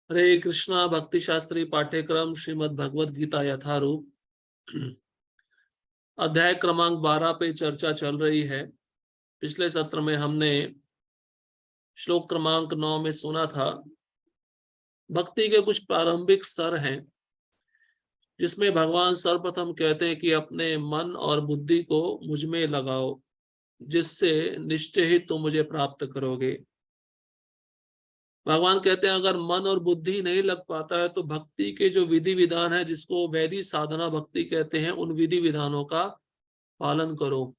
हरे कृष्णा भक्ति शास्त्री पाठ्यक्रम श्रीमद् भगवद गीता यथारूप अध्याय क्रमांक 12 पे चर्चा चल रही है। पिछले सत्र में हमने श्लोक क्रमांक 9 में सुना था भक्ति के कुछ प्रारंभिक स्तर हैं, जिसमें भगवान सर्वप्रथम कहते हैं कि अपने मन और बुद्धि को मुझ में लगाओ, जिससे निश्चय ही तुम मुझे प्राप्त करोगे। भगवान कहते हैं अगर मन और बुद्धि नहीं लग पाता है तो भक्ति के जो विधि विधान है, जिसको वैदिक साधना भक्ति कहते हैं, उन विधि विधानों का पालन करो।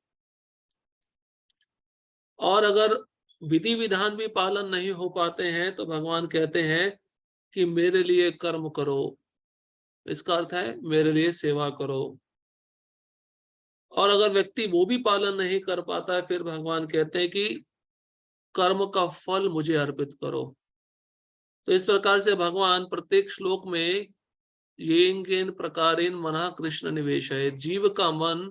और अगर विधि विधान भी पालन नहीं हो पाते हैं तो भगवान कहते हैं कि मेरे लिए कर्म करो। इसका अर्थ है मेरे लिए सेवा करो। और अगर व्यक्ति वो भी पालन नहीं कर पाता है, फिर भगवान कहते हैं कि कर्म का फल मुझे अर्पित करो। तो इस प्रकार से भगवान प्रत्येक श्लोक में येन प्रकारेण मनः कृष्ण निवेश है, जीव का मन,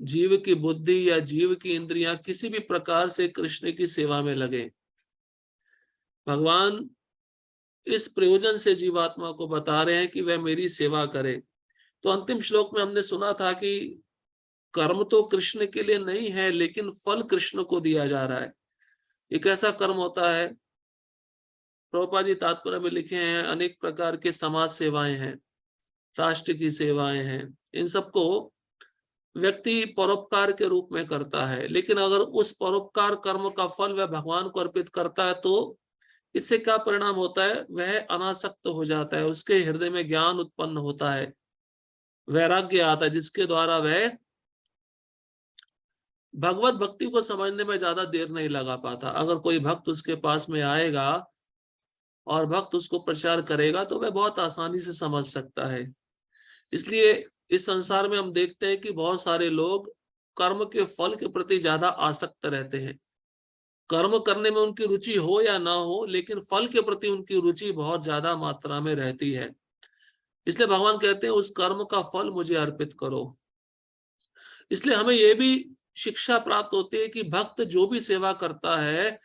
जीव की बुद्धि या जीव की इंद्रियां किसी भी प्रकार से कृष्ण की सेवा में लगे। भगवान इस प्रयोजन से जीवात्मा को बता रहे हैं कि वह मेरी सेवा करे। तो अंतिम श्लोक में हमने सुना था कि कर्म तो कृष्ण के लिए नहीं है, लेकिन फल कृष्ण को दिया जा रहा है। एक ऐसा कर्म होता है, प्रभुपाद जी तात्पर्य में लिखे हैं, अनेक प्रकार के समाज सेवाएं हैं, राष्ट्र की सेवाएं हैं, इन सबको व्यक्ति परोपकार के रूप में करता है। लेकिन अगर उस परोपकार कर्म का फल वह भगवान को अर्पित करता है तो इससे क्या परिणाम होता है? वह अनासक्त हो जाता है, उसके हृदय में ज्ञान उत्पन्न होता है, वैराग्य आता है, जिसके द्वारा वह भगवत भक्ति को समझने में ज्यादा देर नहीं लगा पाता। अगर कोई भक्त उसके पास में आएगा और भक्त उसको प्रचार करेगा तो वह बहुत आसानी से समझ सकता है। इसलिए इस संसार में हम देखते हैं कि बहुत सारे लोग कर्म के फल के प्रति ज्यादा आसक्त रहते हैं। कर्म करने में उनकी रुचि हो या ना हो, लेकिन फल के प्रति उनकी रुचि बहुत ज्यादा मात्रा में रहती है। इसलिए भगवान कहते हैं उस कर्म का फल मुझे अर्पित करो। इसलिए हमें यह भी शिक्षा प्राप्त होती है कि भक्त जो भी सेवा करता है,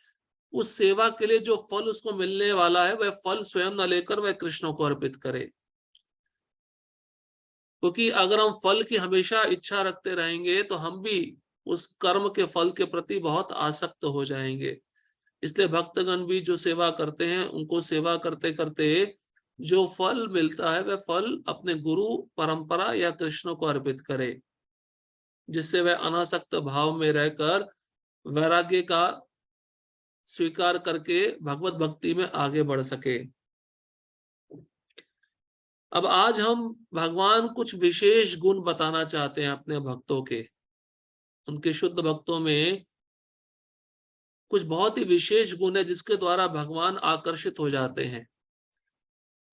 उस सेवा के लिए जो फल उसको मिलने वाला है, वह फल स्वयं न लेकर वह कृष्ण को अर्पित करे। क्योंकि अगर हम फल की हमेशा इच्छा रखते रहेंगे तो हम भी उस कर्म के फल के प्रति बहुत आसक्त हो जाएंगे। इसलिए भक्तगण भी जो सेवा करते हैं, उनको सेवा करते करते जो फल मिलता है वह फल अपने गुरु परंपरा या कृष्ण को अर्पित करे, जिससे वह अनासक्त भाव में रहकर वैराग्य का स्वीकार करके भगवत भक्ति में आगे बढ़ सके। अब आज हम भगवान कुछ विशेष गुण बताना चाहते हैं अपने भक्तों के। उनके शुद्ध भक्तों में कुछ बहुत ही विशेष गुण है जिसके द्वारा भगवान आकर्षित हो जाते हैं,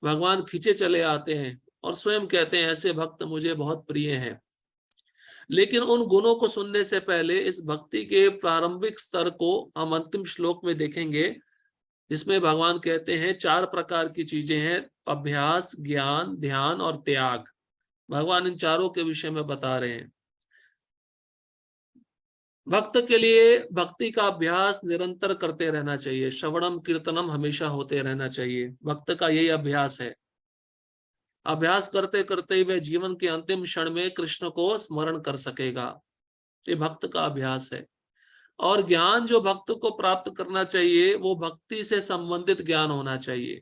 भगवान खींचे चले आते हैं और स्वयं कहते हैं ऐसे भक्त मुझे बहुत प्रिय हैं। लेकिन उन गुणों को सुनने से पहले इस भक्ति के प्रारंभिक स्तर को हम अंतिम श्लोक में देखेंगे, जिसमें भगवान कहते हैं 4 प्रकार की चीजें हैं, अभ्यास, ज्ञान, ध्यान और त्याग। भगवान इन चारों के विषय में बता रहे हैं। भक्त के लिए भक्ति का अभ्यास निरंतर करते रहना चाहिए, श्रवणम कीर्तनम हमेशा होते रहना चाहिए। भक्त का यही अभ्यास है। अभ्यास करते करते ही वह जीवन के अंतिम क्षण में कृष्ण को स्मरण कर सकेगा। ये भक्त का अभ्यास है। और ज्ञान जो भक्त को प्राप्त करना चाहिए वो भक्ति से संबंधित ज्ञान होना चाहिए।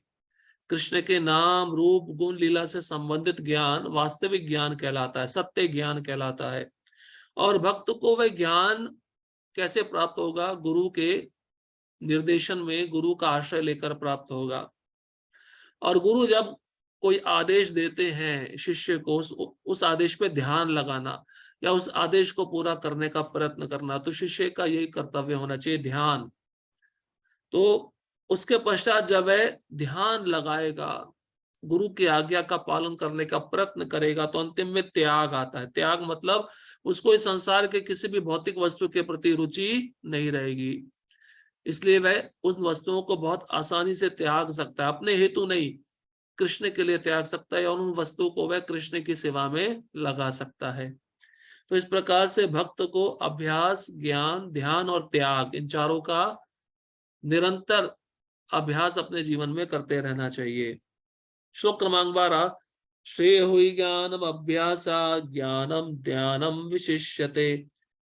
कृष्ण के नाम, रूप, गुण, लीला से संबंधित ज्ञान वास्तविक ज्ञान कहलाता है, सत्य ज्ञान कहलाता है। और भक्त को वह ज्ञान कैसे प्राप्त होगा? गुरु के निर्देशन में, गुरु का आश्रय लेकर प्राप्त होगा। और गुरु जब कोई आदेश देते हैं शिष्य को, उस आदेश पे ध्यान लगाना या उस आदेश को पूरा करने का प्रयत्न करना, तो शिष्य का यही कर्तव्य होना चाहिए, ध्यान। तो उसके पश्चात जब वह ध्यान लगाएगा, गुरु की आज्ञा का पालन करने का प्रयत्न करेगा, तो अंतिम में त्याग आता है। त्याग मतलब उसको इस संसार के किसी भी भौतिक वस्तु के प्रति रुचि नहीं रहेगी। इसलिए वह उन वस्तुओं को बहुत आसानी से त्याग सकता है, अपने हेतु नहीं, कृष्ण के लिए त्याग सकता है, और उन वस्तुओं को वह कृष्ण की सेवा में लगा सकता है। तो इस प्रकार से भक्त को अभ्यास, ज्ञान, ध्यान और त्याग, इन चारों का निरंतर अभ्यास अपने जीवन में करते रहना चाहिए। श्लोक क्रमांक 12। श्रेय हुई ज्ञानम अभ्यासा ज्ञानम ध्यानम विशिष्यते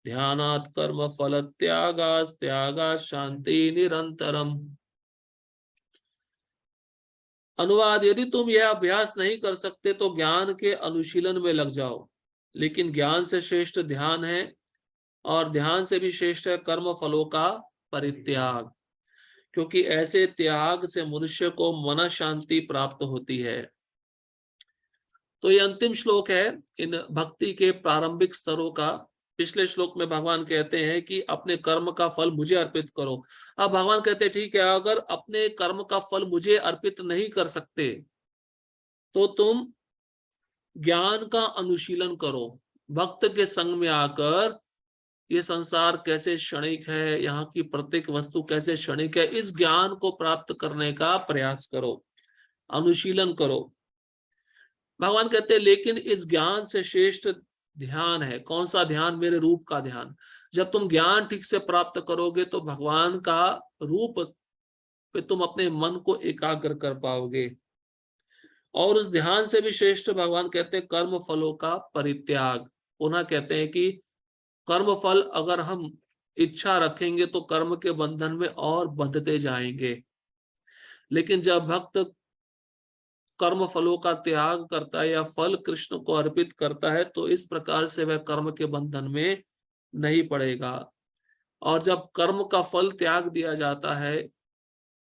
ध्यानात् कर्म फल त्यागा शांति निरंतरम। अनुवाद, यदि तुम यह अभ्यास नहीं कर सकते तो ज्ञान के अनुशीलन में लग जाओ, लेकिन ज्ञान से श्रेष्ठ ध्यान है और ध्यान से भी श्रेष्ठ है कर्म फलों का परित्याग, क्योंकि ऐसे त्याग से मनुष्य को मन शांति प्राप्त होती है। तो ये अंतिम श्लोक है इन भक्ति के प्रारंभिक स्तरों का। पिछले श्लोक में भगवान कहते हैं कि अपने कर्म का फल मुझे अर्पित करो। अब भगवान कहते हैं ठीक है, अगर अपने कर्म का फल मुझे अर्पित नहीं कर सकते तो तुम ज्ञान का अनुशीलन करो। भक्त के संग में आकर ये संसार कैसे क्षणिक है, यहाँ की प्रत्येक वस्तु कैसे क्षणिक है, इस ज्ञान को प्राप्त करने का प्रयास करो, अनुशीलन करो। भगवान कहते हैं लेकिन इस ज्ञान से श्रेष्ठ ध्यान है। कौन सा ध्यान? मेरे रूप का ध्यान। जब तुम ज्ञान ठीक से प्राप्त करोगे तो भगवान का रूप पे तुम अपने मन को एकाग्र कर पाओगे। और उस ध्यान से भी श्रेष्ठ भगवान कहते हैं कर्म फलों का परित्याग। पुनः कहते हैं कि कर्म फल अगर हम इच्छा रखेंगे तो कर्म के बंधन में और बंधते जाएंगे, लेकिन जब भक्त कर्म फलों का त्याग करता है या फल कृष्ण को अर्पित करता है तो इस प्रकार से वह कर्म के बंधन में नहीं पड़ेगा। और जब कर्म का फल त्याग दिया जाता है,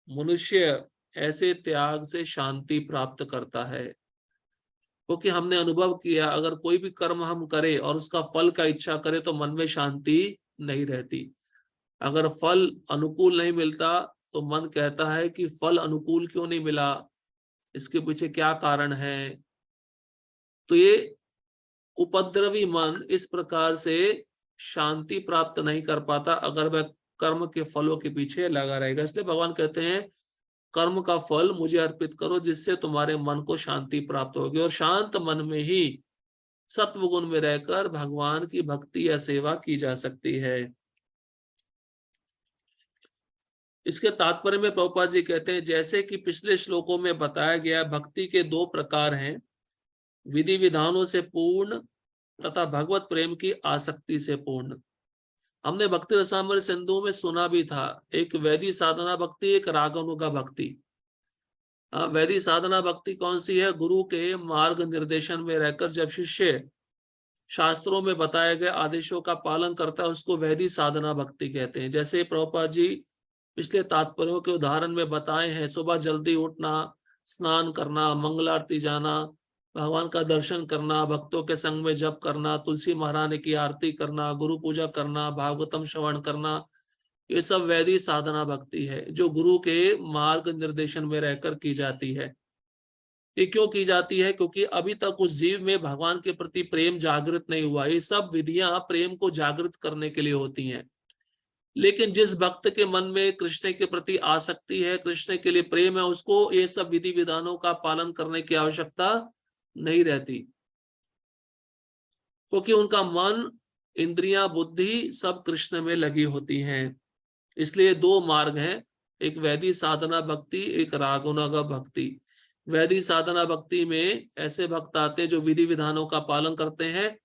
मनुष्य ऐसे त्याग से शांति प्राप्त करता है। क्योंकि हमने अनुभव किया अगर कोई भी कर्म हम करें और उसका फल का इच्छा करें तो मन में शांति नहीं रहती। अगर फल अनुकूल नहीं मिलता तो मन कहता है कि फल अनुकूल क्यों नहीं मिला, इसके पीछे क्या कारण है। तो ये उपद्रवी मन इस प्रकार से शांति प्राप्त नहीं कर पाता अगर वह कर्म के फलों के पीछे लगा रहेगा। इसलिए भगवान कहते हैं कर्म का फल मुझे अर्पित करो, जिससे तुम्हारे मन को शांति प्राप्त होगी। और शांत मन में ही सत्व गुण में रहकर भगवान की भक्ति या सेवा की जा सकती है। इसके तात्पर्य में प्रभुपाद जी कहते हैं जैसे कि पिछले श्लोकों में बताया गया भक्ति के दो प्रकार हैं, विधि विधानों से पूर्ण तथा भगवत प्रेम की आसक्ति से पूर्ण। हमने भक्ति रसामृत सिंधु में सुना भी था, एक वैदिक साधना भक्ति, एक रागानुगा भक्ति। वैदिक साधना भक्ति कौन सी है? गुरु के मार्ग निर्देशन में रहकर जब शिष्य शास्त्रों में बताए गए आदेशों का पालन करता है उसको वैदिक साधना भक्ति कहते हैं। जैसे प्रभुपाद जी पिछले तात्पर्यों के उदाहरण में बताए हैं, सुबह जल्दी उठना, स्नान करना, मंगल आरती जाना, भगवान का दर्शन करना, भक्तों के संग में जप करना, तुलसी महारानी की आरती करना, गुरु पूजा करना, भागवतम श्रवण करना, ये सब वैदिक साधना भक्ति है जो गुरु के मार्ग निर्देशन में रहकर की जाती है। ये क्यों की जाती है? क्योंकि अभी तक उस जीव में भगवान के प्रति प्रेम जागृत नहीं हुआ। ये सब विधियां प्रेम को जागृत करने के लिए होती हैं। लेकिन जिस भक्त के मन में कृष्ण के प्रति आसक्ति है, कृष्ण के लिए प्रेम है, उसको ये सब विधि विधानों का पालन करने की आवश्यकता नहीं रहती, क्योंकि उनका मन, इंद्रियां, बुद्धि सब कृष्ण में लगी होती हैं। इसलिए दो मार्ग हैं, एक वैदिक साधना भक्ति, एक रागानुगा भक्ति। वैदिक साधना भक्ति में ऐसे भक्त आते हैं जो विधि विधानों का पालन करते हैं,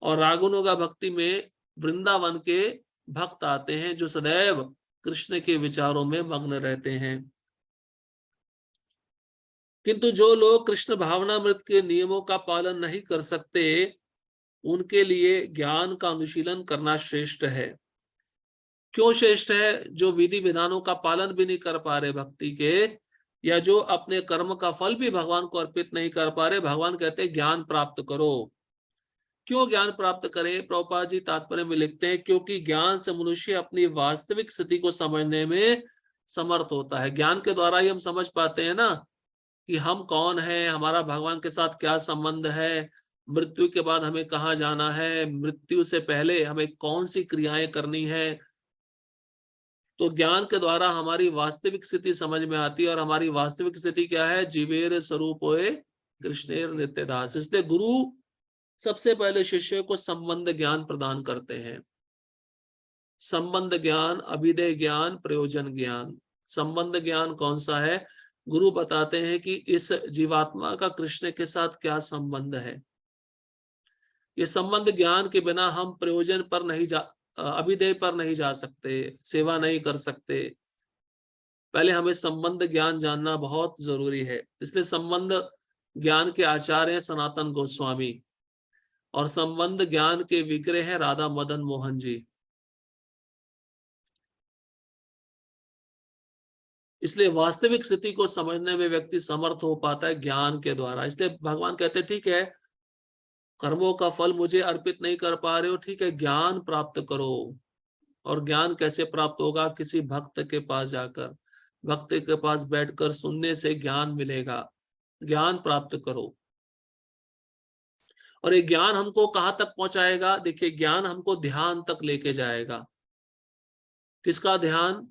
और रागानुगा भक्ति में वृंदावन के भक्त आते हैं जो सदैव कृष्ण के विचारों में मग्न रहते हैं। किंतु जो लोग कृष्ण भावनामृत के नियमों का पालन नहीं कर सकते, उनके लिए ज्ञान का अनुशीलन करना श्रेष्ठ है। क्यों श्रेष्ठ है? जो विधि विधानों का पालन भी नहीं कर पा रहे भक्ति के, या जो अपने कर्म का फल भी भगवान को अर्पित नहीं कर पा रहे, भगवान कहते हैं ज्ञान प्राप्त करो। क्यों ज्ञान प्राप्त करें? प्रभुपाद जी तात्पर्य में लिखते हैं क्योंकि ज्ञान से मनुष्य अपनी वास्तविक स्थिति को समझने में समर्थ होता है। ज्ञान के द्वारा ही हम समझ पाते हैं ना कि हम कौन है, हमारा भगवान के साथ क्या संबंध है, मृत्यु के बाद हमें कहाँ जाना है, मृत्यु से पहले हमें कौन सी क्रियाएं करनी है। तो ज्ञान के द्वारा हमारी वास्तविक स्थिति समझ में आती है, और हमारी वास्तविक स्थिति क्या है? जीवेर स्वरूप होए कृष्णेर नित्य दास। इसलिए गुरु सबसे पहले शिष्य को संबंध ज्ञान प्रदान करते हैं। संबंध ज्ञान, अभिधेय ज्ञान, प्रयोजन ज्ञान। संबंध ज्ञान कौन सा है? गुरु बताते हैं कि इस जीवात्मा का कृष्ण के साथ क्या संबंध है। ये संबंध ज्ञान के बिना हम प्रयोजन पर नहीं अभिदेय पर नहीं जा सकते, सेवा नहीं कर सकते। पहले हमें संबंध ज्ञान जानना बहुत जरूरी है। इसलिए संबंध ज्ञान के आचार्य हैं सनातन गोस्वामी, और संबंध ज्ञान के विग्रह हैं राधा मदन मोहन जी। इसलिए वास्तविक स्थिति को समझने में व्यक्ति समर्थ हो पाता है ज्ञान के द्वारा। इसलिए भगवान कहते हैं ठीक है, कर्मों का फल मुझे अर्पित नहीं कर पा रहे हो, ठीक है, ज्ञान प्राप्त करो। और ज्ञान कैसे प्राप्त होगा? किसी भक्त के पास जाकर, भक्त के पास बैठकर सुनने से ज्ञान मिलेगा। ज्ञान प्राप्त करो। और ये ज्ञान हमको कहाँ तक पहुंचाएगा? देखिए, ज्ञान हमको ध्यान तक लेके जाएगा। किसका ध्यान?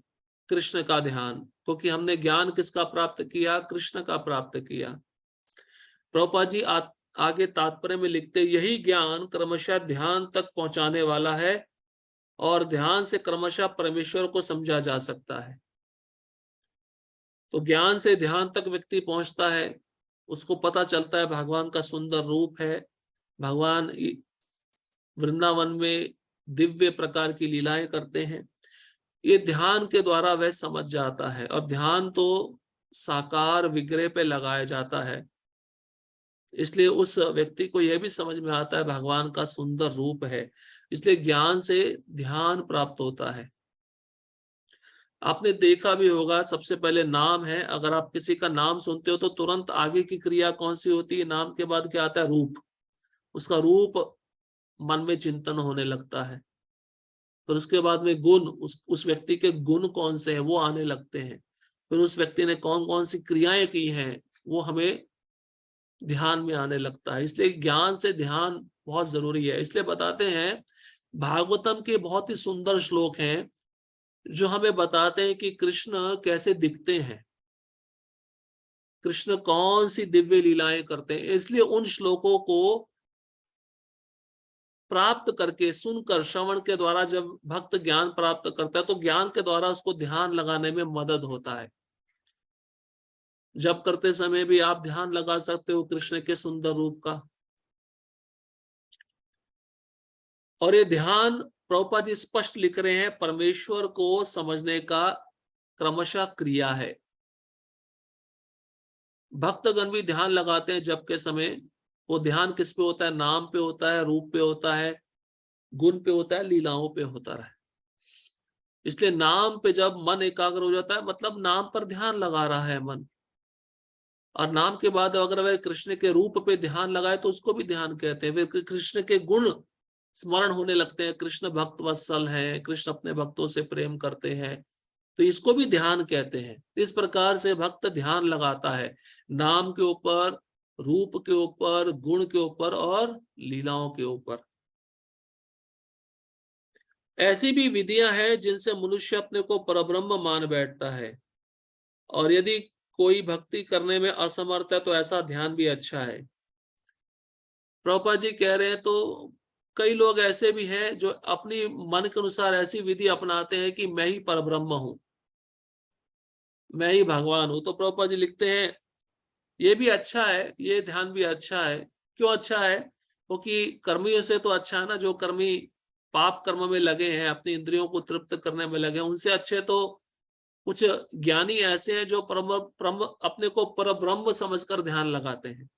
कृष्ण का ध्यान। क्योंकि हमने ज्ञान किसका प्राप्त किया? कृष्ण का प्राप्त किया। प्रभुपाद जी आगे तात्पर्य में लिखते, यही ज्ञान क्रमशः ध्यान तक पहुंचाने वाला है, और ध्यान से क्रमशः परमेश्वर को समझा जा सकता है। तो ज्ञान से ध्यान तक व्यक्ति पहुंचता है, उसको पता चलता है भगवान का सुंदर रूप है, भगवान वृंदावन में दिव्य प्रकार की लीलाएं करते हैं। ये ध्यान के द्वारा वह समझ जाता है। और ध्यान तो साकार विग्रह पे लगाया जाता है, इसलिए उस व्यक्ति को यह भी समझ में आता है भगवान का सुंदर रूप है। इसलिए ज्ञान से ध्यान प्राप्त होता है। आपने देखा भी होगा, सबसे पहले नाम है। अगर आप किसी का नाम सुनते हो तो तुरंत आगे की क्रिया कौन सी होती है? नाम के बाद क्या आता है? रूप। उसका रूप मन में चिंतन होने लगता है। फिर उसके बाद में गुण, उस व्यक्ति के गुण कौन से हैं वो आने लगते हैं। फिर उस व्यक्ति ने कौन कौन सी क्रियाएं की हैं वो हमें ध्यान में आने लगता है। इसलिए ज्ञान से ध्यान बहुत जरूरी है। इसलिए बताते हैं, भागवतम के बहुत ही सुंदर श्लोक हैं जो हमें बताते हैं कि कृष्ण कैसे दिखते हैं, कृष्ण कौन सी दिव्य लीलाएं करते हैं। इसलिए उन श्लोकों को प्राप्त करके, सुनकर, श्रवण के द्वारा जब भक्त ज्ञान प्राप्त करता है तो ज्ञान के द्वारा उसको ध्यान लगाने में मदद होता है। जब करते समय भी आप ध्यान लगा सकते हो कृष्ण के सुंदर रूप का। और ये ध्यान प्रभुपाद जी स्पष्ट लिख रहे हैं, परमेश्वर को समझने का क्रमशः क्रिया है। भक्तगण भी ध्यान लगाते हैं जब के समय। वो ध्यान किस पे होता है? नाम पे होता है, रूप पे होता है, गुण पे होता है, लीलाओं पे होता है। इसलिए नाम पे जब मन एकाग्र हो जाता है, मतलब नाम पर ध्यान लगा रहा है मन। और नाम के बाद अगर वह कृष्ण के रूप पे ध्यान लगाए तो उसको भी ध्यान कहते हैं। फिर कृष्ण के गुण स्मरण होने लगते हैं, कृष्ण भक्त वत्सल है, कृष्ण अपने भक्तों से प्रेम करते हैं, तो इसको भी ध्यान कहते हैं। इस प्रकार से भक्त ध्यान लगाता है, नाम के ऊपर, रूप के ऊपर, गुण के ऊपर और लीलाओं के ऊपर। ऐसी भी विधियां हैं जिनसे मनुष्य अपने को परब्रह्म मान बैठता है। और यदि कोई भक्ति करने में असमर्थ है तो ऐसा ध्यान भी अच्छा है। प्रभुपाद जी कह रहे हैं, तो कई लोग ऐसे भी हैं जो अपनी मन के अनुसार ऐसी विधि अपनाते हैं कि मैं ही परब्रह्म हूं, मैं ही भगवान हूं। तो प्रभुपाद जी लिखते हैं, ये भी अच्छा है, ये ध्यान भी अच्छा है। क्यों अच्छा है? क्योंकि कर्मियों से तो अच्छा है ना, जो कर्मी पाप कर्म में लगे हैं, अपनी इंद्रियों को तृप्त करने में लगे हैं, उनसे अच्छे तो कुछ ज्ञानी ऐसे हैं जो अपने को परब्रह्म समझकर ध्यान लगाते हैं।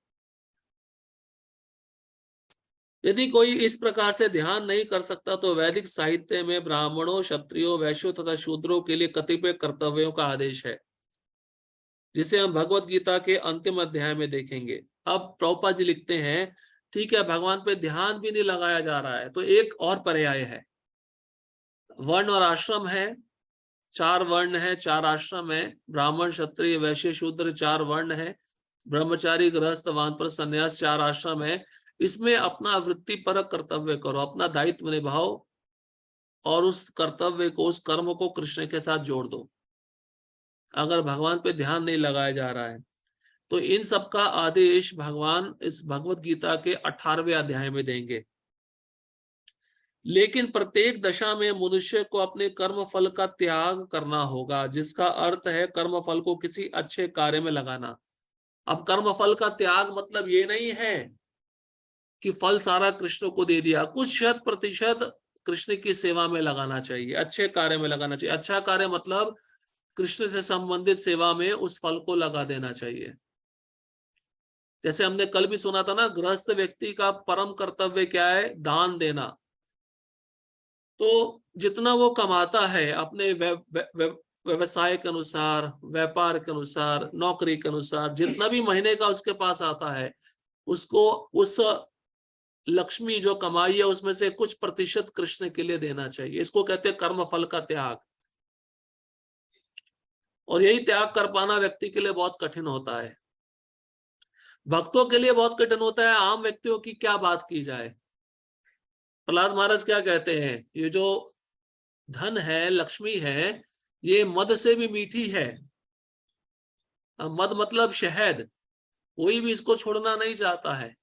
यदि कोई इस प्रकार से ध्यान नहीं कर सकता तो वैदिक साहित्य में ब्राह्मणों, क्षत्रियों, वैश्यों तथा शूद्रों के लिए कतिपय कर्तव्यों का आदेश है, जिसे हम भगवत गीता के अंतिम अध्याय में देखेंगे। अब प्रभुपाद जी लिखते हैं, ठीक है, भगवान पे ध्यान भी नहीं लगाया जा रहा है, तो एक और पर्याय है। वर्ण और आश्रम है, 4 वर्ण है, 4 आश्रम है, ब्राह्मण, क्षत्रिय, वैश्य, शूद्र 4 वर्ण है, ब्रह्मचारी, गृहस्थ, वानप्रस्थ, संन्यास 4 आश्रम है। इसमें अपना वृत्तिपरक कर्तव्य करो, अपना दायित्व निभाओ, और उस कर्तव्य को, उस कर्म को कृष्ण के साथ जोड़ दो। अगर भगवान पे ध्यान नहीं लगाया जा रहा है तो इन सब का आदेश भगवान इस भगवत गीता के 18वें अध्याय में देंगे। लेकिन प्रत्येक दशा में मनुष्य को अपने कर्म फल का त्याग करना होगा, जिसका अर्थ है कर्म फल को किसी अच्छे कार्य में लगाना। अब कर्म फल का त्याग मतलब ये नहीं है कि फल सारा कृष्ण को दे दिया, कुछ 100% कृष्ण की सेवा में लगाना चाहिए, अच्छे कार्य में लगाना चाहिए। अच्छा कार्य मतलब कृष्ण से संबंधित सेवा में उस फल को लगा देना चाहिए। जैसे हमने कल भी सुना था ना, गृहस्थ व्यक्ति का परम कर्तव्य क्या है? दान देना। तो जितना वो कमाता है अपने व्यवसाय के अनुसार, व्यापार के अनुसार, नौकरी के अनुसार, जितना भी महीने का उसके पास आता है, उसको उस लक्ष्मी जो कमाई है उसमें से कुछ प्रतिशत कृष्ण के लिए देना चाहिए। इसको कहते हैं कर्म फल का त्याग। और यही त्याग कर पाना व्यक्ति के लिए बहुत कठिन होता है, भक्तों के लिए बहुत कठिन होता है। आम व्यक्तियों की क्या बात की जाए। प्रहलाद महाराज क्या कहते हैं, ये जो धन है, लक्ष्मी है, ये मद से भी मीठी है। मद मतलब शहद, कोई भी इसको छोड़ना नहीं चाहता है।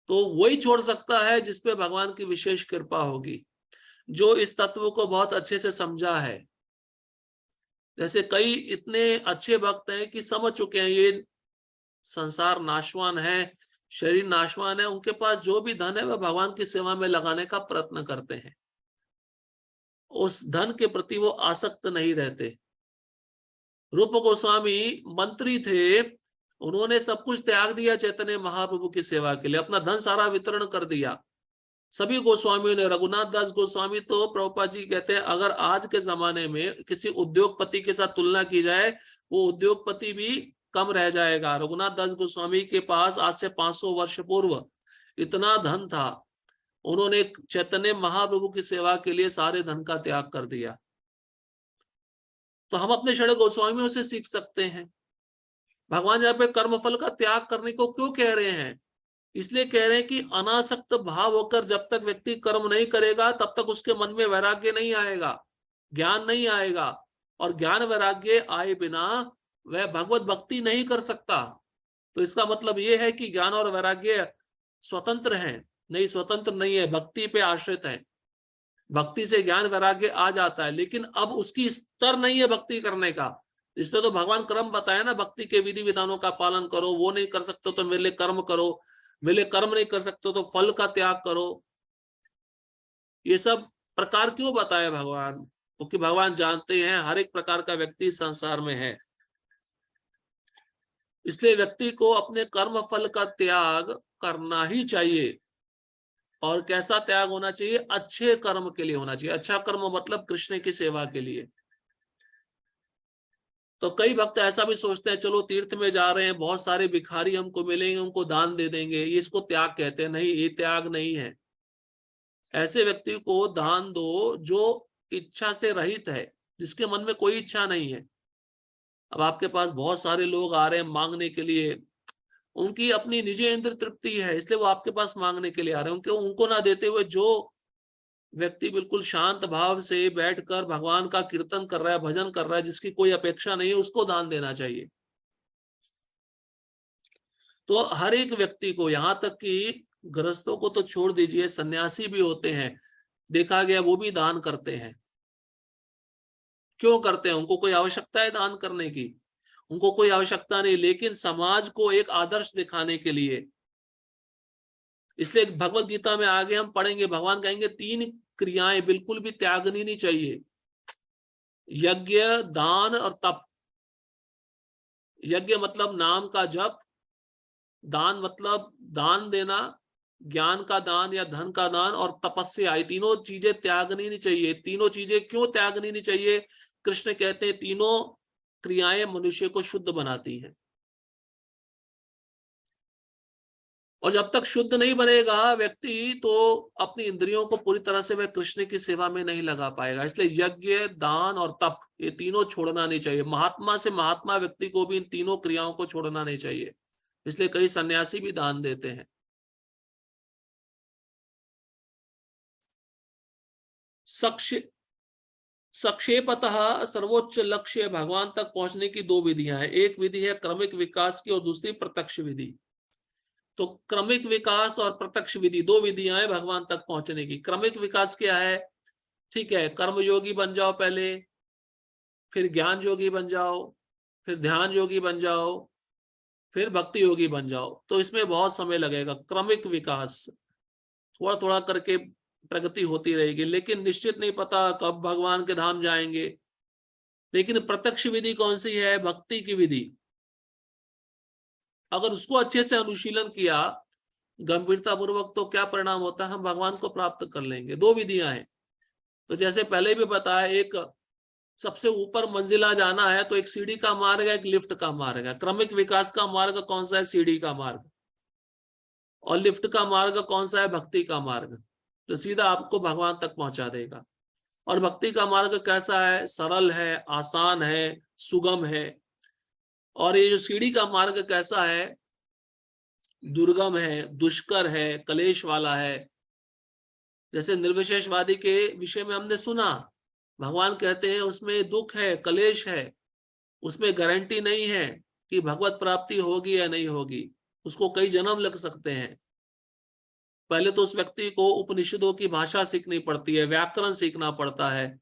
तो वही छोड़ सकता है जिसपे भगवान की विशेष कृपा होगी, जो इस तत्व को बहुत अच्छे से समझा है। जैसे कई इतने अच्छे भक्त हैं कि समझ चुके हैं ये संसार नाशवान है, शरीर नाशवान है, उनके पास जो भी धन है वह भगवान की सेवा में लगाने का प्रयत्न करते हैं, उस धन के प्रति वो आसक्त नहीं रहते। रूप गोस्वामी मंत्री थे, उन्होंने सब कुछ त्याग दिया चैतन्य महाप्रभु की सेवा के लिए, अपना धन सारा वितरण कर दिया। सभी गोस्वामियों ने, रघुनाथ दास गोस्वामी तो प्रभुपाद जी कहते हैं अगर आज के जमाने में किसी उद्योगपति के साथ तुलना की जाए, वो उद्योगपति भी कम रह जाएगा। रघुनाथ दास गोस्वामी के पास आज से 500 वर्ष पूर्व इतना धन था, उन्होंने चैतन्य महाप्रभु की सेवा के लिए सारे धन का त्याग कर दिया। तो हम अपने षड गोस्वामियों से सीख सकते हैं। भगवान यहाँ पे कर्मफल का त्याग करने को क्यों कह रहे हैं? इसलिए कह रहे हैं कि अनासक्त भाव होकर जब तक व्यक्ति कर्म नहीं करेगा तब तक उसके मन में वैराग्य नहीं आएगा, ज्ञान नहीं आएगा, और ज्ञान वैराग्य आए बिना वह भगवत भक्ति नहीं कर सकता। तो इसका मतलब यह है कि ज्ञान और वैराग्य स्वतंत्र हैं? नहीं, स्वतंत्र नहीं है, भक्ति पे आश्रित है। भक्ति से ज्ञान वैराग्य आ जाता है, लेकिन अब उसकी स्तर नहीं है भक्ति करने का। इसलिए तो भगवान क्रम बताया ना, भक्ति के विधि विधानों का पालन करो, वो नहीं कर सकते तो मेरे लिए कर्म करो, मेरे लिए कर्म नहीं कर सकते तो फल का त्याग करो। ये सब प्रकार क्यों बताया भगवान? क्योंकि भगवान जानते हैं हर एक प्रकार का व्यक्ति संसार में है। इसलिए व्यक्ति को अपने कर्म फल का त्याग करना ही चाहिए। और कैसा त्याग होना चाहिए? अच्छे कर्म के लिए होना चाहिए। अच्छा कर्म मतलब कृष्ण की सेवा के लिए। तो कई भक्त ऐसा भी सोचते हैं चलो तीर्थ में जा रहे हैं, बहुत सारे भिखारी हमको मिलेंगे, उनको दान दे देंगे, ये इसको त्याग कहते हैं। नहीं, ये त्याग नहीं है। ऐसे व्यक्ति को दान दो जो इच्छा से रहित है, जिसके मन में कोई इच्छा नहीं है। अब आपके पास बहुत सारे लोग आ रहे हैं मांगने के लिए, उनकी अपनी निजी इंद्र तृप्ति है, इसलिए वो आपके पास मांगने के लिए आ रहे हैं। उनको ना देते हुए जो व्यक्ति बिल्कुल शांत भाव से बैठकर भगवान का कीर्तन कर रहा है, भजन कर रहा है, जिसकी कोई अपेक्षा नहीं है, उसको दान देना चाहिए। तो हर एक व्यक्ति को, यहां तक कि गृहस्थों को तो छोड़ दीजिए, सन्यासी भी होते हैं, देखा गया वो भी दान करते हैं। क्यों करते हैं? उनको कोई आवश्यकता है दान करने की? उनको कोई आवश्यकता नहीं, लेकिन समाज को एक आदर्श दिखाने के लिए। इसलिए भगवत गीता में आगे हम पढ़ेंगे, भगवान कहेंगे 3 क्रियाएं बिल्कुल भी त्यागनी नहीं चाहिए, यज्ञ, दान और तप। यज्ञ मतलब नाम का जप, दान मतलब दान देना, ज्ञान का दान या धन का दान, और तपस्या, ये तीनों चीजें त्यागनी नहीं चाहिए। तीनों चीजें क्यों त्यागनी नहीं चाहिए? कृष्ण कहते हैं तीनों क्रियाएं मनुष्य को शुद्ध बनाती हैं, और जब तक शुद्ध नहीं बनेगा व्यक्ति तो अपनी इंद्रियों को पूरी तरह से वह कृष्ण की सेवा में नहीं लगा पाएगा। इसलिए यज्ञ, दान और तप, ये तीनों छोड़ना नहीं चाहिए। महात्मा से महात्मा व्यक्ति को भी इन तीनों क्रियाओं को छोड़ना नहीं चाहिए। इसलिए कई सन्यासी भी दान देते हैं। संक्षेपतः सर्वोच्च लक्ष्य भगवान तक पहुंचने की 2 विधियां हैं। एक विधि है क्रमिक विकास की और दूसरी प्रत्यक्ष विधि। तो क्रमिक विकास और प्रत्यक्ष विधि, दो विधियां हैं भगवान तक पहुंचने की। क्रमिक विकास क्या है? ठीक है, कर्म योगी बन जाओ पहले, फिर ज्ञान योगी बन जाओ, फिर ध्यान योगी बन जाओ, फिर भक्ति योगी बन जाओ। तो इसमें बहुत समय लगेगा। क्रमिक विकास थोड़ा थोड़ा करके प्रगति होती रहेगी, लेकिन निश्चित नहीं पता कब भगवान के धाम जाएंगे। लेकिन प्रत्यक्ष विधि कौन सी है? भक्ति की विधि। अगर उसको अच्छे से अनुशीलन किया गंभीरता पूर्वक, तो क्या परिणाम होता है? हम भगवान को प्राप्त कर लेंगे। दो विधियां हैं। तो जैसे पहले भी बताया, एक सबसे ऊपर मंजिला जाना है तो एक सीढ़ी का मार्ग है, एक लिफ्ट का मार्ग है। क्रमिक विकास का मार्ग कौन सा है? सीढ़ी का मार्ग। और लिफ्ट का मार्ग कौन सा है? भक्ति का मार्ग, जो सीधा आपको भगवान तक पहुंचा देगा। और भक्ति का मार्ग कैसा है? सरल है, आसान है, सुगम है। और ये जो सीढ़ी का मार्ग कैसा है? दुर्गम है, दुष्कर है, कलेश वाला है। जैसे निर्विशेषवादी के विषय में हमने सुना, भगवान कहते हैं उसमें दुख है, कलेश है, उसमें गारंटी नहीं है कि भगवत प्राप्ति होगी या नहीं होगी, उसको कई जन्म लग सकते हैं। पहले तो उस व्यक्ति को उपनिषदों की भाषा सीखनी पड़ती है, व्याकरण सीखना पड़ता है,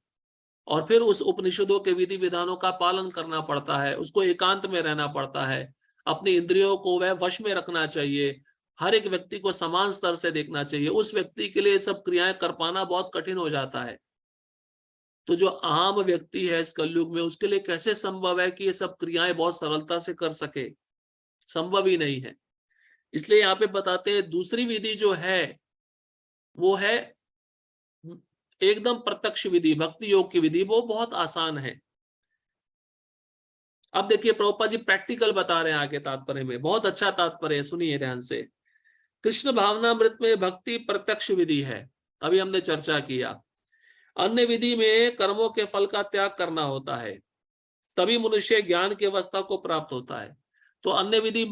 और फिर उस उपनिषदों के विधि विधानों का पालन करना पड़ता है। उसको एकांत में रहना पड़ता है, अपनी इंद्रियों को वह वश में रखना चाहिए, हर एक व्यक्ति को समान स्तर से देखना चाहिए। उस व्यक्ति के लिए सब क्रियाएं कर पाना बहुत कठिन हो जाता है। तो जो आम व्यक्ति है इस कलयुग में, उसके लिए कैसे संभव है कि ये सब क्रियाएं बहुत सरलता से कर सके? संभव ही नहीं है। इसलिए यहाँ पे बताते हैं दूसरी विधि जो है वो है एकदम प्रत्यक्ष विधि, भक्ति योग की विधि। वो बहुत आसान है। अब देखिए प्रभुपाद जी प्रैक्टिकल बता रहे हैं आगे तात्पर्य में, बहुत अच्छा तात्पर्य है, सुनिए ध्यान से। कृष्ण भावनामृत में भक्ति प्रत्यक्ष विधि है, अभी हमने चर्चा किया। अन्य विधि में कर्मों के फल का त्याग करना होता है, तभी मनुष्य ज्ञान की अवस्था को प्राप्त होता है। तो अन्य विधि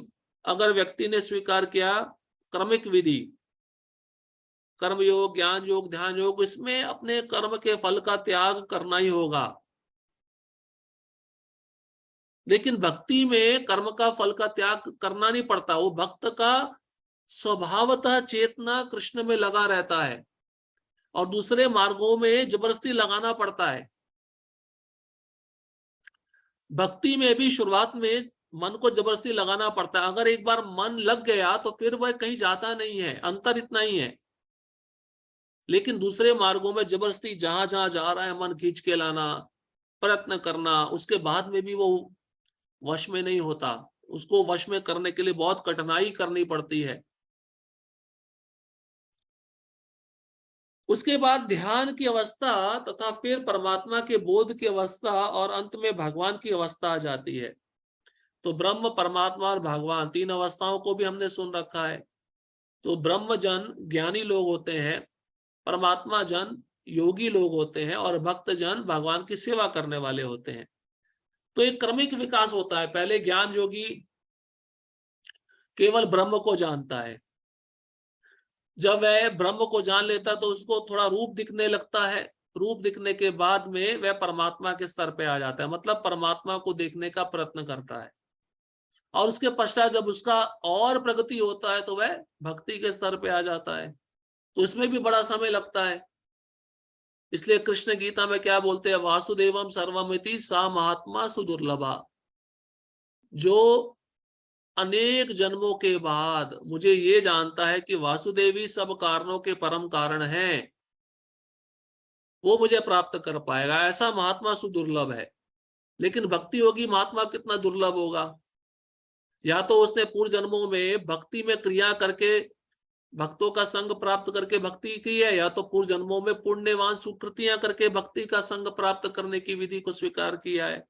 अगर व्यक्ति ने स्वीकार किया, क्रमिक विधि, कर्म योग, ज्ञान योग, ध्यान योग, इसमें अपने कर्म के फल का त्याग करना ही होगा। लेकिन भक्ति में कर्म का फल का त्याग करना नहीं पड़ता। वो भक्त का स्वभावतः चेतना कृष्ण में लगा रहता है, और दूसरे मार्गों में जबरदस्ती लगाना पड़ता है। भक्ति में भी शुरुआत में मन को जबरदस्ती लगाना पड़ता है। अगर एक बार मन लग गया तो फिर वह कहीं जाता नहीं है, अंतर इतना ही है। लेकिन दूसरे मार्गों में जबरदस्ती जहां जहां जा रहा है मन खींच के लाना, प्रयत्न करना, उसके बाद में भी वो वश में नहीं होता। उसको वश में करने के लिए बहुत कठिनाई करनी पड़ती है। उसके बाद ध्यान की अवस्था तथा फिर परमात्मा के बोध की अवस्था, और अंत में भगवान की अवस्था आ जाती है। तो ब्रह्म, परमात्मा और भगवान, तीन अवस्थाओं को भी हमने सुन रखा है। तो ब्रह्म जन ज्ञानी लोग होते हैं, परमात्मा जन योगी लोग होते हैं, और भक्त जन भगवान की सेवा करने वाले होते हैं। तो एक क्रमिक विकास होता है। पहले ज्ञान योगी केवल ब्रह्म को जानता है। जब वह ब्रह्म को जान लेता तो उसको थोड़ा रूप दिखने लगता है। रूप दिखने के बाद में वह परमात्मा के स्तर पे आ जाता है, मतलब परमात्मा को देखने का प्रयत्न करता है। और उसके पश्चात जब उसका और प्रगति होता है तो वह भक्ति के स्तर पे आ जाता है। तो इसमें भी बड़ा समय लगता है। इसलिए कृष्ण गीता में क्या बोलते हैं? वासुदेवम सर्वमिति सा महात्मा सुदुर्लभा। जो अनेक जन्मों के बाद मुझे ये जानता है कि वासुदेवी सब कारणों के परम कारण है, वो मुझे प्राप्त कर पाएगा, ऐसा महात्मा सुदुर्लभ है। लेकिन भक्ति योगी महात्मा कितना दुर्लभ होगा? या तो उसने पूर्व जन्मों में भक्ति में क्रिया करके भक्तों का संग प्राप्त करके भक्ति की है, या तो पूर्व जन्मों में पुण्यवान सुकृतियां करके भक्ति का संग प्राप्त करने की विधि को स्वीकार किया है।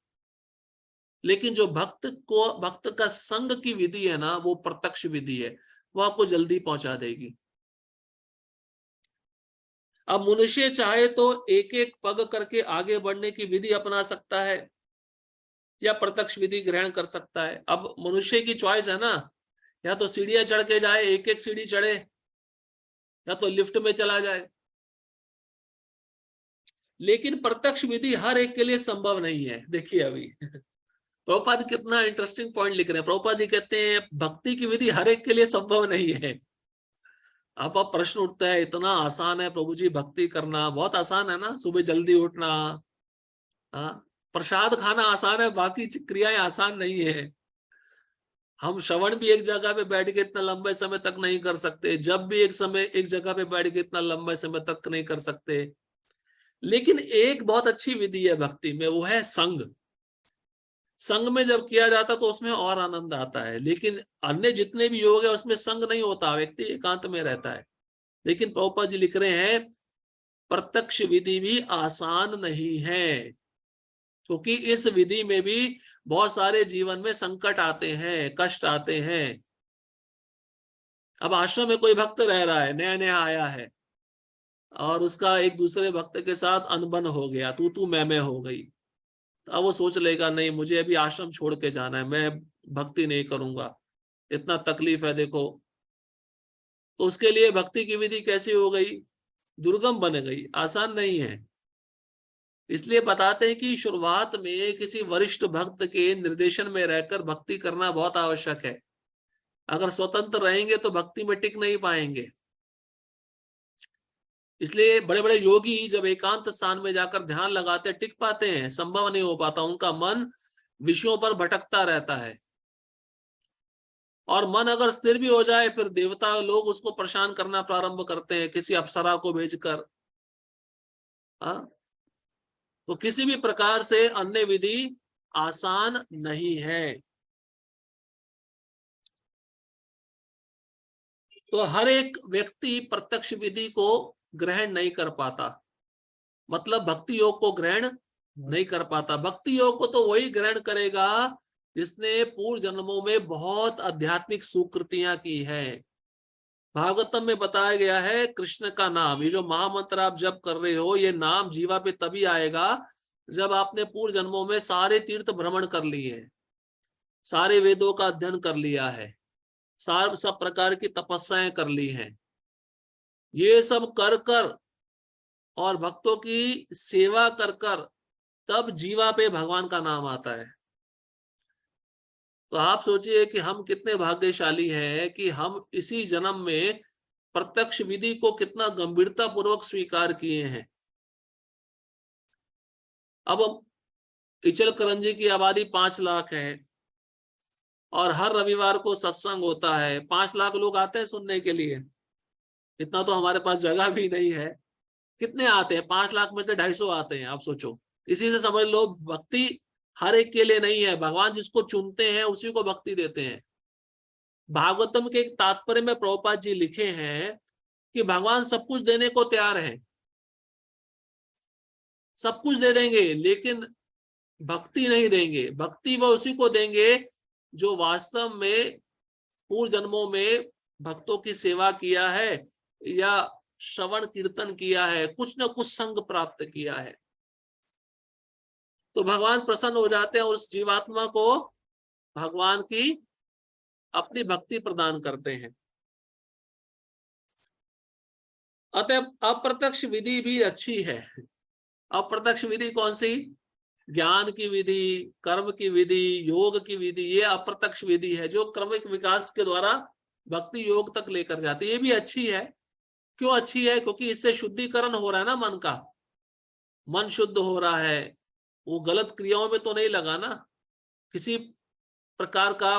लेकिन जो भक्त का संग की विधि है ना, वो प्रत्यक्ष विधि है, वो आपको जल्दी पहुंचा देगी। अब मनुष्य चाहे तो एक एक पग करके आगे बढ़ने की विधि अपना सकता है, या प्रत्यक्ष विधि ग्रहण कर सकता है। अब मनुष्य की चॉइस है ना, या तो सीढ़ियां चढ़ के जाए, एक एक सीढ़ी चढ़े, या तो लिफ्ट में चला जाए। लेकिन प्रत्यक्ष विधि हर एक के लिए संभव नहीं है। देखिए अभी प्रभुपाद कितना इंटरेस्टिंग पॉइंट लिख रहे हैं। प्रभुपाद जी कहते हैं भक्ति की विधि हर एक के लिए संभव नहीं है। अब प्रश्न उठता है इतना आसान है प्रभु जी भक्ति करना, बहुत आसान है ना, सुबह जल्दी उठना, प्रसाद खाना आसान है, बाकी क्रियाएं आसान नहीं है। हम श्रवण भी एक जगह पे बैठ के इतना लंबे समय तक नहीं कर सकते, जब भी एक जगह पे बैठ के इतना लंबे समय तक नहीं कर सकते। लेकिन एक बहुत अच्छी विधि है भक्ति में, वो है संग। संग में जब किया जाता तो उसमें और आनंद आता है। लेकिन अन्य जितने भी योग है उसमें संग नहीं होता, व्यक्ति एकांत में रहता है। लेकिन प्रभुपाद जी लिख रहे हैं प्रत्यक्ष विधि भी आसान नहीं है, क्योंकि इस विधि में भी बहुत सारे जीवन में संकट आते हैं, कष्ट आते हैं। अब आश्रम में कोई भक्त रह रहा है, नया नया आया है, और उसका एक दूसरे भक्त के साथ अनबन हो गया, तू मैं हो गई। अब वो सोच लेगा नहीं मुझे अभी आश्रम छोड़ के जाना है, मैं भक्ति नहीं करूंगा, इतना तकलीफ है देखो। तो उसके लिए भक्ति की विधि कैसी हो गई, दुर्गम बन गई, आसान नहीं है। इसलिए बताते हैं कि शुरुआत में किसी वरिष्ठ भक्त के निर्देशन में रहकर भक्ति करना बहुत आवश्यक है। अगर स्वतंत्र रहेंगे तो भक्ति में टिक नहीं पाएंगे। इसलिए बड़े बड़े योगी जब एकांत स्थान में जाकर ध्यान लगाते टिक पाते हैं, संभव नहीं हो पाता, उनका मन विषयों पर भटकता रहता है। और मन अगर स्थिर भी हो जाए फिर देवता लोग उसको परेशान करना प्रारंभ करते हैं, किसी अप्सरा को भेजकर। तो किसी भी प्रकार से अन्य विधि आसान नहीं है। तो हर एक व्यक्ति प्रत्यक्ष विधि को ग्रहण नहीं कर पाता, मतलब भक्ति योग को ग्रहण नहीं कर पाता। भक्ति योग को तो वही ग्रहण करेगा जिसने पूर्व जन्मों में बहुत आध्यात्मिक सुकृतियां की है। भागवतम में बताया गया है कृष्ण का नाम, ये जो महामंत्र आप जप कर रहे हो, ये नाम जीवा पे तभी आएगा जब आपने पूर्व जन्मों में सारे तीर्थ भ्रमण कर लिए, सारे वेदों का अध्ययन कर लिया है, सब प्रकार की तपस्याएं कर ली हैं। ये सब कर कर और भक्तों की सेवा कर कर तब जीवा पे भगवान का नाम आता है। तो आप सोचिए कि हम कितने भाग्यशाली हैं कि हम इसी जन्म में प्रत्यक्ष विधि को कितना गंभीरता पूर्वक स्वीकार किए हैं। अब इचलकरंजी की आबादी 5 लाख है और हर रविवार को सत्संग होता है, 5 लाख लोग आते हैं सुनने के लिए। इतना तो हमारे पास जगह भी नहीं है। कितने आते हैं? 5 लाख में से 250 आते हैं, आप सोचो। इसी से समझ लो भक्ति हर एक के लिए नहीं है, भगवान जिसको चुनते हैं उसी को भक्ति देते हैं। भागवतम के एक तात्पर्य में प्रभुपाद जी लिखे हैं कि भगवान सब कुछ देने को तैयार है, सब कुछ दे देंगे, लेकिन भक्ति नहीं देंगे। भक्ति वो उसी को देंगे जो वास्तव में पूर्व जन्मों में भक्तों की सेवा किया है या श्रवण कीर्तन किया है, कुछ न कुछ संग प्राप्त किया है। तो भगवान प्रसन्न हो जाते हैं और उस जीवात्मा को भगवान की अपनी भक्ति प्रदान करते हैं। अतः अप्रत्यक्ष विधि भी अच्छी है। अप्रत्यक्ष विधि कौन सी? ज्ञान की विधि, कर्म की विधि, योग की विधि, ये अप्रत्यक्ष विधि है जो क्रमिक विकास के द्वारा भक्ति योग तक लेकर जाती है। ये भी अच्छी है। क्यों अच्छी है? क्योंकि इससे शुद्धिकरण हो रहा है ना मन का, मन शुद्ध हो रहा है, वो गलत क्रियाओं में तो नहीं लगा ना। किसी प्रकार का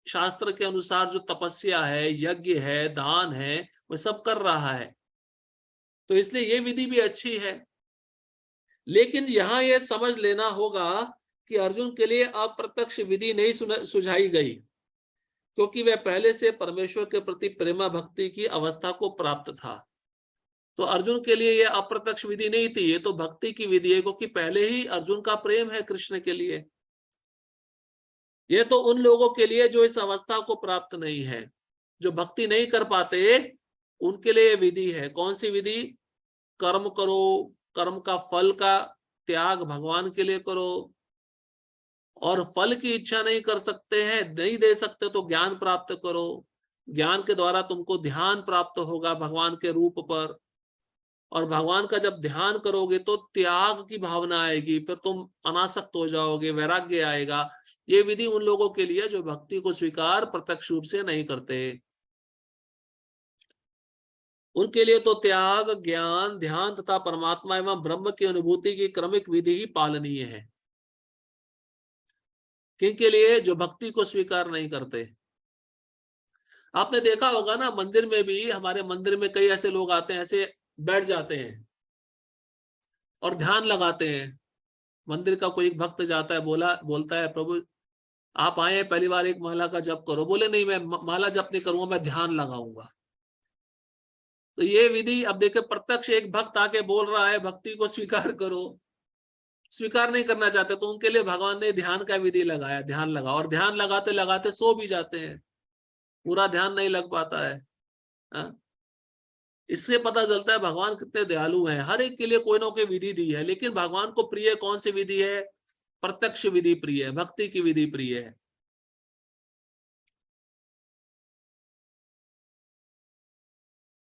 शास्त्र के अनुसार जो तपस्या है, यज्ञ है, दान है, वो सब कर रहा है। तो इसलिए ये विधि भी अच्छी है। लेकिन यहाँ ये समझ लेना होगा कि अर्जुन के लिए अप्रत्यक्ष विधि नहीं सुझाई गई, क्योंकि वह पहले से परमेश्वर के प्रति प्रेमा भक्ति की अवस्था को प्राप्त था। तो अर्जुन के लिए यह अप्रत्यक्ष विधि नहीं थी, ये तो भक्ति की विधि है, क्योंकि पहले ही अर्जुन का प्रेम है कृष्ण के लिए। ये तो उन लोगों के लिए जो इस अवस्था को प्राप्त नहीं है, जो भक्ति नहीं कर पाते, उनके लिए विधि है। कौन सी विधि? कर्म करो, कर्म का फल का त्याग भगवान के लिए करो, और फल की इच्छा नहीं कर सकते हैं, नहीं दे सकते तो ज्ञान प्राप्त करो। ज्ञान के द्वारा तुमको ध्यान प्राप्त होगा भगवान के रूप पर, और भगवान का जब ध्यान करोगे तो त्याग की भावना आएगी, फिर तुम अनासक्त हो जाओगे, वैराग्य आएगा। ये विधि उन लोगों के लिए जो भक्ति को स्वीकार प्रत्यक्ष रूप से नहीं करते। उनके लिए तो त्याग, ज्ञान, ध्यान तथा परमात्मा एवं ब्रह्म की अनुभूति की क्रमिक विधि ही पालनीय है। किनके लिए? जो भक्ति को स्वीकार नहीं करते। आपने देखा होगा ना, मंदिर में भी, हमारे मंदिर में कई ऐसे लोग आते हैं, ऐसे बैठ जाते हैं और ध्यान लगाते हैं। मंदिर का कोई एक भक्त जाता है, बोलता है, प्रभु आप आए हैं, पहली बार एक माला का जप करो। बोले नहीं, मैं माला जप नहीं करूंगा, मैं ध्यान लगाऊंगा। तो ये विधि, अब देखे, प्रत्यक्ष एक भक्त आके बोल रहा है भक्ति को स्वीकार करो, स्वीकार नहीं करना चाहते, तो उनके लिए भगवान ने ध्यान का विधि लगाया, ध्यान लगा, और ध्यान लगाते लगाते सो भी जाते हैं, पूरा ध्यान नहीं लग पाता है। हाँ? इससे पता चलता है भगवान कितने दयालु हैं। हर एक के लिए कोई ना कोई विधि दी है, लेकिन भगवान को प्रिय कौन सी विधि है? प्रत्यक्ष विधि प्रिय है, भक्ति की विधि प्रिय है।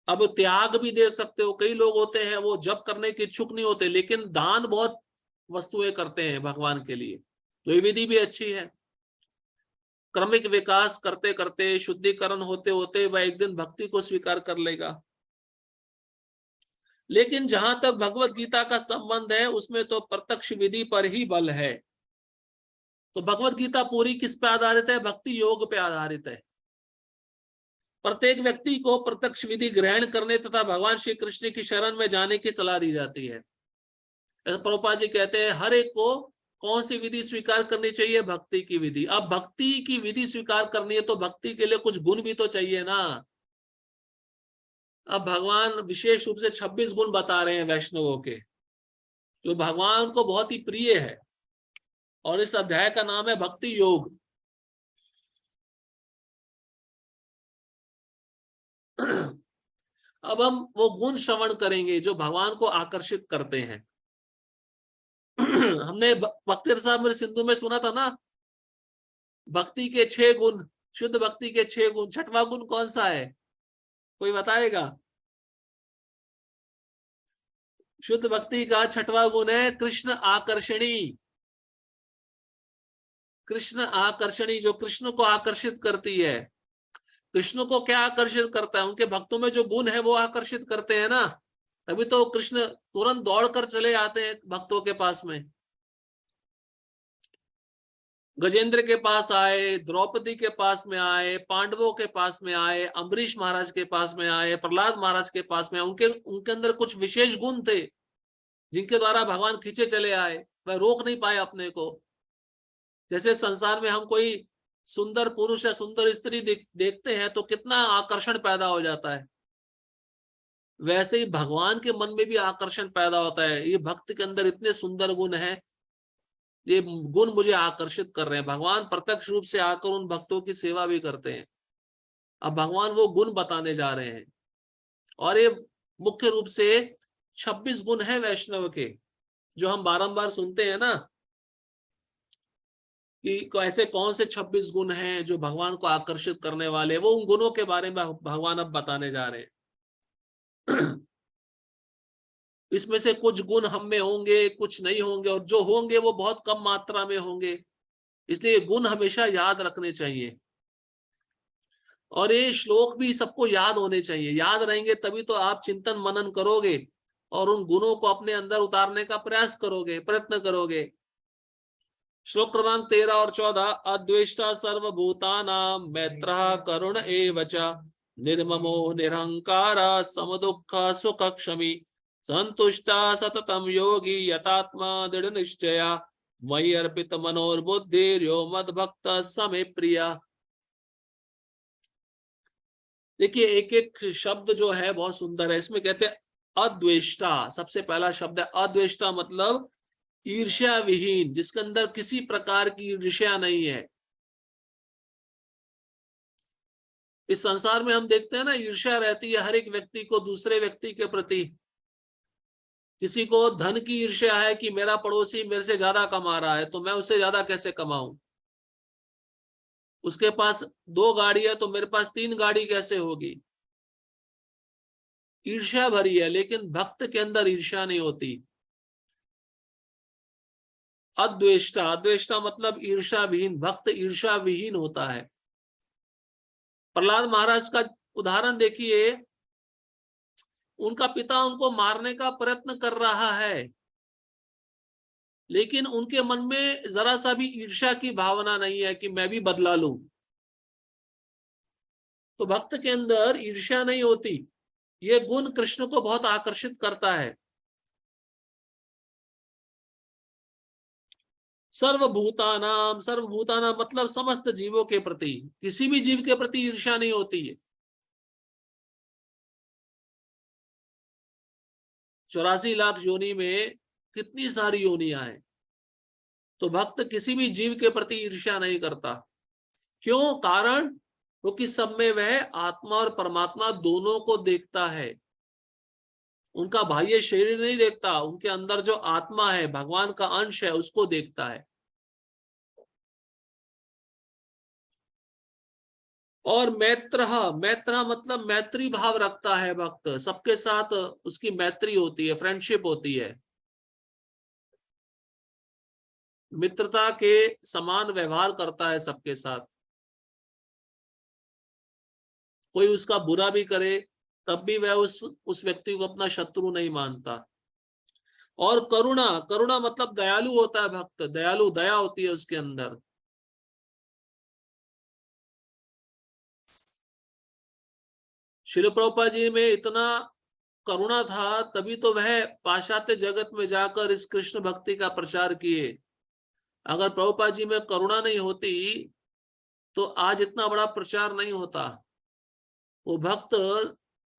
अब त्याग भी देख सकते हो, कई लोग होते हैं वो जप करने के इच्छुक नहीं होते, लेकिन दान बहुत वस्तुएं करते हैं भगवान के लिए, तो ये विधि भी अच्छी है। क्रमिक विकास करते करते, शुद्धिकरण होते होते वह एक दिन भक्ति को स्वीकार कर लेगा। लेकिन जहां तक भगवत गीता का संबंध है, उसमें तो प्रत्यक्ष विधि पर ही बल है। तो भगवत गीता पूरी किस पे आधारित है? भक्ति योग पे आधारित है। प्रत्येक व्यक्ति को प्रत्यक्ष विधि ग्रहण करने तथा भगवान श्री कृष्ण की शरण में जाने की सलाह दी जाती है। प्रभुपाद जी कहते हैं हर एक को कौन सी विधि स्वीकार करनी चाहिए? भक्ति की विधि। अब भक्ति की विधि स्वीकार करनी है तो भक्ति के लिए कुछ गुण भी तो चाहिए ना। अब भगवान विशेष रूप से 26 गुण बता रहे हैं वैष्णवों के, जो भगवान को बहुत ही प्रिय है, और इस अध्याय का नाम है भक्ति योग। अब हम वो गुण श्रवण करेंगे जो भगवान को आकर्षित करते हैं। हमने भक्ति रसामृत सिंधु में सुना था ना, भक्ति के 6 गुण, शुद्ध भक्ति के 6 गुण। छठवां गुण कौन सा है? कोई बताएगा? शुद्ध भक्ति का छठवां गुण है कृष्ण आकर्षणी। कृष्ण आकर्षणी, जो कृष्ण को आकर्षित करती है। कृष्ण को क्या आकर्षित करता है? उनके भक्तों में जो गुण है वो आकर्षित करते हैं ना, तभी तो कृष्ण तुरंत दौड़कर चले आते हैं भक्तों के पास में। गजेंद्र के पास आए, द्रौपदी के पास में आए, पांडवों के पास में आए, अम्बरीश महाराज के पास में आए, प्रहलाद महाराज के पास में। उनके उनके अंदर कुछ विशेष गुण थे जिनके द्वारा भगवान खींचे चले आए, वह रोक नहीं पाए अपने को। जैसे संसार में हम कोई सुंदर पुरुष या सुंदर स्त्री देखते हैं तो कितना आकर्षण पैदा हो जाता है, वैसे ही भगवान के मन में भी आकर्षण पैदा होता है। ये भक्त के अंदर इतने सुंदर गुण हैं, ये गुण मुझे आकर्षित कर रहे हैं। भगवान प्रत्यक्ष रूप से आकर उन भक्तों की सेवा भी करते हैं। अब भगवान वो गुण बताने जा रहे हैं, और ये मुख्य रूप से 26 गुण है वैष्णव के, जो हम बारंबार सुनते हैं ना, कि ऐसे कौन से 26 गुण हैं जो भगवान को आकर्षित करने वाले। वो उन गुणों के बारे में भगवान अब बताने जा रहे हैं। इसमें से कुछ गुण हम में होंगे, कुछ नहीं होंगे, और जो होंगे वो बहुत कम मात्रा में होंगे। इसलिए गुण हमेशा याद रखने चाहिए, और ये श्लोक भी सबको याद होने चाहिए। याद रहेंगे तभी तो आप चिंतन मनन करोगे और उन गुणों को अपने अंदर उतारने का प्रयास करोगे, प्रयत्न करोगे। श्लोक क्रमांक 13 और 14। अद्वेष्टा सर्वभूतानां मैत्रः करुण एव च निर्ममो निरहंकार समदुःख सुखक्षमी संतुष्टा सततम योगी यतात्मा दृढ़ निश्चया मयि अर्पित मनोर्बुद्धिर्यो मद्भक्त समे प्रिया। देखिए, एक एक शब्द जो है बहुत सुंदर है। इसमें कहते हैं अद्वेष्टा, सबसे पहला शब्द है अद्वेष्टा, मतलब ईर्ष्या विहीन, जिसके अंदर किसी प्रकार की ईर्ष्या नहीं है। इस संसार में हम देखते हैं ना, ईर्ष्या रहती है हर एक व्यक्ति को दूसरे व्यक्ति के प्रति। किसी को धन की ईर्ष्या है कि मेरा पड़ोसी मेरे से ज्यादा कमा रहा है तो मैं उससे ज्यादा कैसे कमाऊं। उसके पास 2 गाड़ी है तो मेरे पास 3 गाड़ी कैसे होगी। ईर्ष्या भरी है, लेकिन भक्त के अंदर ईर्ष्या नहीं होती। अद्वेष्टा, अद्वेष्टा मतलब ईर्ष्या विहीन, भक्त ईर्ष्या विहीन होता है। प्रहलाद महाराज का उदाहरण देखिए, उनका पिता उनको मारने का प्रयत्न कर रहा है, लेकिन उनके मन में जरा सा भी ईर्ष्या की भावना नहीं है कि मैं भी बदला लूं। तो भक्त के अंदर ईर्ष्या नहीं होती। ये गुण कृष्ण को बहुत आकर्षित करता है। सर्वभूतानाम, सर्वभूतानाम मतलब समस्त जीवों के प्रति, किसी भी जीव के प्रति ईर्ष्या नहीं होती है। 84 लाख योनि में कितनी सारी योनियां हैं, तो भक्त किसी भी जीव के प्रति ईर्ष्या नहीं करता। क्यों? कारण क्योंकि सब में वह आत्मा और परमात्मा दोनों को देखता है। उनका बाह्य शरीर नहीं देखता, उनके अंदर जो आत्मा है, भगवान का अंश है, उसको देखता है। और मैत्र, मैत्र मतलब मैत्री भाव रखता है भक्त, सबके साथ उसकी मैत्री होती है, फ्रेंडशिप होती है, मित्रता के समान व्यवहार करता है सबके साथ। कोई उसका बुरा भी करे तब भी वह उस व्यक्ति को अपना शत्रु नहीं मानता। और करुणा, करुणा मतलब दयालु होता है भक्त, दयालु, दया होती है उसके अंदर। श्रील प्रभुपाद जी में इतना करुणा था, तभी तो वह पाश्चात्य जगत में जाकर इस कृष्ण भक्ति का प्रचार किए। अगर प्रभुपाद जी में करुणा नहीं होती तो आज इतना बड़ा प्रचार नहीं होता। वो भक्त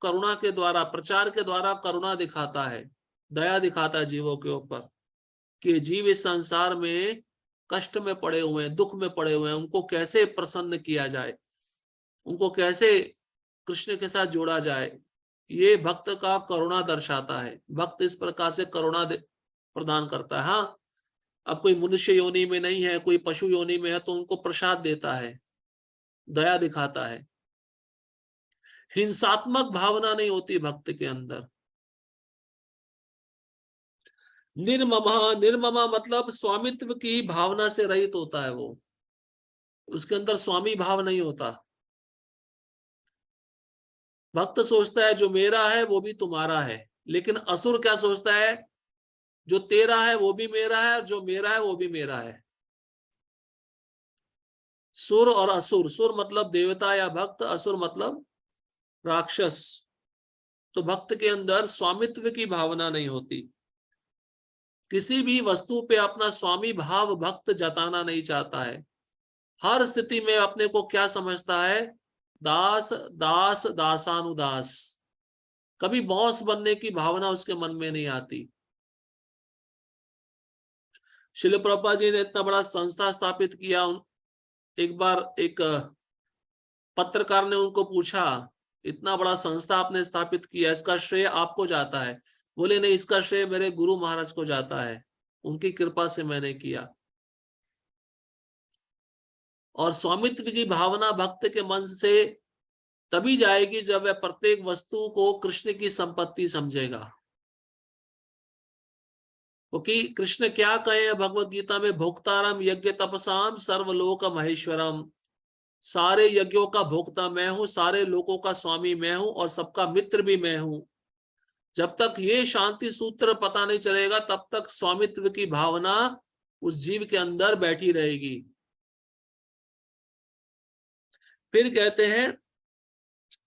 करुणा के द्वारा, प्रचार के द्वारा करुणा दिखाता है, दया दिखाता है जीवों के ऊपर, कि जीव इस संसार में कष्ट में पड़े हुए हैं, दुख में पड़े हुए हैं, उनको कैसे प्रसन्न किया जाए, उनको कैसे कृष्ण के साथ जोड़ा जाए। ये भक्त का करुणा दर्शाता है। भक्त इस प्रकार से करुणा प्रदान करता है। हाँ, अब कोई मनुष्य योनि में नहीं है, कोई पशु योनि में है, तो उनको प्रसाद देता है, दया दिखाता है। हिंसात्मक भावना नहीं होती भक्त के अंदर। निर्ममा, निर्ममा मतलब स्वामित्व की भावना से रहित होता है वो, उसके अंदर स्वामी भाव नहीं होता। भक्त सोचता है जो मेरा है वो भी तुम्हारा है, लेकिन असुर क्या सोचता है? जो तेरा है वो भी मेरा है, और जो मेरा है वो भी मेरा है। सुर और असुर, सुर मतलब देवता या भक्त, असुर मतलब राक्षस। तो भक्त के अंदर स्वामित्व की भावना नहीं होती। किसी भी वस्तु पे अपना स्वामी भाव भक्त जताना नहीं चाहता है। हर स्थिति में अपने को क्या समझता है? दास, दास, दासानुदास। कभी बॉस बनने की भावना उसके मन में नहीं आती। शिल प्रभुपाद जी ने इतना बड़ा संस्था स्थापित किया। एक बार एक पत्रकार ने उनको पूछा, इतना बड़ा संस्था आपने स्थापित किया, इसका श्रेय आपको जाता है? बोले नहीं, इसका श्रेय मेरे गुरु महाराज को जाता है, उनकी कृपा से मैंने किया। और स्वामित्व की भावना भक्त के मन से तभी जाएगी जब वह प्रत्येक वस्तु को कृष्ण की संपत्ति समझेगा। क्योंकि कृष्ण क्या कहे भगवत गीता में? भोक्तारम यज्ञ तपसाम सर्वलोक महेश्वरम। सारे यज्ञों का भोक्ता मैं हूं, सारे लोगों का स्वामी मैं हूं, और सबका मित्र भी मैं हूं। जब तक ये शांति सूत्र पता नहीं चलेगा, तब तक स्वामित्व की भावना उस जीव के अंदर बैठी रहेगी। फिर कहते हैं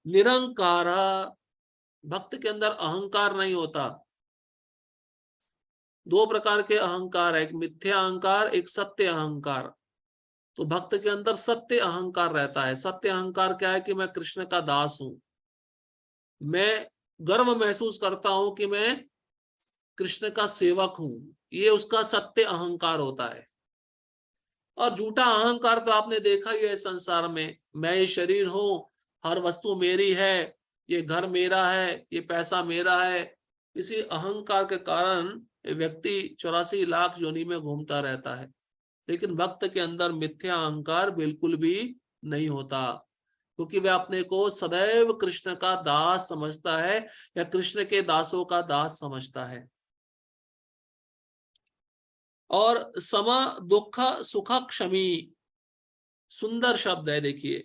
निरंकार, भक्त के अंदर अहंकार नहीं होता। दो प्रकार के अहंकार है, एक मिथ्या अहंकार, एक सत्य अहंकार। तो भक्त के अंदर सत्य अहंकार रहता है। सत्य अहंकार क्या है? कि मैं कृष्ण का दास हूं, मैं गर्व महसूस करता हूं कि मैं कृष्ण का सेवक हूं। ये उसका सत्य अहंकार होता है। और झूठा अहंकार तो आपने देखा ही है संसार में, मैं ये शरीर हूं, हर वस्तु मेरी है, ये घर मेरा है, ये पैसा मेरा है। इसी अहंकार के कारण व्यक्ति 84 लाख योनि में घूमता रहता है। लेकिन भक्त के अंदर मिथ्या अहंकार बिल्कुल भी नहीं होता। क्योंकि वह अपने को सदैव कृष्ण का दास समझता है या कृष्ण के दासों का दास समझता है। और सम दुख सुख क्षमी, सुंदर शब्द है। देखिए,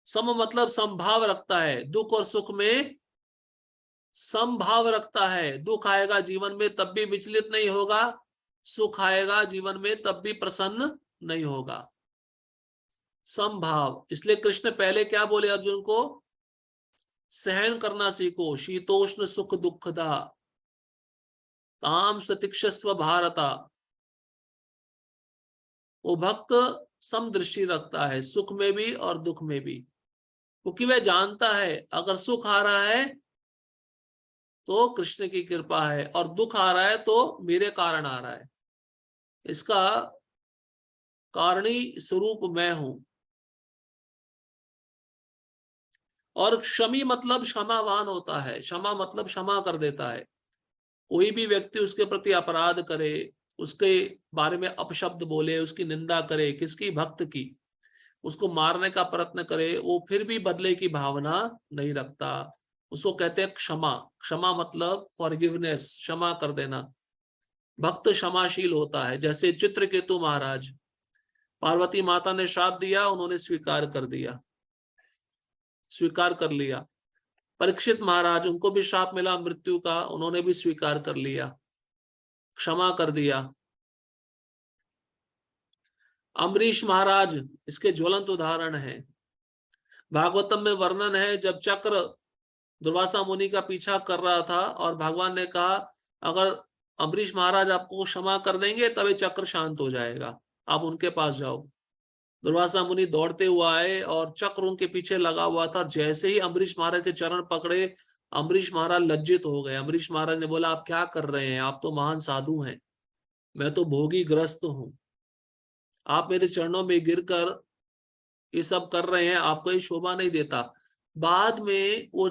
सम मतलब समभाव रखता है, दुख और सुख में समभाव रखता है। दुख आएगा जीवन में तब भी विचलित नहीं होगा, सुख आएगा जीवन में तब भी प्रसन्न नहीं होगा। समभाव। इसलिए कृष्ण पहले क्या बोले अर्जुन को? सहन करना सीखो, शीतोष्ण सुख दुखदा ताम सतिक्षस्व भारता। वो भक्त समदृष्टि रखता है, सुख में भी और दुख में भी, क्योंकि वह जानता है अगर सुख आ रहा है तो कृष्ण की कृपा है और दुख आ रहा है तो मेरे कारण आ रहा है, इसका कारणी स्वरूप मैं हूं। और क्षमी मतलब क्षमावान होता है, क्षमा मतलब क्षमा कर देता है। कोई भी व्यक्ति उसके प्रति अपराध करे, उसके बारे में अपशब्द बोले, उसकी निंदा करे, किसकी? भक्त की, उसको मारने का प्रयत्न करे, वो फिर भी बदले की भावना नहीं रखता, उसको कहते हैं क्षमा। क्षमा मतलब फॉरगिवनेस, क्षमा कर देना। भक्त क्षमाशील होता है। जैसे चित्रकेतु महाराज, पार्वती माता ने श्राप दिया, उन्होंने स्वीकार कर दिया, स्वीकार कर लिया। परीक्षित महाराज, उनको भी श्राप मिला मृत्यु का, उन्होंने भी स्वीकार कर लिया, क्षमा कर दिया। अम्बरीश महाराज इसके ज्वलंत उदाहरण है। भागवतम में वर्णन है, जब चक्र दुर्वासा मुनि का पीछा कर रहा था और भगवान ने कहा अगर अम्बरीश महाराज आपको क्षमा कर देंगे तब ये चक्र शांत हो जाएगा, आप उनके पास जाओ। दुर्वासा मुनि दौड़ते हुए आए और चक्र उनके पीछे लगा हुआ था। जैसे ही अम्बरीश महाराज के चरण पकड़े, अम्बरीश महाराज लज्जित हो गए। अम्बरीश महाराज ने बोला, आप क्या कर रहे हैं? आप तो महान साधु हैं, मैं तो भोगी ग्रस्त हूं, आप मेरे चरणों में गिरकर ये सब कर रहे हैं, आपको ये शोभा नहीं देता। बाद में वो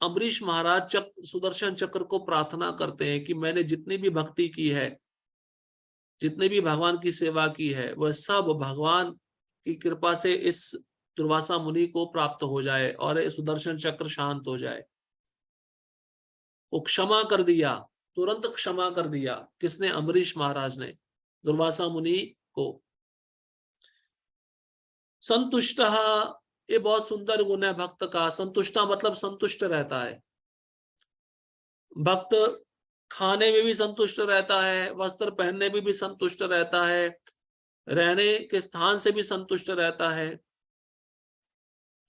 अम्बरीश महाराज सुदर्शन चक्र को प्रार्थना करते हैं कि मैंने जितनी भी भक्ति की है, जितने भी भगवान की सेवा की है, वह सब भगवान की कृपा से इस दुर्वासा मुनि को प्राप्त हो जाए और सुदर्शन चक्र शांत हो जाए। वो क्षमा कर दिया, तुरंत क्षमा कर दिया। किसने? अम्बरीश महाराज ने दुर्वासा मुनि को। संतुष्ट, ये बहुत सुंदर गुण है भक्त का। संतुष्टा मतलब संतुष्ट रहता है। भक्त खाने में भी संतुष्ट रहता है, वस्त्र पहनने में भी संतुष्ट रहता है, रहने के स्थान से भी संतुष्ट रहता है,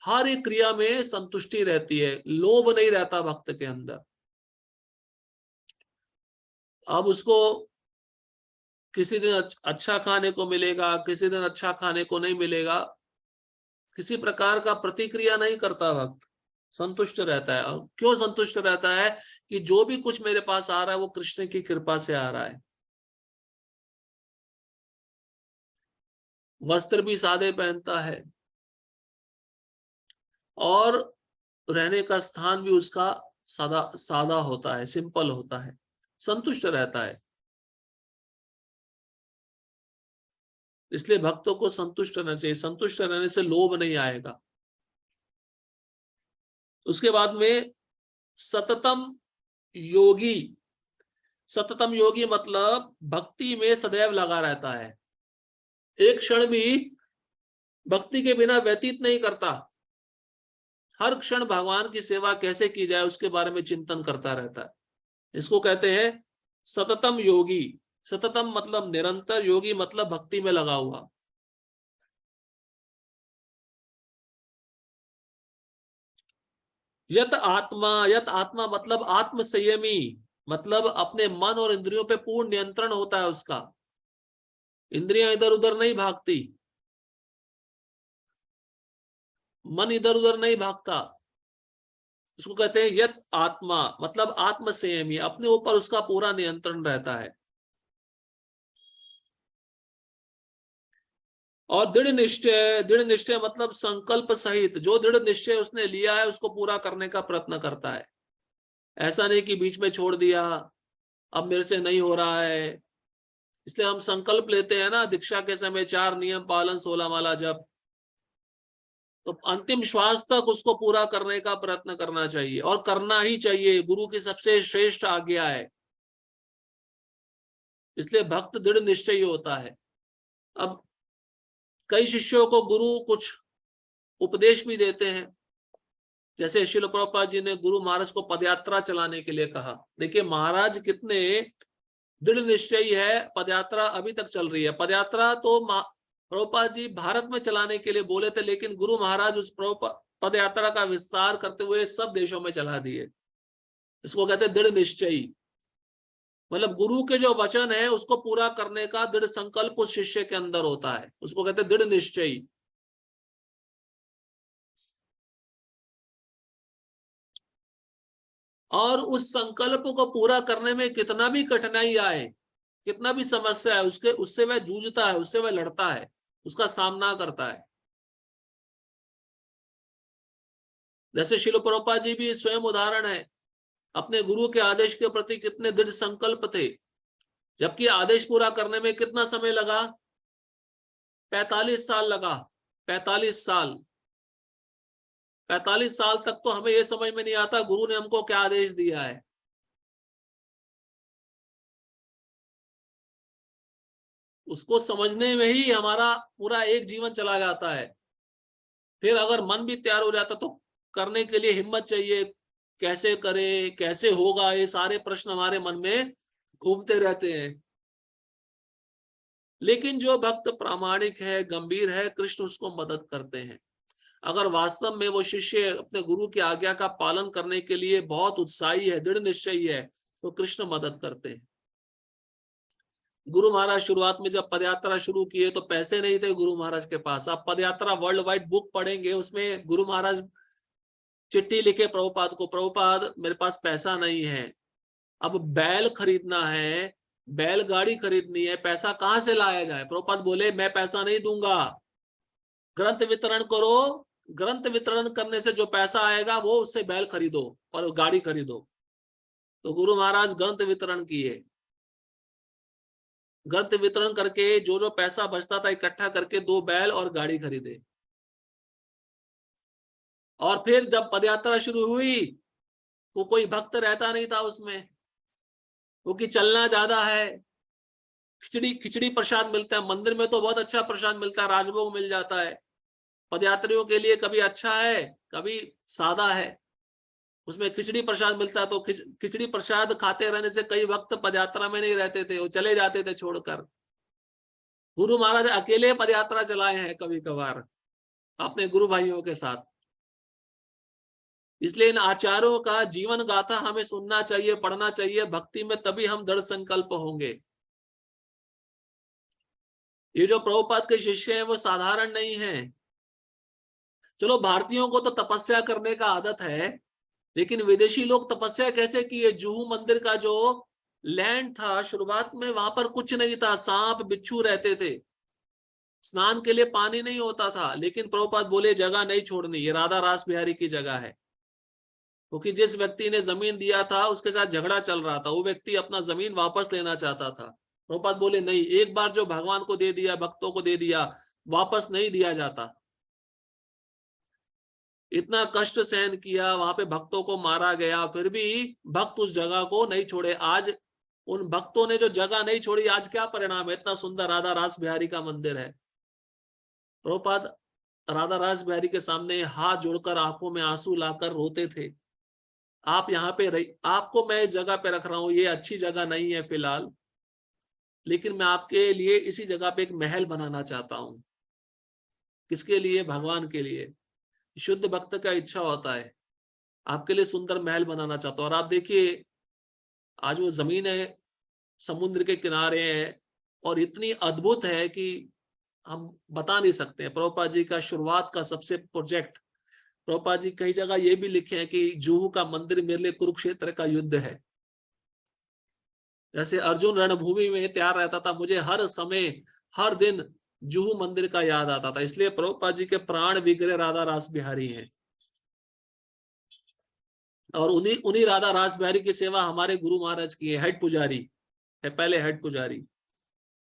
हर एक क्रिया में संतुष्टि रहती है, लोभ नहीं रहता भक्त के अंदर। अब उसको किसी दिन अच्छा खाने को मिलेगा, किसी दिन अच्छा खाने को नहीं मिलेगा, किसी प्रकार का प्रतिक्रिया नहीं करता भक्त, संतुष्ट रहता है। और क्यों संतुष्ट रहता है? कि जो भी कुछ मेरे पास आ रहा है वो कृष्ण की कृपा से आ रहा है। वस्त्र भी सादे पहनता है और रहने का स्थान भी उसका सादा सादा होता है, सिंपल होता है, संतुष्ट रहता है। इसलिए भक्तों को संतुष्ट रहना चाहिए, संतुष्ट रहने से लोभ नहीं आएगा। उसके बाद में सततम योगी। सततम योगी मतलब भक्ति में सदैव लगा रहता है, एक क्षण भी भक्ति के बिना व्यतीत नहीं करता, हर क्षण भगवान की सेवा कैसे की जाए उसके बारे में चिंतन करता रहता है। इसको कहते हैं सततम योगी। सततम मतलब निरंतर, योगी मतलब भक्ति में लगा हुआ। यत आत्मा, यत आत्मा मतलब आत्म संयमी, मतलब अपने मन और इंद्रियों पे पूर्ण नियंत्रण होता है उसका, इंद्रियां इधर उधर नहीं भागती, मन इधर उधर नहीं भागता। उसको कहते हैं यत आत्मा, मतलब आत्म संयमी, अपने ऊपर उसका पूरा नियंत्रण रहता है। और दृढ़ निश्चय, दृढ़ निश्चय मतलब संकल्प सहित, जो दृढ़ निश्चय उसने लिया है उसको पूरा करने का प्रयत्न करता है। ऐसा नहीं कि बीच में छोड़ दिया, अब मेरे से नहीं हो रहा है। इसलिए हम संकल्प लेते हैं ना दीक्षा के समय, 4 नियम पालन 16 माला जप। तो अंतिम श्वास तक उसको पूरा करने का प्रयत्न करना चाहिए, और करना ही चाहिए, गुरु की सबसे श्रेष्ठ आज्ञा है। इसलिए भक्त दृढ़ निश्चयी होता है। अब कई शिष्यों को गुरु कुछ उपदेश भी देते हैं, जैसे श्रील प्रभुपाद जी ने गुरु महाराज को पदयात्रा चलाने के लिए कहा। देखिए महाराज कितने दृढ़ निश्चयी है, पदयात्रा अभी तक चल रही है। पदयात्रा तो प्रभुपाद जी भारत में चलाने के लिए बोले थे, लेकिन गुरु महाराज उस पदयात्रा का विस्तार करते हुए सब देशों में चला दिए। इसको कहते हैं दृढ़ निश्चयी, मतलब गुरु के जो वचन है उसको पूरा करने का दृढ़ संकल्प उस शिष्य के अंदर होता है, उसको कहते हैं दृढ़ निश्चयी। और उस संकल्प को पूरा करने में कितना भी कठिनाई आए, कितना भी समस्या है, उससे वह जूझता है, उससे वह लड़ता है, उसका सामना करता है। जैसे श्रील प्रभुपाद जी भी स्वयं उदाहरण है, अपने गुरु के आदेश के प्रति कितने दृढ़ संकल्प थे, जबकि आदेश पूरा करने में कितना समय लगा, 45 साल लगा। 45 साल 45 साल तक तो हमें यह समझ में नहीं आता गुरु ने हमको क्या आदेश दिया है। उसको समझने में ही हमारा पूरा एक जीवन चला जाता है। फिर अगर मन भी तैयार हो जाता तो करने के लिए हिम्मत चाहिए, कैसे करे, कैसे होगा, ये सारे प्रश्न हमारे मन में घूमते रहते हैं। लेकिन जो भक्त प्रामाणिक है, गंभीर है, कृष्ण उसको मदद करते हैं। अगर वास्तव में वो शिष्य अपने गुरु की आज्ञा का पालन करने के लिए बहुत उत्साही है, दृढ़ निश्चयी है, तो कृष्ण मदद करते हैं। गुरु महाराज शुरुआत में जब पदयात्रा शुरू किए तो पैसे नहीं थे गुरु महाराज के पास। आप पदयात्रा वर्ल्ड वाइड बुक पढ़ेंगे, उसमें गुरु महाराज चिट्ठी लिखे प्रभुपाद को, प्रभुपाद मेरे पास पैसा नहीं है, अब बैल खरीदना है, बैलगाड़ी खरीदनी है, पैसा कहां से लाया जाए। प्रभुपाद बोले मैं पैसा नहीं दूंगा, ग्रंथ वितरण करो, ग्रंथ वितरण करने से जो पैसा आएगा वो उससे बैल खरीदो और गाड़ी खरीदो। तो गुरु महाराज ग्रंथ वितरण किए, ग्रंथ वितरण करके जो जो पैसा बचता था इकट्ठा करके 2 बैल और गाड़ी खरीदे। और फिर जब पदयात्रा शुरू हुई तो कोई भक्त रहता नहीं था उसमें, क्योंकि चलना ज्यादा है। खिचड़ी प्रसाद मिलता है मंदिर में, तो बहुत अच्छा प्रसाद मिलता है, राजभोग मिल जाता है। पदयात्रियों के लिए कभी अच्छा है, कभी सादा है, उसमें खिचड़ी प्रसाद मिलता है। तो खिचड़ी प्रसाद खाते रहने से कई वक्त पदयात्रा में नहीं रहते थे, वो चले जाते थे छोड़कर। गुरु महाराज अकेले पदयात्रा चलाए हैं कभी कभार अपने गुरु भाइयों के साथ। इसलिए इन आचार्यों का जीवन गाथा हमें सुनना चाहिए, पढ़ना चाहिए। भक्ति में तभी हम दृढ़ संकल्प होंगे। ये जो प्रभुपाद के शिष्य हैं वो साधारण नहीं है। चलो भारतीयों को तो तपस्या करने का आदत है, लेकिन विदेशी लोग तपस्या कैसे किए। जुहू मंदिर का जो लैंड था शुरुआत में, वहां पर कुछ नहीं था, सांप बिच्छू रहते थे, स्नान के लिए पानी नहीं होता था। लेकिन प्रभुपाद बोले जगह नहीं छोड़नी, ये राधा रास बिहारी की जगह है। क्योंकि जिस व्यक्ति ने जमीन दिया था उसके साथ झगड़ा चल रहा था, वो व्यक्ति अपना जमीन वापस लेना चाहता था। प्रभुपाद बोले नहीं, एक बार जो भगवान को दे दिया, भक्तों को दे दिया, वापस नहीं दिया जाता। इतना कष्ट सहन किया, वहां पे भक्तों को मारा गया, फिर भी भक्त उस जगह को नहीं छोड़े। आज उन भक्तों ने जो जगह नहीं छोड़ी, आज क्या परिणाम है, इतना सुंदर राधा रास बिहारी का मंदिर है। प्रभुपाद राधा रास बिहारी के सामने हाथ जोड़कर आंखों में आंसू लाकर रोते थे। आप यहाँ पे रही, आपको मैं इस जगह पे रख रहा हूँ, ये अच्छी जगह नहीं है फिलहाल, लेकिन मैं आपके लिए इसी जगह पे एक महल बनाना चाहता हूँ। किसके लिए? भगवान के लिए। शुद्ध भक्त का इच्छा होता है, आपके लिए सुंदर महल बनाना चाहता हूँ। और आप देखिए आज वो जमीन है, समुद्र के किनारे है, और इतनी अद्भुत है कि हम बता नहीं सकते। प्रभुपाद जी का शुरुआत का सबसे प्रोजेक्ट, प्रभुपाद जी कई जगह ये भी लिखे हैं कि जुहू का मंदिर मेरे लिए कुरुक्षेत्र का युद्ध है। जैसे अर्जुन रणभूमि में तैयार रहता था, मुझे हर समय हर दिन जुहू मंदिर का याद आता था। इसलिए प्रभुपाद जी के प्राण विग्रह राधा रास बिहारी हैं, और उन्हीं राधा रास बिहारी की सेवा हमारे गुरु महाराज की है। हेड पुजारी है, पहले हेड पुजारी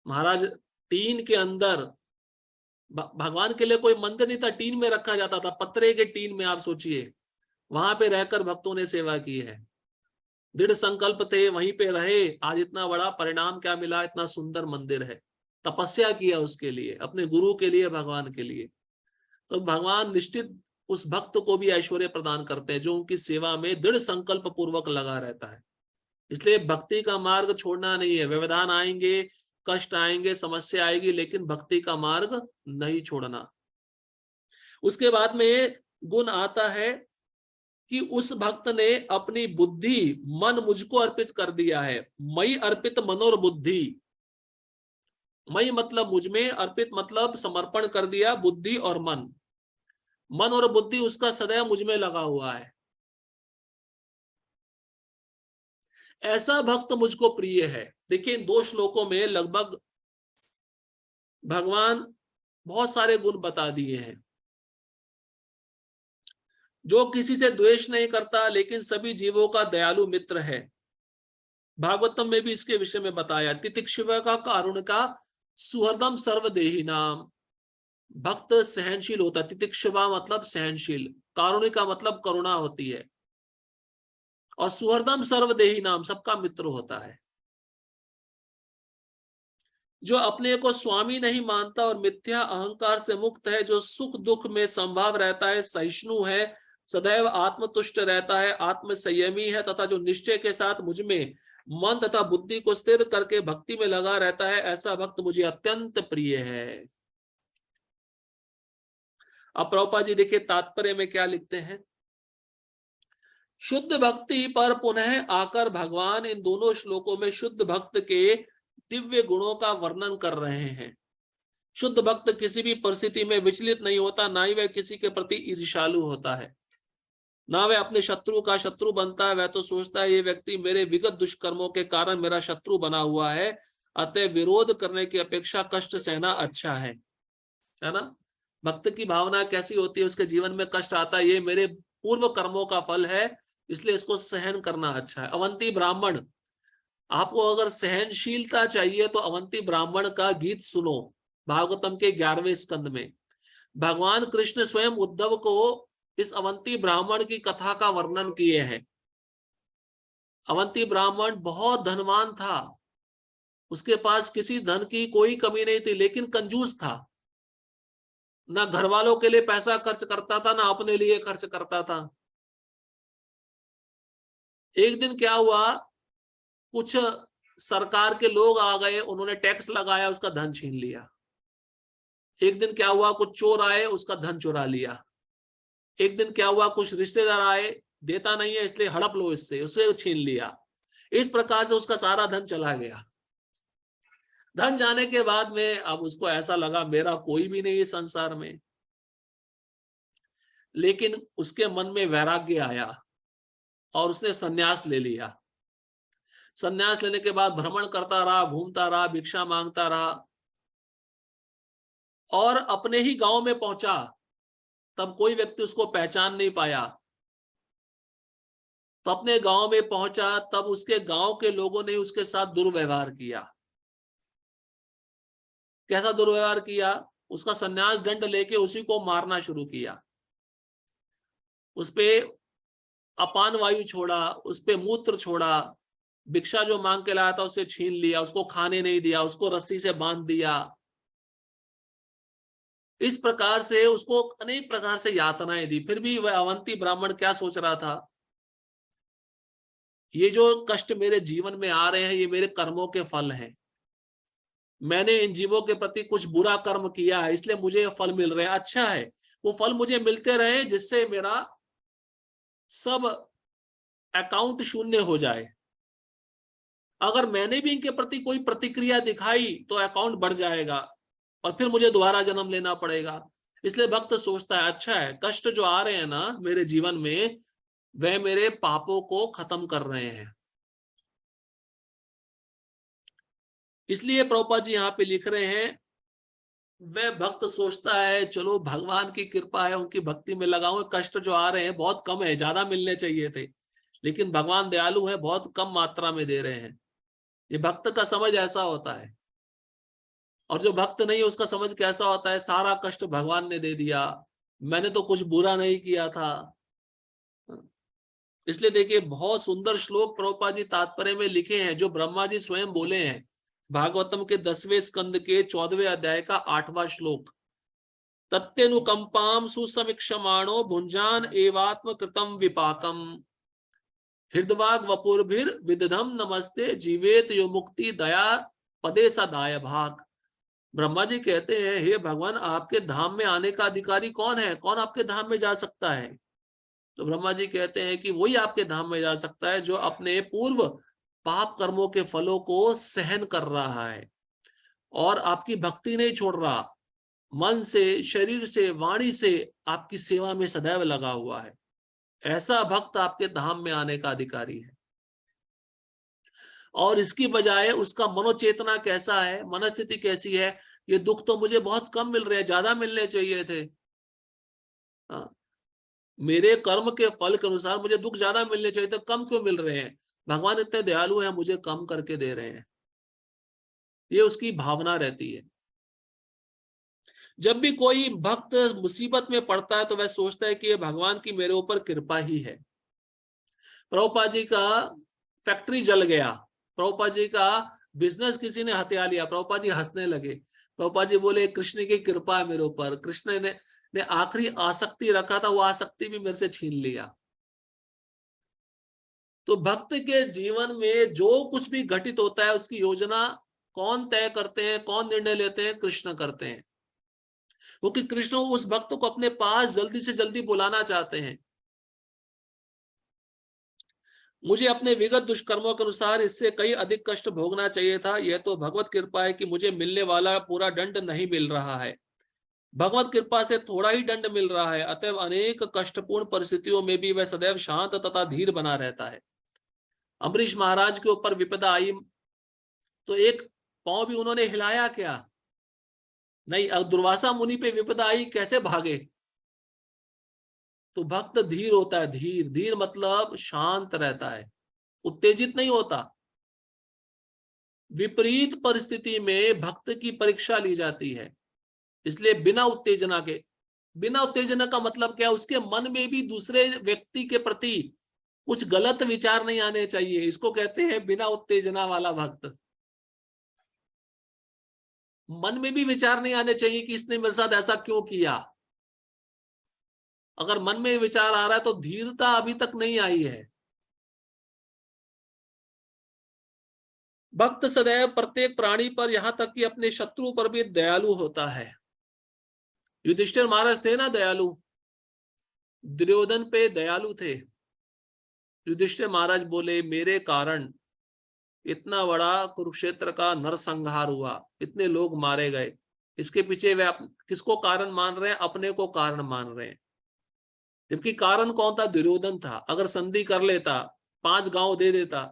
महाराज टीन के अंदर भगवान के लिए कोई मंदिर नहीं था, टीन में रखा जाता था, पत्रे के टीन में, आप सोचिए, वहां पे रहकर भक्तों ने सेवा की है। दृढ़ संकल्प थे, वहीं पे रहे, आज इतना बड़ा परिणाम क्या मिला, इतना सुंदर मंदिर है। तपस्या किया उसके लिए, अपने गुरु के लिए, भगवान के लिए। तो भगवान निश्चित उस भक्त को भी ऐश्वर्य प्रदान करते हैं जो उनकी सेवा में दृढ़ संकल्प पूर्वक लगा रहता है। इसलिए भक्ति का मार्ग छोड़ना नहीं है। व्यवधान आएंगे, कष्ट आएंगे, समस्या आएगी, लेकिन भक्ति का मार्ग नहीं छोड़ना। उसके बाद में गुण आता है कि उस भक्त ने अपनी बुद्धि मन मुझको अर्पित कर दिया है। मई अर्पित मनोर बुद्धि, मई मतलब मुझ में, अर्पित मतलब समर्पण कर दिया, बुद्धि और मन, मन और बुद्धि उसका सदैव मुझ में लगा हुआ है। ऐसा भक्त मुझको प्रिय है। देखिए, इन 2 श्लोकों में लगभग भगवान बहुत सारे गुण बता दिए हैं। जो किसी से द्वेष नहीं करता, लेकिन सभी जीवों का दयालु मित्र है। भागवतम में भी इसके विषय में बताया, तितिक्षुव का, कारुण का, सुहृदम सर्वदेही नाम। भक्त सहनशील होता है। तितिक्षुवा मतलब सहनशील, कारुणिका मतलब करुणा होती है, और सुहृदम सर्वदेही नाम, सबका मित्र होता है। जो अपने को स्वामी नहीं मानता और मिथ्या अहंकार से मुक्त है, जो सुख दुख में संभाव रहता है, सहिष्णु है, सदैव आत्मतुष्ट रहता है, आत्म संयमी है, तथा जो निश्चय के साथ मुझ में मन तथा बुद्धि को स्थिर करके भक्ति में लगा रहता है, ऐसा भक्त मुझे अत्यंत प्रिय है। अब प्रभुपाद जी देखिए तात्पर्य में क्या लिखते हैं। शुद्ध भक्ति पर पुनः आकर भगवान इन दोनों श्लोकों में शुद्ध भक्त के दिव्य गुणों का वर्णन कर रहे हैं। शुद्ध भक्त किसी भी परिस्थिति में विचलित नहीं होता, ना ही वह किसी के प्रति ईर्ष्यालु होता है, ना वह अपने शत्रु का शत्रु बनता है। वह तो सोचता है ये व्यक्ति मेरे विगत दुष्कर्मों के कारण मेरा शत्रु बना हुआ है, अतः विरोध करने की अपेक्षा कष्ट सहना अच्छा है ना। भक्त की भावना कैसी होती है, उसके जीवन में कष्ट आता है, ये मेरे पूर्व कर्मों का फल है, इसलिए इसको सहन करना अच्छा है। अवंती ब्राह्मण, आपको अगर सहनशीलता चाहिए तो अवंती ब्राह्मण का गीत सुनो। भागवतम के 11वें स्कंद में भगवान कृष्ण स्वयं उद्धव को इस अवंती ब्राह्मण की कथा का वर्णन किए हैं। अवंती ब्राह्मण बहुत धनवान था, उसके पास किसी धन की कोई कमी नहीं थी, लेकिन कंजूस था। ना घर वालों के लिए पैसा खर्च करता था, ना अपने लिए खर्च करता था। एक दिन क्या हुआ, कुछ सरकार के लोग आ गए, उन्होंने टैक्स लगाया, उसका धन छीन लिया। एक दिन क्या हुआ, कुछ चोर आए, उसका धन चुरा लिया। एक दिन क्या हुआ, कुछ रिश्तेदार आए, देता नहीं है इसलिए हड़प लो इससे, उसे छीन लिया। इस प्रकार से उसका सारा धन चला गया। धन जाने के बाद में अब उसको ऐसा लगा मेरा कोई भी नहीं है संसार में, लेकिन उसके मन में वैराग्य आया और उसने संन्यास ले लिया। संन्यास लेने के बाद भ्रमण करता रहा, घूमता रहा, भिक्षा मांगता रहा, और अपने ही गांव में पहुंचा, तब कोई व्यक्ति उसको पहचान नहीं पाया। तो अपने गांव में पहुंचा, तब उसके गांव के लोगों ने उसके साथ दुर्व्यवहार किया। कैसा दुर्व्यवहार किया, उसका संन्यास दंड लेके उसी को मारना शुरू किया, उसपे अपान वायु छोड़ा, उसपे मूत्र छोड़ा, भिक्षा जो मांग के लाया था उसे छीन लिया, उसको खाने नहीं दिया, उसको रस्सी से बांध दिया। इस प्रकार से उसको अनेक प्रकार से यातनाएं दी। फिर भी वह अवंती ब्राह्मण क्या सोच रहा था, ये जो कष्ट मेरे जीवन में आ रहे हैं ये मेरे कर्मों के फल हैं, मैंने इन जीवों के प्रति कुछ बुरा कर्म किया है, इसलिए मुझे ये फल मिल रहे हैं। अच्छा है वो फल मुझे मिलते रहे, जिससे मेरा सब अकाउंट शून्य हो जाए। अगर मैंने भी इनके प्रति कोई प्रतिक्रिया दिखाई तो अकाउंट बढ़ जाएगा और फिर मुझे दोबारा जन्म लेना पड़ेगा। इसलिए भक्त सोचता है अच्छा है, कष्ट जो आ रहे हैं ना मेरे जीवन में, वह मेरे पापों को खत्म कर रहे हैं। इसलिए प्रभुपाद जी यहाँ पे लिख रहे हैं, वह भक्त सोचता है चलो भगवान की कृपा है, उनकी भक्ति में लगाऊं, कष्ट जो आ रहे हैं बहुत कम है, ज्यादा मिलने चाहिए थे, लेकिन भगवान दयालु है, बहुत कम मात्रा में दे रहे हैं। ये भक्त का समझ ऐसा होता है। और जो भक्त नहीं है उसका समझ कैसा होता है, सारा कष्ट भगवान ने दे दिया, मैंने तो कुछ बुरा नहीं किया था। इसलिए देखिए बहुत सुंदर श्लोक प्रभुपाद जी तात्पर्य में लिखे हैं, जो ब्रह्मा जी स्वयं बोले हैं। भागवतम के 10वें स्कंद के 14वें अध्याय का 8वां श्लोक, तत्यनुकंपाम सुसमीक्षमाणो भुंजान एवात्म कृतम विपाकम हृदवाग वपुर्भिर विदधम नमस्ते जीवेत यो मुक्ति दया पदे सदाय भाग। ब्रह्मा जी कहते हैं, हे भगवान, आपके धाम में आने का अधिकारी कौन है, कौन आपके धाम में जा सकता है? तो ब्रह्मा जी कहते हैं कि वही आपके धाम में जा सकता है जो अपने पूर्व पाप कर्मों के फलों को सहन कर रहा है और आपकी भक्ति नहीं छोड़ रहा, मन से, शरीर से, वाणी से आपकी सेवा में सदैव लगा हुआ है। ऐसा भक्त आपके धाम में आने का अधिकारी है। और इसकी बजाय उसका मनोचेतना कैसा है, मनस्थिति कैसी है, ये दुख तो मुझे बहुत कम मिल रहे हैं, ज्यादा मिलने चाहिए थे। मेरे कर्म के फल के अनुसार मुझे दुख ज्यादा मिलने चाहिए थे, कम क्यों मिल रहे हैं? भगवान इतने दयालु हैं, मुझे कम करके दे रहे हैं। ये उसकी भावना रहती है। जब भी कोई भक्त मुसीबत में पड़ता है तो वह सोचता है कि ये भगवान की मेरे ऊपर कृपा ही है। प्रभुपाद जी का फैक्ट्री जल गया, प्रभुपाद जी का बिजनेस किसी ने हथिया लिया, प्रभुपाद जी हंसने लगे। प्रभुपाद जी बोले, कृष्ण की कृपा है मेरे ऊपर, कृष्ण ने आखिरी आसक्ति रखा था, वो आसक्ति भी मेरे से छीन लिया। तो भक्त के जीवन में जो कुछ भी घटित होता है उसकी योजना कौन तय करते हैं, कौन निर्णय लेते हैं? कृष्ण करते हैं, क्योंकि कृष्ण उस भक्त को अपने पास जल्दी से जल्दी बुलाना चाहते हैं। मुझे अपने विगत दुष्कर्मों के अनुसार इससे कई अधिक कष्ट भोगना चाहिए था, यह तो भगवत कृपा है कि मुझे मिलने वाला पूरा दंड नहीं मिल रहा है। भगवत कृपा से थोड़ा ही दंड मिल रहा है, अतएव अनेक कष्टपूर्ण परिस्थितियों में भी वह सदैव शांत तथा धीर बना रहता है। अम्बरीश महाराज के ऊपर विपदा आई तो एक पांव भी उन्होंने हिलाया क्या? नहीं। अब दुर्वासा मुनि पे विपदा आई, कैसे भागे? तो भक्त धीर होता है, धीर। धीर मतलब शांत रहता है, उत्तेजित नहीं होता। विपरीत परिस्थिति में भक्त की परीक्षा ली जाती है, इसलिए बिना उत्तेजना के। बिना उत्तेजना का मतलब क्या? उसके मन में भी दूसरे व्यक्ति के प्रति कुछ गलत विचार नहीं आने चाहिए, इसको कहते हैं बिना उत्तेजना वाला भक्त। मन में भी विचार नहीं आने चाहिए कि इसने मेरे साथ ऐसा क्यों किया। अगर मन में विचार आ रहा है तो धीरता अभी तक नहीं आई है। भक्त सदैव प्रत्येक प्राणी पर, यहां तक कि अपने शत्रु पर भी दयालु होता है। युधिष्ठिर महाराज थे ना दयालु, दुर्योधन पे दयालु थे। युधिष्ठिर महाराज बोले, मेरे कारण इतना बड़ा कुरुक्षेत्र का नरसंहार हुआ, इतने लोग मारे गए, इसके पीछे वे किसको कारण मान रहे हैं? अपने को कारण मान रहे हैं। जबकि कारण कौन था? दुर्योधन था। अगर संधि कर लेता, 5 गांव दे देता,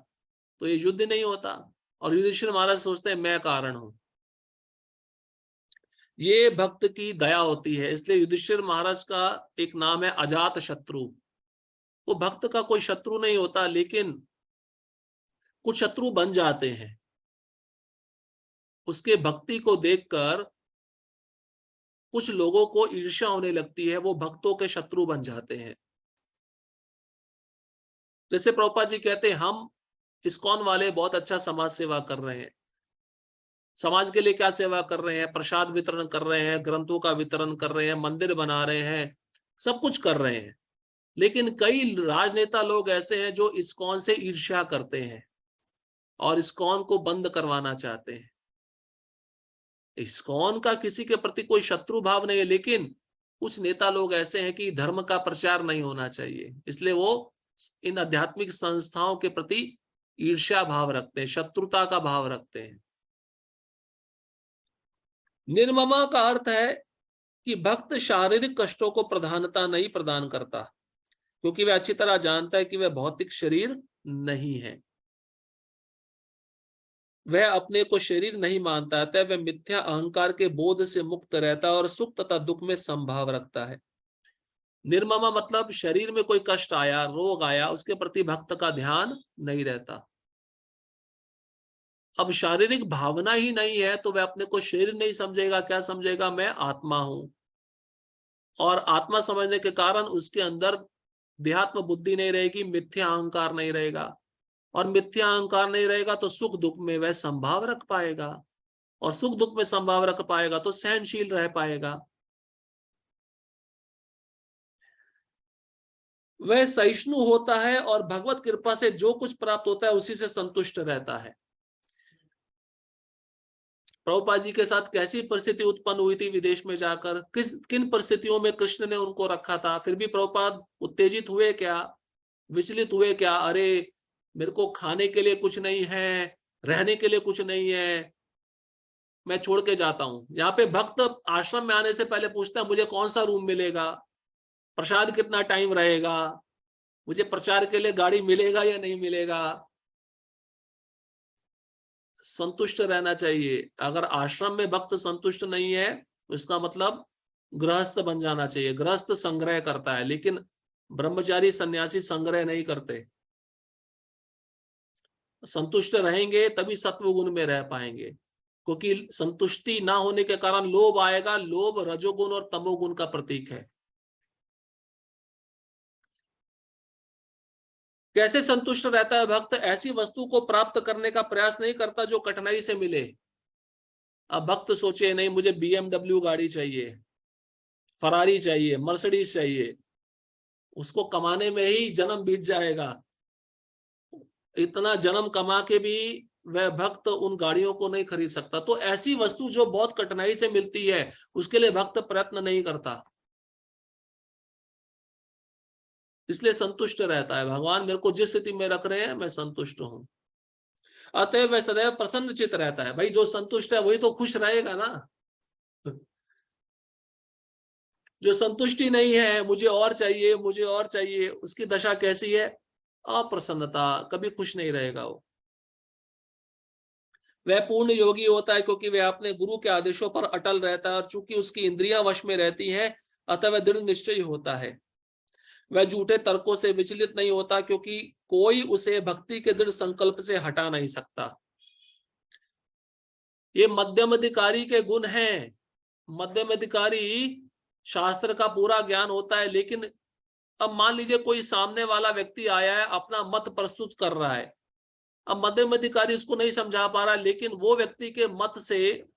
तो ये युद्ध नहीं होता। और युधिष्ठिर महाराज सोचते हैं मैं कारण हूं। ये भक्त की दया होती है। इसलिए युधिष्ठिर महाराज का एक नाम है अजात शत्रु। वो भक्त का कोई शत्रु नहीं होता, लेकिन कुछ शत्रु बन जाते हैं। उसके भक्ति को देखकर कुछ लोगों को ईर्ष्या होने लगती है, वो भक्तों के शत्रु बन जाते हैं। जैसे प्रभुपाद जी कहते हैं, हम इस्कॉन वाले बहुत अच्छा समाज सेवा कर रहे हैं। समाज के लिए क्या सेवा कर रहे हैं? प्रसाद वितरण कर रहे हैं, ग्रंथों का वितरण कर रहे हैं, मंदिर बना रहे हैं, सब कुछ कर रहे हैं। लेकिन कई राजनेता लोग ऐसे हैं जो इस्कॉन से ईर्ष्या करते हैं और इस्कॉन को बंद करवाना चाहते हैं। इस्कॉन का किसी के प्रति कोई शत्रु भाव नहीं है, लेकिन कुछ नेता लोग ऐसे हैं कि धर्म का प्रचार नहीं होना चाहिए, इसलिए वो इन आध्यात्मिक संस्थाओं के प्रति ईर्ष्या भाव रखते हैं, शत्रुता का भाव रखते हैं। निर्ममा का अर्थ है कि भक्त शारीरिक कष्टों को प्रधानता नहीं प्रदान करता, क्योंकि वह अच्छी तरह जानता है कि वह भौतिक शरीर नहीं है। वह अपने को शरीर नहीं मानता है, वह मिथ्या अहंकार के बोध से मुक्त रहता है और सुख तथा दुख में संभाव रखता है। निर्ममा मतलब शरीर में कोई कष्ट आया, रोग आया, उसके प्रति भक्त का ध्यान नहीं रहता। अब शारीरिक भावना ही नहीं है तो वह अपने को शरीर नहीं समझेगा, क्या समझेगा? मैं आत्मा हूं। और आत्मा समझने के कारण उसके अंदर देहात्म बुद्धि नहीं रहेगी, मिथ्या अहंकार नहीं रहेगा। और मिथ्या अहंकार नहीं रहेगा तो सुख दुख में वह संभाव रख पाएगा, और सुख दुख में संभाव रख पाएगा तो सहनशील रह पाएगा। वह सहिष्णु होता है और भगवत कृपा से जो कुछ प्राप्त होता है उसी से संतुष्ट रहता है। प्रभुपाद जी के साथ कैसी परिस्थिति उत्पन्न हुई थी विदेश में जाकर, किन परिस्थितियों में कृष्ण ने उनको रखा था, फिर भी प्रभुपाद उत्तेजित हुए क्या, विचलित हुए क्या? अरे मेरे को खाने के लिए कुछ नहीं है, रहने के लिए कुछ नहीं है, मैं छोड़ के जाता हूं। यहाँ पे भक्त आश्रम में आने से पहले पूछता है मुझे कौन सा रूम मिलेगा, प्रसाद कितना टाइम रहेगा, मुझे प्रचार के लिए गाड़ी मिलेगा या नहीं मिलेगा। संतुष्ट रहना चाहिए। अगर आश्रम में भक्त संतुष्ट नहीं है तो इसका मतलब गृहस्थ बन जाना चाहिए। गृहस्थ संग्रह करता है, लेकिन ब्रह्मचारी सन्यासी संग्रह नहीं करते। संतुष्ट रहेंगे तभी सत्व गुण में रह पाएंगे, क्योंकि संतुष्टि ना होने के कारण लोभ आएगा। लोभ रजोगुण और तमोगुण का प्रतीक है। कैसे संतुष्ट रहता है भक्त? ऐसी वस्तु को प्राप्त करने का प्रयास नहीं करता जो कठिनाई से मिले। अब भक्त सोचे नहीं मुझे BMW गाड़ी चाहिए, फरारी चाहिए, मर्सिडीज चाहिए, उसको कमाने में ही जन्म बीत जाएगा। इतना जन्म कमा के भी वह भक्त उन गाड़ियों को नहीं खरीद सकता। तो ऐसी वस्तु जो बहुत कठिनाई से मिलती है उसके लिए भक्त प्रयत्न नहीं करता, इसलिए संतुष्ट रहता है। भगवान मेरे को जिस स्थिति में रख रहे हैं मैं संतुष्ट हूं, अतः वह सदैव प्रसन्न चित रहता है। भाई जो संतुष्ट है वही तो खुश रहेगा ना। जो संतुष्टि नहीं है, मुझे और चाहिए, मुझे और चाहिए, उसकी दशा कैसी है? अप्रसन्नता, कभी खुश नहीं रहेगा वो। वह पूर्ण योगी होता है क्योंकि वह अपने गुरु के आदेशों पर अटल रहता है, और चूंकि उसकी इंद्रियां वश में रहती हैं अतः वह दृढ़ निश्चयी होता है। वह झूठे तर्कों से विचलित नहीं होता क्योंकि कोई उसे भक्ति के दृढ़ संकल्प से हटा नहीं सकता। ये मध्यम अधिकारी के गुण हैं। मध्यम अधिकारी शास्त्र का पूरा ज्ञान होता है, लेकिन अब मान लीजिए कोई सामने वाला व्यक्ति आया है, अपना मत प्रस्तुत कर रहा है। अब मध्यम अधिकारी उसको नहीं समझा पा रहा, लेकिन वो व्यक्ति के मत से,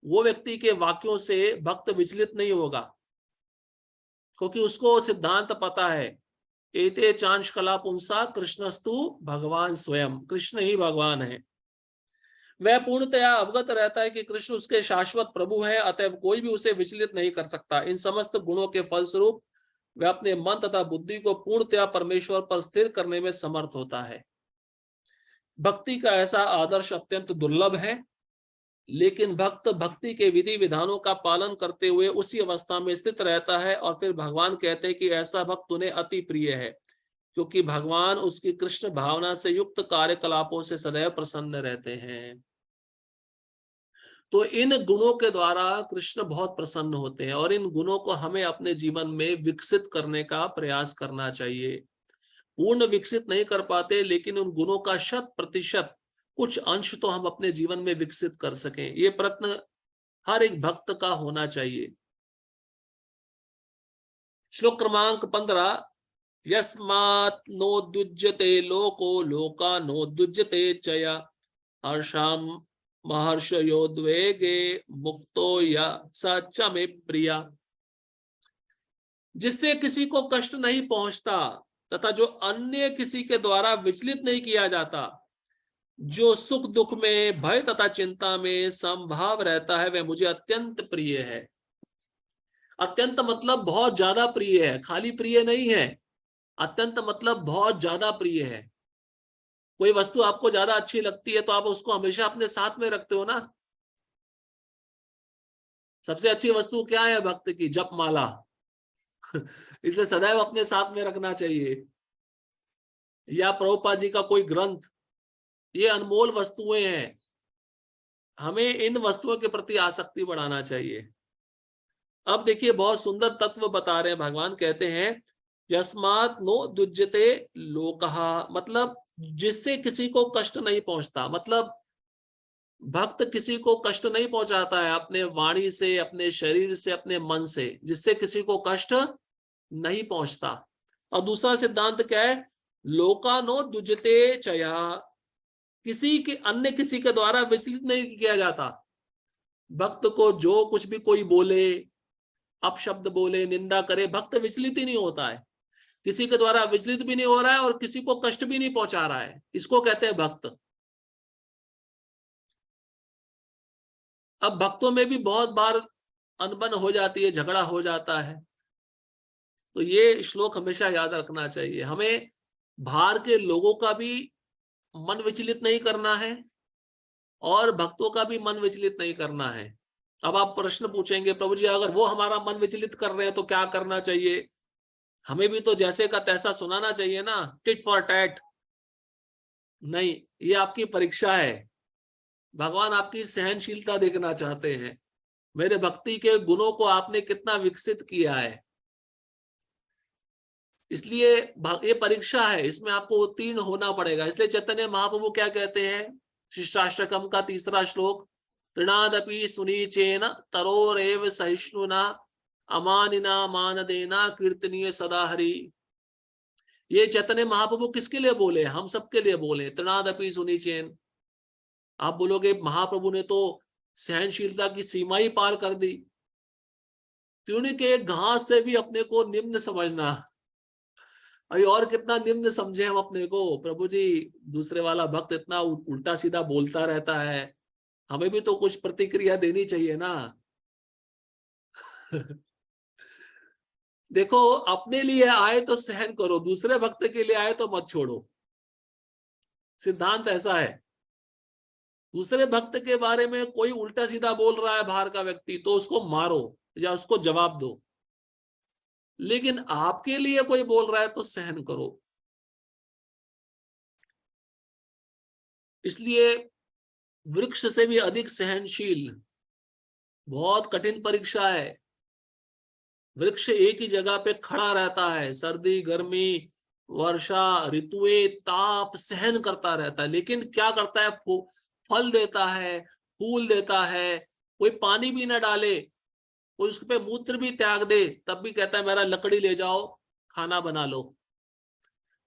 वो व्यक्ति के वाक्यों से भक्त विचलित नहीं होगा, क्योंकि उसको सिद्धांत पता है। एते चांश कला पुंसा कृष्णस्तु भगवान स्वयं, कृष्ण ही भगवान है। वह पूर्णतया अवगत रहता है कि कृष्ण उसके शाश्वत प्रभु है, अतएव कोई भी उसे विचलित नहीं कर सकता। इन समस्त गुणों के फलस्वरूप वह अपने मन तथा बुद्धि को पूर्णतया परमेश्वर पर स्थिर करने में समर्थ होता है। भक्ति का ऐसा आदर्श अत्यंत दुर्लभ है, लेकिन भक्त भक्ति के विधि विधानों का पालन करते हुए उसी अवस्था में स्थित रहता है, और फिर भगवान कहते हैं कि ऐसा भक्त उन्हें अति प्रिय है, क्योंकि भगवान उसकी कृष्ण भावना से युक्त कार्यकलापों से सदैव प्रसन्न रहते हैं। तो इन गुणों के द्वारा कृष्ण बहुत प्रसन्न होते हैं, और इन गुणों को हमें अपने जीवन में विकसित करने का प्रयास करना चाहिए। पूर्ण विकसित नहीं कर पाते, लेकिन उन गुणों का 100% कुछ अंश तो हम अपने जीवन में विकसित कर सकें, ये प्रयत्न हर एक भक्त का होना चाहिए। श्लोक क्रमांक 15, यस्मात् नोद्युज्यते लोको लोका नोद्युज्यते चया हर्षाम महर्षयोद्वेगे मुक्तो या सच में प्रिया। जिससे किसी को कष्ट नहीं पहुंचता तथा जो अन्य किसी के द्वारा विचलित नहीं किया जाता, जो सुख दुख में, भय तथा चिंता में समभाव रहता है, वह मुझे अत्यंत प्रिय है। अत्यंत मतलब बहुत ज्यादा प्रिय है, खाली प्रिय नहीं है। अत्यंत मतलब बहुत ज्यादा प्रिय है। कोई वस्तु आपको ज्यादा अच्छी लगती है तो आप उसको हमेशा अपने साथ में रखते हो ना। सबसे अच्छी वस्तु क्या है भक्त की? जप माला। इसे सदैव अपने साथ में रखना चाहिए, या प्रभुपाद जी का कोई ग्रंथ। ये अनमोल वस्तुएं हैं, हमें इन वस्तुओं के प्रति आसक्ति बढ़ाना चाहिए। अब देखिए बहुत सुंदर तत्व बता रहे हैं भगवान। कहते हैं यस्मात् नो दुज्यते लोकहा, मतलब जिससे किसी को कष्ट नहीं पहुंचता। मतलब भक्त किसी को कष्ट नहीं पहुंचाता है अपने वाणी से, अपने शरीर से, अपने मन से, जिससे किसी को कष्ट नहीं पहुंचता। और दूसरा सिद्धांत क्या है? लोकानो दुजते चया, किसी के अन्य किसी के द्वारा विचलित नहीं किया जाता। भक्त को जो कुछ भी कोई बोले, अपशब्द बोले, निंदा करे, भक्त विचलित ही नहीं होता है, किसी के द्वारा विचलित भी नहीं हो रहा है और किसी को कष्ट भी नहीं पहुंचा रहा है, इसको कहते हैं भक्त। अब भक्तों में भी बहुत बार अनबन हो जाती है, झगड़ा हो जाता है, तो ये श्लोक हमेशा याद रखना चाहिए। हमें बाहर के लोगों का भी मन विचलित नहीं करना है और भक्तों का भी मन विचलित नहीं करना है। अब आप प्रश्न पूछेंगे, प्रभु जी अगर वो हमारा मन विचलित कर रहे हैं तो क्या करना चाहिए? हमें भी तो जैसे का तैसा सुनाना चाहिए ना, टिट फॉर टैट। नहीं, ये आपकी परीक्षा है। भगवान आपकी सहनशीलता देखना चाहते हैं, मेरे भक्ति के गुणों को आपने कितना विकसित किया है। इसलिए ये परीक्षा है, इसमें आपको उत्तीर्ण होना पड़ेगा। इसलिए चैतन्य महाप्रभु क्या कहते हैं, शिष्टाष्टकम का 3रा श्लोक, तृणादपि सुनीचेन तरोरेव सहिष्णुना अमानिना मानदेना कीर्तनीय सदा हरि। ये चैतन्य महाप्रभु किसके लिए बोले? हम सबके लिए बोले। तृणादपि सुनीचेन, आप बोलोगे महाप्रभु ने तो सहनशीलता की सीमा ही पार कर दी। तृण के घास से भी अपने को निम्न समझना, अभी और कितना निम्न समझे हम अपने को। प्रभु जी दूसरे वाला भक्त इतना उल्टा सीधा बोलता रहता है, हमें भी तो कुछ प्रतिक्रिया देनी चाहिए ना। देखो, अपने लिए आए तो सहन करो, दूसरे भक्त के लिए आए तो मत छोड़ो। सिद्धांत ऐसा है। दूसरे भक्त के बारे में कोई उल्टा सीधा बोल रहा है बाहर का व्यक्ति, तो उसको मारो या उसको जवाब दो, लेकिन आपके लिए कोई बोल रहा है तो सहन करो। इसलिए वृक्ष से भी अधिक सहनशील, बहुत कठिन परीक्षा है। वृक्ष एक ही जगह पे खड़ा रहता है, सर्दी गर्मी वर्षा ऋतुएं ताप सहन करता रहता है, लेकिन क्या करता है? फल देता है, फूल देता है। कोई पानी भी ना डाले, कोई उस पे मूत्र भी त्याग दे, तब भी कहता है मेरा लकड़ी ले जाओ, खाना बना लो।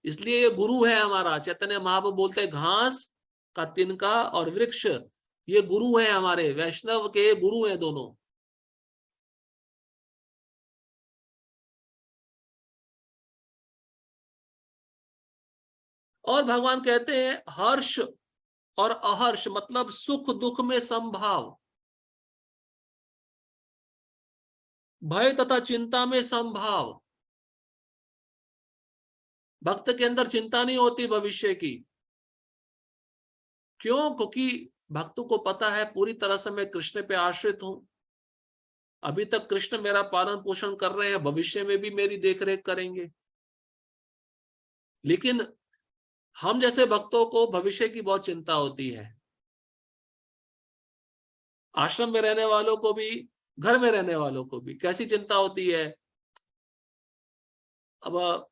इसलिए ये गुरु है हमारा। चैतन्य महाप्रभु बोलते हैं घास का, तिनका और वृक्ष, ये गुरु है हमारे, वैष्णव के गुरु हैं दोनों। और भगवान कहते हैं हर्ष और अहर्ष मतलब सुख दुख में समभाव, भय तथा चिंता में समभाव। भक्त के अंदर चिंता नहीं होती भविष्य की। क्यों? क्योंकि भक्त को पता है पूरी तरह से मैं कृष्ण पे आश्रित हूं। अभी तक कृष्ण मेरा पालन पोषण कर रहे हैं, भविष्य में भी मेरी देखरेख करेंगे। लेकिन हम जैसे भक्तों को भविष्य की बहुत चिंता होती है। आश्रम में रहने वालों को भी, घर में रहने वालों को भी कैसी चिंता होती है? अब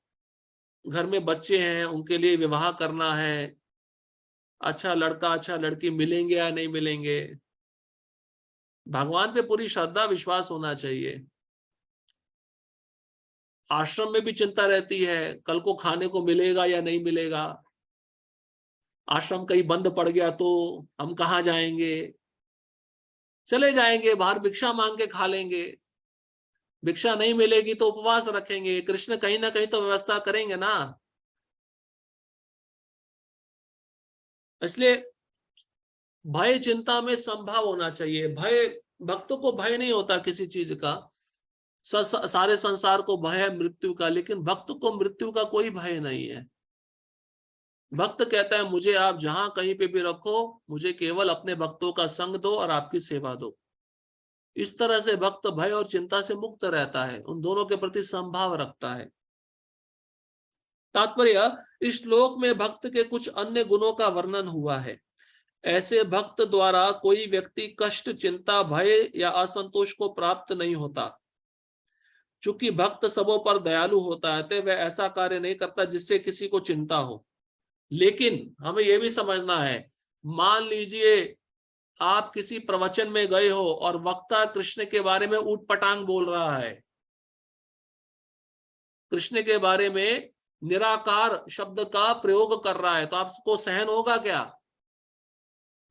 घर में बच्चे हैं, उनके लिए विवाह करना है, अच्छा लड़का अच्छा लड़की मिलेंगे या नहीं मिलेंगे। भगवान पे पूरी श्रद्धा विश्वास होना चाहिए। आश्रम में भी चिंता रहती है, कल को खाने को मिलेगा या नहीं मिलेगा। आश्रम कहीं बंद पड़ गया तो हम कहाँ जाएंगे? चले जाएंगे बाहर, भिक्षा मांग के खा लेंगे। भिक्षा नहीं मिलेगी तो उपवास रखेंगे, कृष्ण कहीं ना कहीं तो व्यवस्था करेंगे ना। इसलिए भय चिंता में संभाव होना चाहिए। भय, भक्तों को भय नहीं होता किसी चीज का। सारे संसार को भय है मृत्यु का, लेकिन भक्त को मृत्यु का कोई भय नहीं है। भक्त कहता है मुझे आप जहां कहीं पे भी रखो, मुझे केवल अपने भक्तों का संग दो और आपकी सेवा दो। इस तरह से भक्त भय और चिंता से मुक्त रहता है, उन दोनों के प्रति समभाव रखता है। तात्पर्य, इस श्लोक में भक्त के कुछ अन्य गुणों का वर्णन हुआ है। ऐसे भक्त द्वारा कोई व्यक्ति कष्ट चिंता भय या असंतोष को प्राप्त नहीं होता। चूंकि भक्त सबों पर दयालु होता है तो वह ऐसा कार्य नहीं करता जिससे किसी को चिंता हो। लेकिन हमें यह भी समझना है, मान लीजिए आप किसी प्रवचन में गए हो और वक्ता कृष्ण के बारे में ऊट पटांग बोल रहा है, कृष्ण के बारे में निराकार शब्द का प्रयोग कर रहा है, तो आपको सहन होगा क्या?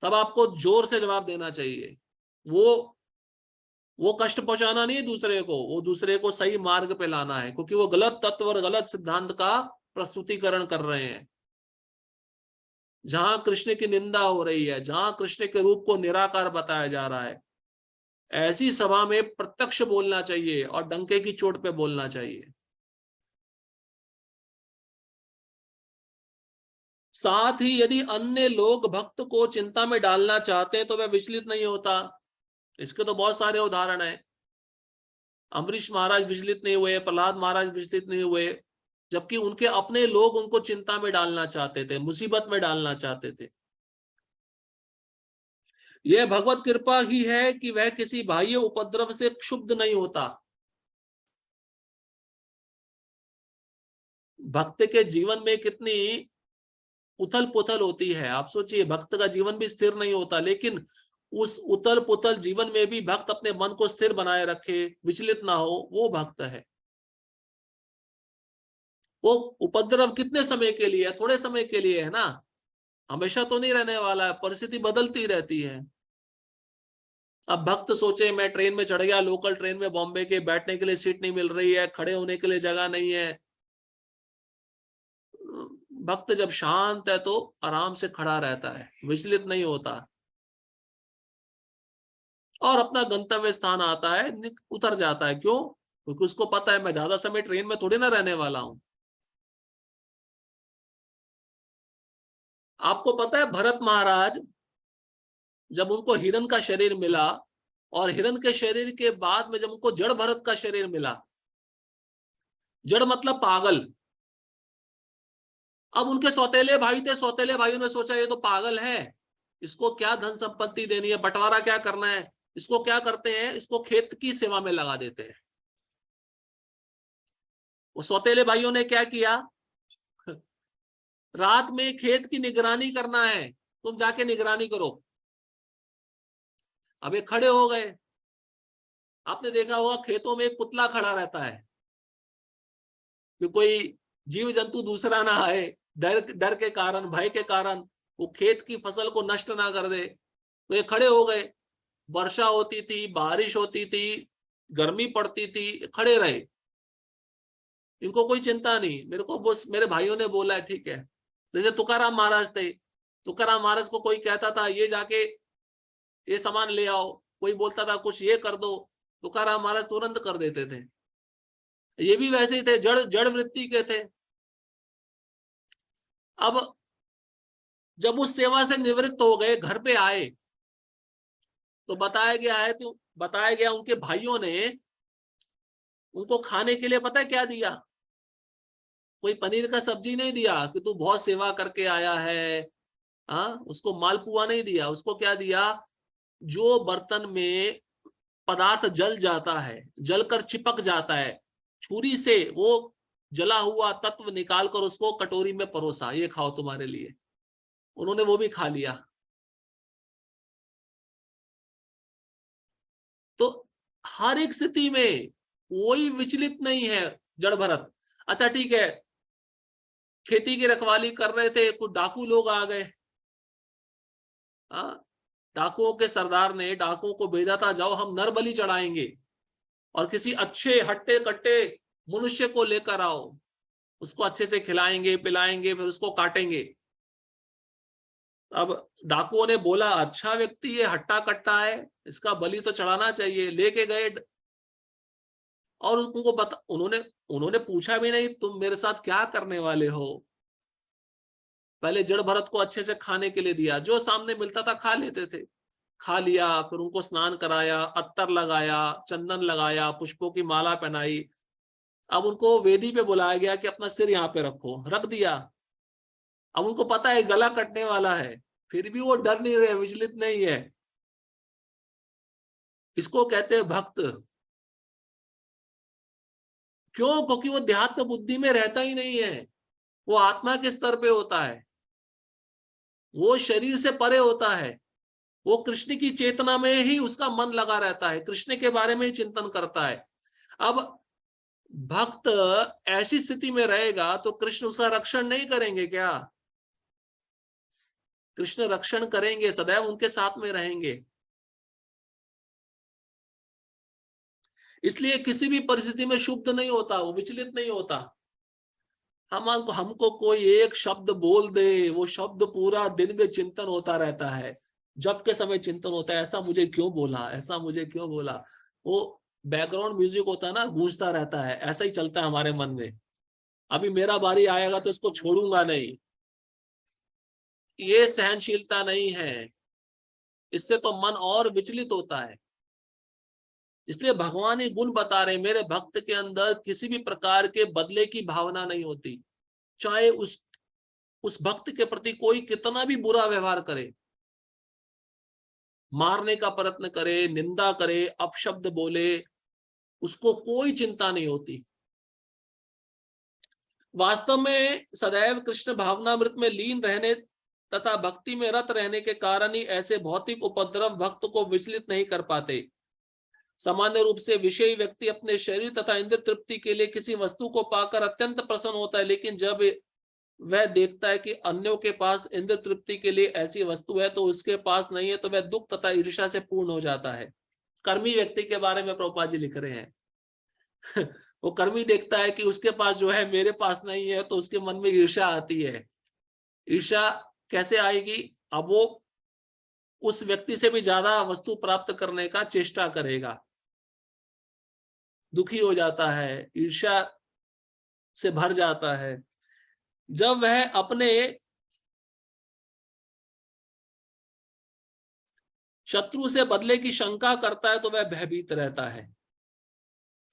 तब आपको जोर से जवाब देना चाहिए। वो कष्ट पहुंचाना नहीं है दूसरे को, वो दूसरे को सही मार्ग पे लाना है, क्योंकि वो गलत तत्व और गलत सिद्धांत का प्रस्तुतिकरण कर रहे हैं। जहां कृष्ण की निंदा हो रही है, जहां कृष्ण के रूप को निराकार बताया जा रहा है, ऐसी सभा में प्रत्यक्ष बोलना चाहिए और डंके की चोट पे बोलना चाहिए। साथ ही यदि अन्य लोग भक्त को चिंता में डालना चाहते हैं तो वह विचलित नहीं होता। इसके तो बहुत सारे उदाहरण हैं। अम्बरीश महाराज विचलित नहीं हुए, प्रहलाद महाराज विचलित नहीं हुए, जबकि उनके अपने लोग उनको चिंता में डालना चाहते थे, मुसीबत में डालना चाहते थे। यह भगवत कृपा ही है कि वह किसी बाह्य उपद्रव से क्षुब्ध नहीं होता। भक्त के जीवन में कितनी उथल पुथल होती है, आप सोचिए। भक्त का जीवन भी स्थिर नहीं होता, लेकिन उस उथल पुथल जीवन में भी भक्त अपने मन को स्थिर बनाए रखे, विचलित ना हो, वो भक्त है। वो उपद्रव कितने समय के लिए है? थोड़े समय के लिए है ना, हमेशा तो नहीं रहने वाला है, परिस्थिति बदलती रहती है। अब भक्त सोचे मैं ट्रेन में चढ़ गया, लोकल ट्रेन में बॉम्बे के, बैठने के लिए सीट नहीं मिल रही है, खड़े होने के लिए जगह नहीं है। भक्त जब शांत है तो आराम से खड़ा रहता है, विचलित नहीं होता, और अपना गंतव्य स्थान आता है, उतर जाता है। क्यों? क्योंकि उसको पता है मैं ज्यादा समय ट्रेन में थोड़ी ना रहने वाला हूं। आपको पता है भरत महाराज, जब उनको हिरण का शरीर मिला, और हिरण के शरीर के बाद में जब उनको जड़ भरत का शरीर मिला, जड़ मतलब पागल। अब उनके सौतेले भाई थे, सौतेले भाइयों ने सोचा ये तो पागल है, इसको क्या धन संपत्ति देनी है, बंटवारा क्या करना है, इसको क्या करते हैं, इसको खेत की सेवा में लगा देते हैं। वो सौतेले भाइयों ने क्या किया, रात में खेत की निगरानी करना है, तुम जाके निगरानी करो। अब ये खड़े हो गए। आपने देखा होगा खेतों में एक पुतला खड़ा रहता है कि कोई जीव जंतु दूसरा ना आए, डर डर के कारण, भय के कारण वो खेत की फसल को नष्ट ना कर दे। तो ये खड़े हो गए। वर्षा होती थी, बारिश होती थी, गर्मी पड़ती थी, खड़े रहे। इनको कोई चिंता नहीं। मेरे को बस मेरे भाइयों ने बोला है, ठीक है। जैसे तुकाराम महाराज थे, तुकाराम महाराज को कोई कहता था ये जाके ये सामान ले आओ, कोई बोलता था कुछ ये कर दो, तुकाराम महाराज तुरंत कर देते थे। ये भी वैसे ही थे, जड़ जड़ वृत्ति के थे। अब जब उस सेवा से निवृत्त हो गए, घर पे आए, तो बताया गया उनके भाइयों ने उनको खाने के लिए पता है क्या दिया? कोई पनीर का सब्जी नहीं दिया कि तू बहुत सेवा करके आया है। हाँ, उसको मालपुआ नहीं दिया। उसको क्या दिया? जो बर्तन में पदार्थ जल जाता है, जलकर चिपक जाता है, छुरी से वो जला हुआ तत्व निकालकर उसको कटोरी में परोसा, ये खाओ तुम्हारे लिए। उन्होंने वो भी खा लिया। तो हर एक स्थिति में कोई विचलित नहीं है जड़ भरत। अच्छा ठीक है, खेती की रखवाली कर रहे थे, कुछ डाकू लोग आ गए। हाँ, डाकुओं के सरदार ने डाकुओं को भेजा था, जाओ हम नर बलि चढ़ाएंगे और किसी अच्छे हट्टे कट्टे मनुष्य को लेकर आओ, उसको अच्छे से खिलाएंगे पिलाएंगे, फिर उसको काटेंगे। अब डाकुओं ने बोला अच्छा व्यक्ति ये हट्टा कट्टा है, इसका बलि तो चढ़ाना चाहिए। लेके गए और उनको बता, उन्होंने उन्होंने पूछा भी नहीं तुम मेरे साथ क्या करने वाले हो। पहले जड़ भरत को अच्छे से खाने के लिए दिया, जो सामने मिलता था खा लेते थे। खा लिया, फिर उनको स्नान कराया, अत्तर लगाया, चंदन लगाया, पुष्पों की माला पहनाई। अब उनको वेदी पे बुलाया गया कि अपना सिर यहाँ पे रखो, रख दिया। अब उनको पता है गला कटने वाला है, फिर भी वो डर नहीं रहे, विचलित नहीं है। इसको कहते हैं भक्त। क्यों? क्योंकि वो देहात्म बुद्धि में रहता ही नहीं है, वो आत्मा के स्तर पे होता है, वो शरीर से परे होता है। वो कृष्ण की चेतना में ही उसका मन लगा रहता है, कृष्ण के बारे में ही चिंतन करता है। अब भक्त ऐसी स्थिति में रहेगा तो कृष्ण उसका रक्षण नहीं करेंगे क्या? कृष्ण रक्षण करेंगे, सदैव उनके साथ में रहेंगे। इसलिए किसी भी परिस्थिति में शुद्ध नहीं होता, वो विचलित नहीं होता। हमको कोई एक शब्द बोल दे, वो शब्द पूरा दिन में चिंतन होता रहता है, जब के समय चिंतन होता है, ऐसा मुझे क्यों बोला, ऐसा मुझे क्यों बोला। वो बैकग्राउंड म्यूजिक होता है ना, गूंजता रहता है, ऐसा ही चलता है हमारे मन में। अभी मेरा बारी आएगा तो इसको छोड़ूंगा नहीं, ये सहनशीलता नहीं है, इससे तो मन और विचलित होता है। इसलिए भगवान ये गुण बता रहे, मेरे भक्त के अंदर किसी भी प्रकार के बदले की भावना नहीं होती, चाहे उस भक्त के प्रति कोई कितना भी बुरा व्यवहार करे, मारने का प्रयत्न करे, निंदा करे, अपशब्द बोले, उसको कोई चिंता नहीं होती। वास्तव में सदैव कृष्ण भावनामृत में लीन रहने तथा भक्ति में रत रहने के कारण ही ऐसे भौतिक उपद्रव भक्त को विचलित नहीं कर पाते। सामान्य रूप से विषयी व्यक्ति अपने शरीर तथा इंद्र तृप्ति के लिए किसी वस्तु को पाकर अत्यंत प्रसन्न होता है, लेकिन जब वह देखता है कि अन्यों के पास इंद्र तृप्ति के लिए ऐसी वस्तु है तो उसके पास नहीं है, तो वह दुख तथा ईर्ष्या से पूर्ण हो जाता है। कर्मी व्यक्ति के बारे में प्रभुपाद जी लिख रहे हैं वो कर्मी देखता है कि उसके पास जो है मेरे पास नहीं है, तो उसके मन में ईर्ष्या आती है। ईर्ष्या कैसे आएगी? अब वो उस व्यक्ति से भी ज्यादा वस्तु प्राप्त करने का चेष्टा करेगा, दुखी हो जाता है, ईर्ष्या से भर जाता है। जब वह अपने शत्रु से बदले की शंका करता है तो वह भयभीत रहता है,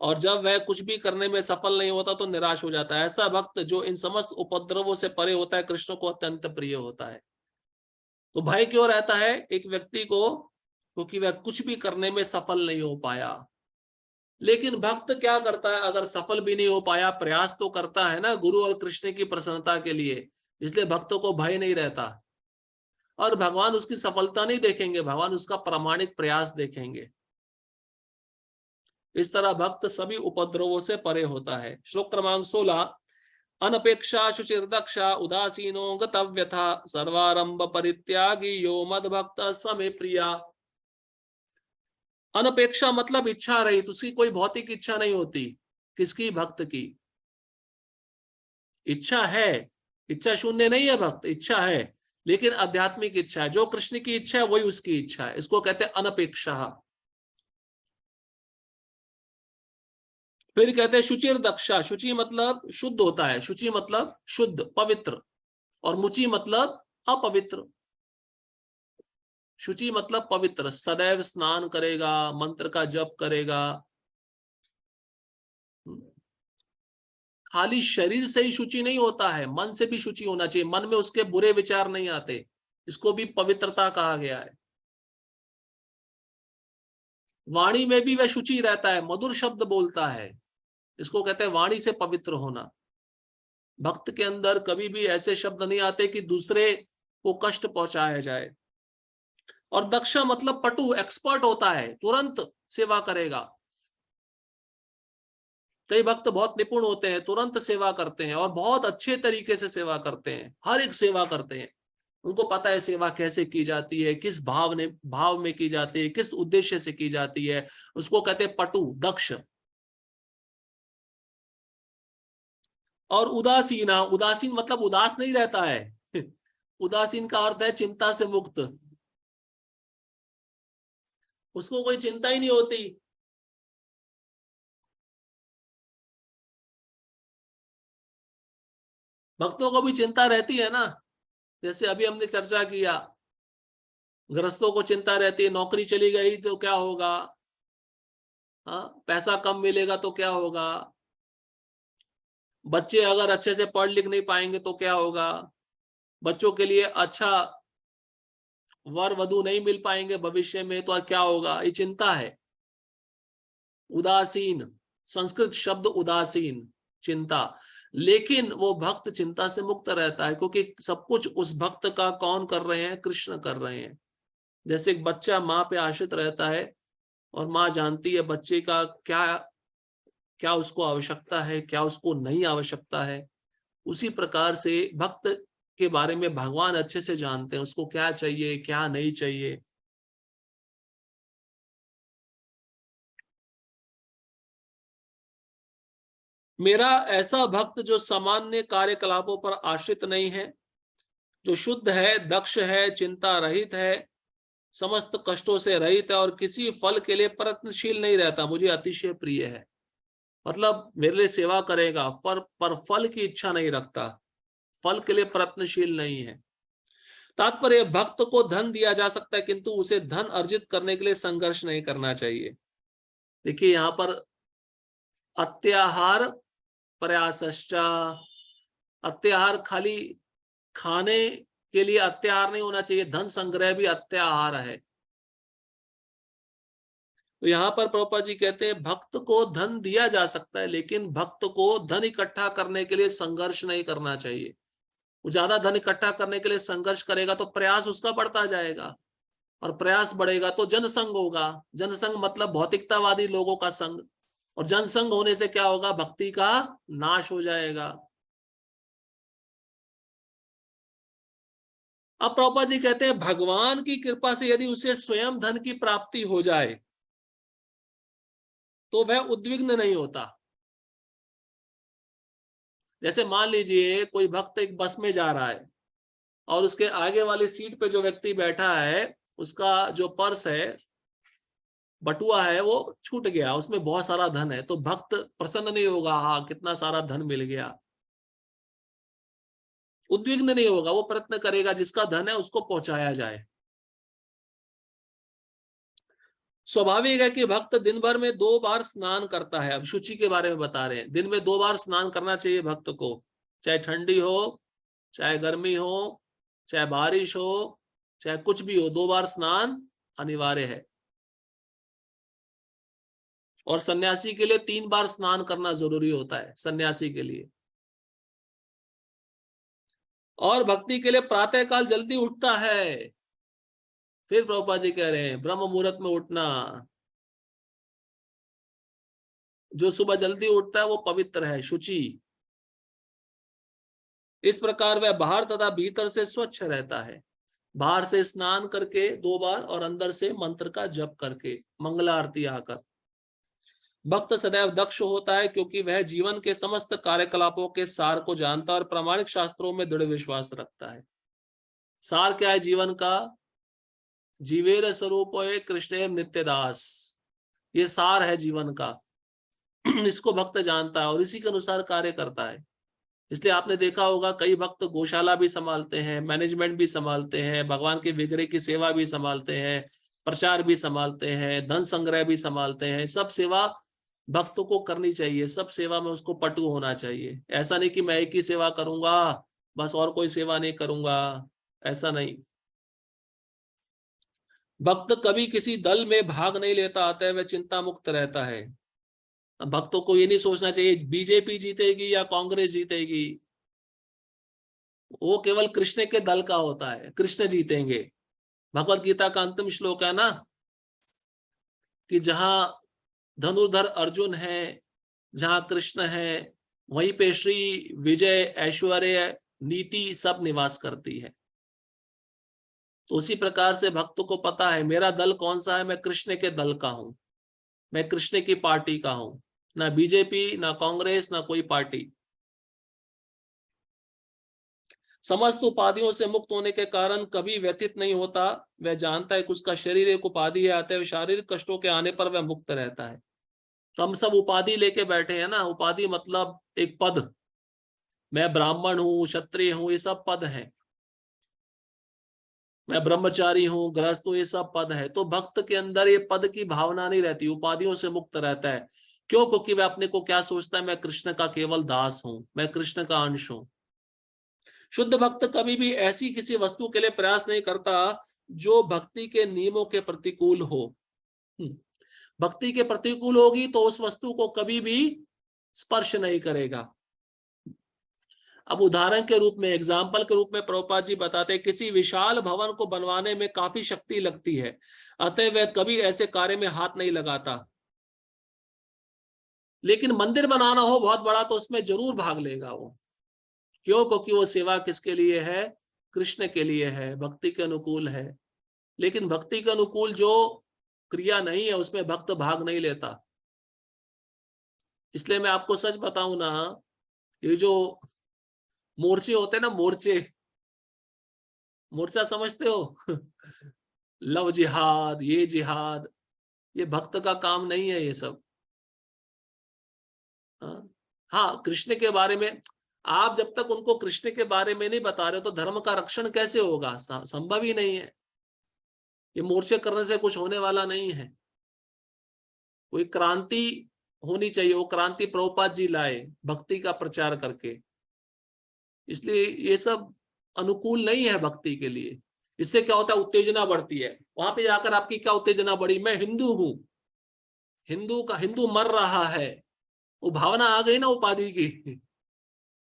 और जब वह कुछ भी करने में सफल नहीं होता तो निराश हो जाता है। ऐसा भक्त जो इन समस्त उपद्रवों से परे होता है, कृष्ण को अत्यंत प्रिय होता है। तो भय क्यों रहता है एक व्यक्ति को? क्योंकि वह कुछ भी करने में सफल नहीं हो पाया। लेकिन भक्त क्या करता है? अगर सफल भी नहीं हो पाया, प्रयास तो करता है ना गुरु और कृष्ण की प्रसन्नता के लिए, इसलिए भक्तों को भय नहीं रहता। और भगवान उसकी सफलता नहीं देखेंगे, भगवान उसका प्रामाणिक प्रयास देखेंगे। इस तरह भक्त सभी उपद्रवों से परे होता है। श्लोक क्रमांक 16। अनपेक्षा शुचिर्दक्षा उदासीनो गतव्यथा सर्वारंभ परित्यागी यो मद भक्त समे प्रिया। अनपेक्षा मतलब इच्छा रहित, उसकी कोई भौतिक इच्छा नहीं होती। किसकी? भक्त की। इच्छा है, इच्छा शून्य नहीं है भक्त, इच्छा है, लेकिन आध्यात्मिक इच्छा है। जो कृष्ण की इच्छा है वही उसकी इच्छा है, इसको कहते हैं अनपेक्षा। फिर कहते हैं शुचिर दक्षा। शुचि मतलब शुद्ध होता है, शुचि मतलब शुद्ध पवित्र, और मुचि मतलब अपवित्र। शुचि मतलब पवित्र, सदैव स्नान करेगा, मंत्र का जप करेगा। खाली शरीर से ही शुचि नहीं होता है, मन से भी शुचि होना चाहिए, मन में उसके बुरे विचार नहीं आते, इसको भी पवित्रता कहा गया है। वाणी में भी वह शुचि रहता है, मधुर शब्द बोलता है, इसको कहते हैं वाणी से पवित्र होना। भक्त के अंदर कभी भी ऐसे शब्द नहीं आते कि दूसरे को कष्ट पहुंचाया जाए। और दक्ष मतलब पटु, एक्सपर्ट होता है, तुरंत सेवा करेगा। कई भक्त बहुत निपुण होते हैं, तुरंत सेवा करते हैं और बहुत अच्छे तरीके से सेवा करते हैं, हर एक सेवा करते हैं। उनको पता है सेवा कैसे की जाती है, किस भाव में की जाती है, किस उद्देश्य से की जाती है, उसको कहते हैं पटु, दक्ष। और उदासीना, उदासीन मतलब उदास नहीं रहता है उदासीन का अर्थ है चिंता से मुक्त, उसको कोई चिंता ही नहीं होती। भक्तों को भी चिंता रहती है ना, जैसे अभी हमने चर्चा किया, गृहस्थों को चिंता रहती है, नौकरी चली गई तो क्या होगा, हाँ, पैसा कम मिलेगा तो क्या होगा, बच्चे अगर अच्छे से पढ़ लिख नहीं पाएंगे तो क्या होगा, बच्चों के लिए अच्छा वर वधु नहीं मिल पाएंगे भविष्य में तो क्या होगा, ये चिंता है। उदासीन, संस्कृत शब्द उदासीन, चिंता। लेकिन वो भक्त चिंता से मुक्त रहता है, क्योंकि सब कुछ उस भक्त का कौन कर रहे हैं? कृष्ण कर रहे हैं। जैसे एक बच्चा माँ पे आश्रित रहता है और माँ जानती है बच्चे का क्या क्या उसको आवश्यकता है, क्या उसको नहीं आवश्यकता है, उसी प्रकार से भक्त के बारे में भगवान अच्छे से जानते हैं, उसको क्या चाहिए क्या नहीं चाहिए। मेरा ऐसा भक्त जो सामान्य कार्यकलापों पर आश्रित नहीं है, जो शुद्ध है, दक्ष है, चिंता रहित है, समस्त कष्टों से रहित है और किसी फल के लिए प्रयत्नशील नहीं रहता, मुझे अतिशय प्रिय है। मतलब मेरे लिए सेवा करेगा पर फल की इच्छा नहीं रखता, फल के लिए प्रयत्नशील नहीं है। तात्पर्य भक्त को धन दिया जा सकता है किंतु उसे धन अर्जित करने के लिए संघर्ष नहीं करना चाहिए। देखिए यहाँ पर अत्याहार प्रयासश्चा, अत्याहार खाली खाने के लिए अत्याहार नहीं होना चाहिए, धन संग्रह भी अत्याहार है। तो यहाँ पर प्रभुपाद जी कहते हैं भक्त को धन दिया जा सकता है लेकिन भक्त को धन इकट्ठा करने के लिए संघर्ष नहीं करना चाहिए। वो ज्यादा धन इकट्ठा करने के लिए संघर्ष करेगा तो प्रयास उसका बढ़ता जाएगा और प्रयास बढ़ेगा तो जनसंघ होगा। जनसंघ मतलब भौतिकतावादी लोगों का संघ, और जनसंघ होने से क्या होगा, भक्ति का नाश हो जाएगा। अब प्रभुपाद जी कहते हैं भगवान की कृपा से यदि उसे स्वयं धन की प्राप्ति हो जाए तो वह उद्विग्न नहीं होता। जैसे मान लीजिए कोई भक्त एक बस में जा रहा है और उसके आगे वाली सीट पे जो व्यक्ति बैठा है उसका जो पर्स है, बटुआ है, वो छूट गया, उसमें बहुत सारा धन है, तो भक्त प्रसन्न नहीं होगा, हाँ कितना सारा धन मिल गया, उद्विग्न नहीं होगा, वो प्रयत्न करेगा जिसका धन है उसको पहुंचाया जाए। स्वाभाविक है कि भक्त दिन भर में 2 बार स्नान करता है। अब शुचि के बारे में बता रहे हैं, दिन में 2 बार स्नान करना चाहिए भक्त को, चाहे ठंडी हो, चाहे गर्मी हो, चाहे बारिश हो, चाहे कुछ भी हो, 2 बार स्नान अनिवार्य है। और सन्यासी के लिए 3 बार स्नान करना जरूरी होता है, सन्यासी के लिए। और भक्ति के लिए प्रातः काल जल्दी उठता है। फिर प्रभुपाद जी कह रहे हैं ब्रह्म मुहूर्त में उठना, जो सुबह जल्दी उठता है वो पवित्र है, शुचि। इस प्रकार वह बाहर तथा भीतर से स्वच्छ रहता है, बाहर से स्नान करके 2 बार और अंदर से मंत्र का जप करके, मंगला आरती आकर। भक्त सदैव दक्ष होता है क्योंकि वह जीवन के समस्त कार्यकलापों के सार को जानता है और प्रामाणिक शास्त्रों में दृढ़ विश्वास रखता है। सार क्या है जीवन का, जीवेर स्वरूप कृष्ण नित्यदास, ये सार है जीवन का। इसको भक्त जानता है और इसी के अनुसार कार्य करता है। इसलिए आपने देखा होगा कई भक्त गौशाला भी संभालते हैं, मैनेजमेंट भी संभालते हैं, भगवान के विग्रह की सेवा भी संभालते हैं, प्रचार भी संभालते हैं, धन संग्रह भी संभालते हैं। सब सेवा भक्तों को करनी चाहिए, सब सेवा में उसको पटु होना चाहिए। ऐसा नहीं कि मैं एक ही सेवा करूंगा बस और कोई सेवा नहीं करूंगा, ऐसा नहीं। भक्त कभी किसी दल में भाग नहीं लेता आता है, वह चिंता मुक्त रहता है। भक्तों को ये नहीं सोचना चाहिए बीजेपी जीतेगी या कांग्रेस जीतेगी, वो केवल कृष्ण के दल का होता है, कृष्ण जीतेंगे। भगवत गीता का अंतिम श्लोक है ना कि जहां धनुर्धर अर्जुन है, जहां कृष्ण है, वहीं पे श्री विजय ऐश्वर्य नीति सब निवास करती है। तो उसी प्रकार से भक्त को पता है मेरा दल कौन सा है, मैं कृष्ण के दल का हूं, मैं कृष्ण की पार्टी का हूं, ना बीजेपी ना कांग्रेस ना कोई पार्टी। समस्त उपाधियों से मुक्त होने के कारण कभी व्यथित नहीं होता। वह जानता है कि उसका शरीर एक उपाधि है, अतः शारीरिक कष्टों के आने पर वह मुक्त रहता है। तो हम सब उपाधि लेके बैठे हैं ना, उपाधि मतलब एक पद, मैं ब्राह्मण हूं, क्षत्रिय हूं, ये सब पद हैं, मैं ब्रह्मचारी हूं, गृहस्थ हूं, ये सब पद है। तो भक्त के अंदर ये पद की भावना नहीं रहती, उपाधियों से मुक्त रहता है। क्यों? क्योंकि वह अपने को क्या सोचता है, मैं कृष्ण का केवल दास हूं, मैं कृष्ण का अंश हूं। शुद्ध भक्त कभी भी ऐसी किसी वस्तु के लिए प्रयास नहीं करता जो भक्ति के नियमों के प्रतिकूल हो। भक्ति के प्रतिकूल होगी तो उस वस्तु को कभी भी स्पर्श नहीं करेगा। अब उदाहरण के रूप में, एग्जाम्पल के रूप में प्रभुपाद जी बताते हैं, किसी विशाल भवन को बनवाने में काफी शक्ति लगती है, अतः वह कभी ऐसे कार्य में हाथ नहीं लगाता। लेकिन मंदिर बनाना हो बहुत बड़ा तो उसमें जरूर भाग लेगा वो। क्यों? क्योंकि वो सेवा किसके लिए है? कृष्ण के लिए है, भक्ति के अनुकूल है। लेकिन भक्ति के अनुकूल जो क्रिया नहीं है उसमें भक्त भाग नहीं लेता। इसलिए मैं आपको सच बताऊं ना, ये जो मोर्चे होते हैं ना, मोर्चा समझते हो? लव जिहाद, ये जिहाद, ये भक्त का काम नहीं है ये सब। हाँ, हाँ, कृष्ण के बारे में आप जब तक उनको कृष्ण के बारे में नहीं बता रहे हो तो धर्म का रक्षण कैसे होगा? संभव ही नहीं है। ये मोर्चे करने से कुछ होने वाला नहीं है। कोई क्रांति होनी चाहिए, वो क्रांति प्रभुपाद जी लाए भक्ति का प्रचार करके। इसलिए ये सब अनुकूल नहीं है भक्ति के लिए। इससे क्या होता है? उत्तेजना बढ़ती है। वहां पे जाकर आपकी क्या उत्तेजना बढ़ी? मैं हिंदू हूं, हिंदू मर रहा है, वो भावना आ गई ना उपाधि की।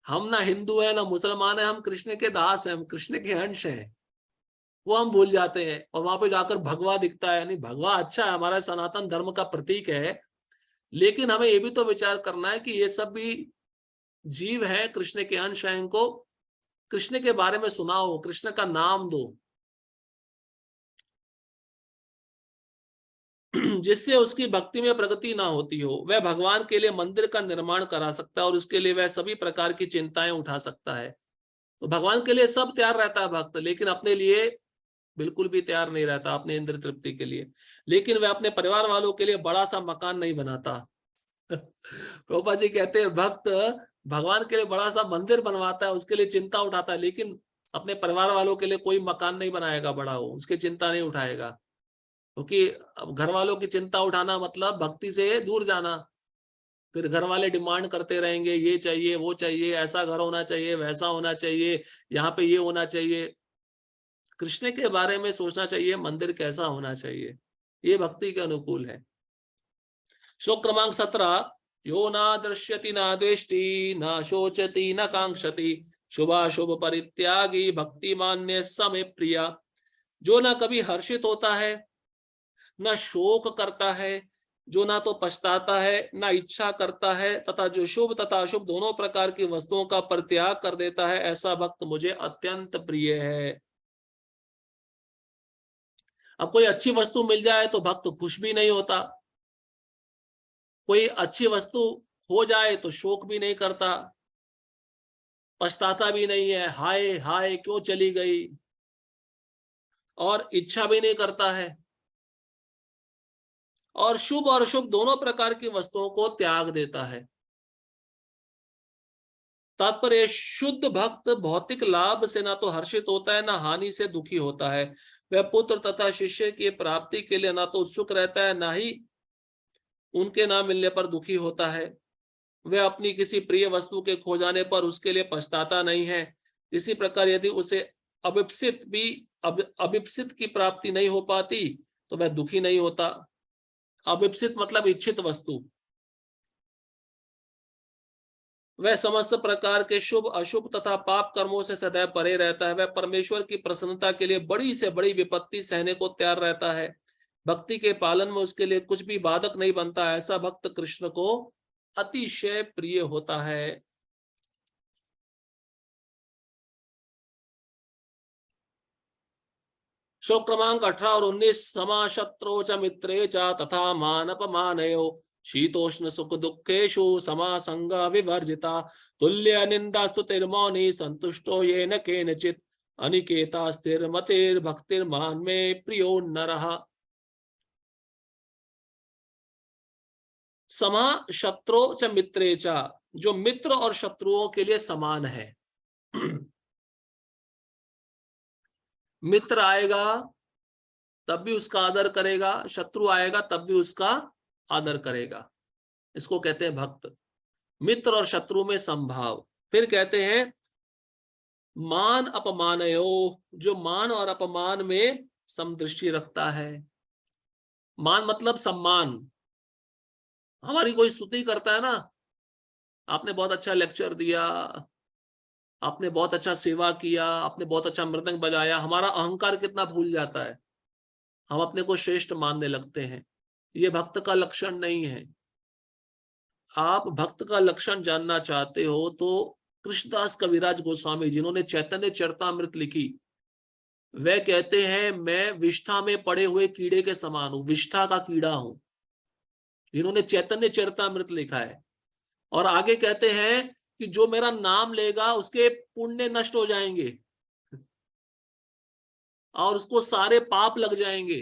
हम ना हिंदू है ना मुसलमान है, हम कृष्ण के दास हैं, हम कृष्ण के अंश हैं, वो हम भूल जाते हैं। और वहां पे जाकर भगवा दिखता है। नहीं, भगवा अच्छा है, हमारा सनातन धर्म का प्रतीक है, लेकिन हमें ये भी तो विचार करना है कि ये सब भी जीव है, कृष्ण के अंश हैं। इनको कृष्ण के बारे में सुनाओ, कृष्ण का नाम दो, जिससे उसकी भक्ति में प्रगति ना होती हो। वह भगवान के लिए मंदिर का निर्माण करा सकता है और उसके लिए वह सभी प्रकार की चिंताएं उठा सकता है। तो भगवान के लिए सब तैयार रहता है भक्त, लेकिन अपने लिए बिल्कुल भी तैयार नहीं रहता, अपने इंद्र तृप्ति के लिए। लेकिन वह अपने परिवार वालों के लिए बड़ा सा मकान नहीं बनाता। प्रोपा जी कहते हैं भक्त भगवान के लिए बड़ा सा मंदिर बनवाता है, उसके लिए चिंता उठाता है, लेकिन अपने परिवार वालों के लिए कोई मकान नहीं बनाएगा बड़ा, हो उसकी चिंता नहीं उठाएगा। क्योंकि अब घर वालों की चिंता उठाना मतलब भक्ति से दूर जाना। फिर घर वाले डिमांड करते रहेंगे, ये चाहिए, वो चाहिए, ऐसा घर होना चाहिए, वैसा होना चाहिए, यहाँ पे ये होना चाहिए। कृष्ण के बारे में सोचना चाहिए, मंदिर कैसा होना चाहिए, ये भक्ति के अनुकूल है। श्लोक क्रमांक 17। यो ना दृश्यति ना द्वेष्टि ना शोचति न कांक्षति शुभाशुभ परित्यागी भक्ति मान्य समय प्रिया। जो ना कभी हर्षित होता है, न शोक करता है, जो ना तो पछताता है, ना इच्छा करता है, तथा जो शुभ तथा अशुभ दोनों प्रकार की वस्तुओं का परित्याग कर देता है, ऐसा भक्त मुझे अत्यंत प्रिय है। अब कोई अच्छी वस्तु मिल जाए तो भक्त खुश भी नहीं होता, कोई अच्छी वस्तु हो जाए तो शोक भी नहीं करता, पछताता भी नहीं है, हाय हाय क्यों चली गई, और इच्छा भी नहीं करता है, और शुभ और अशुभ दोनों प्रकार की वस्तुओं को त्याग देता है। तात्पर्य, शुद्ध भक्त भौतिक लाभ से ना तो हर्षित होता है, ना हानि से दुखी होता है। वह पुत्र तथा शिष्य की प्राप्ति के लिए ना तो उत्सुक रहता है, ना ही उनके ना मिलने पर दुखी होता है। वह अपनी किसी प्रिय वस्तु के खो जाने पर उसके लिए पछताता नहीं है। इसी प्रकार यदि उसे अभिप्सित की प्राप्ति नहीं हो पाती तो वह दुखी नहीं होता। अभिप्सित मतलब इच्छित वस्तु। वह समस्त प्रकार के शुभ अशुभ तथा पाप कर्मों से सदैव परे रहता है। वह परमेश्वर की प्रसन्नता के लिए बड़ी से बड़ी विपत्ति सहने को तैयार रहता है। भक्ति के पालन में उसके लिए कुछ भी बाधक नहीं बनता। ऐसा भक्त कृष्ण को अतिशय प्रिय होता है। श्लोक क्रमांक 18 और 19। समा शत्रु च मित्रे च तथा मानपमानयो शीतोष्ण सुख दुखेषु समा संग विवर्जिता तुल्य निंदा स्तुतिर्मौनी संतुष्टो येन केनचित् अनिकेता स्थिर मतिर भक्तिर्मान में प्रियो नरः। समा शत्रु च मित्रे च, जो मित्र और शत्रुओं के लिए समान है। मित्र आएगा तब भी उसका आदर करेगा, शत्रु आएगा तब भी उसका आदर करेगा। इसको कहते हैं भक्त। मित्र और शत्रु में संभाव। फिर कहते हैं मान अपमानयो, जो मान और अपमान में समदृष्टि रखता है। मान मतलब सम्मान। हमारी कोई स्तुति करता है ना, आपने बहुत अच्छा लेक्चर दिया, आपने बहुत अच्छा सेवा किया, आपने बहुत अच्छा मृदंग बजाया, हमारा अहंकार कितना भूल जाता है, हम अपने को श्रेष्ठ मानने लगते हैं। ये भक्त का लक्षण नहीं है। आप भक्त का लक्षण जानना चाहते हो तो कृष्णदास कविराज गोस्वामी जिन्होंने चैतन्य चरितामृत लिखी, वह कहते हैं मैं विष्ठा में पड़े हुए कीड़े के समान हूं, विष्ठा का कीड़ा हूं, जिन्होंने चैतन्य चरितामृत लिखा है। और आगे कहते हैं कि जो मेरा नाम लेगा उसके पुण्य नष्ट हो जाएंगे और उसको सारे पाप लग जाएंगे।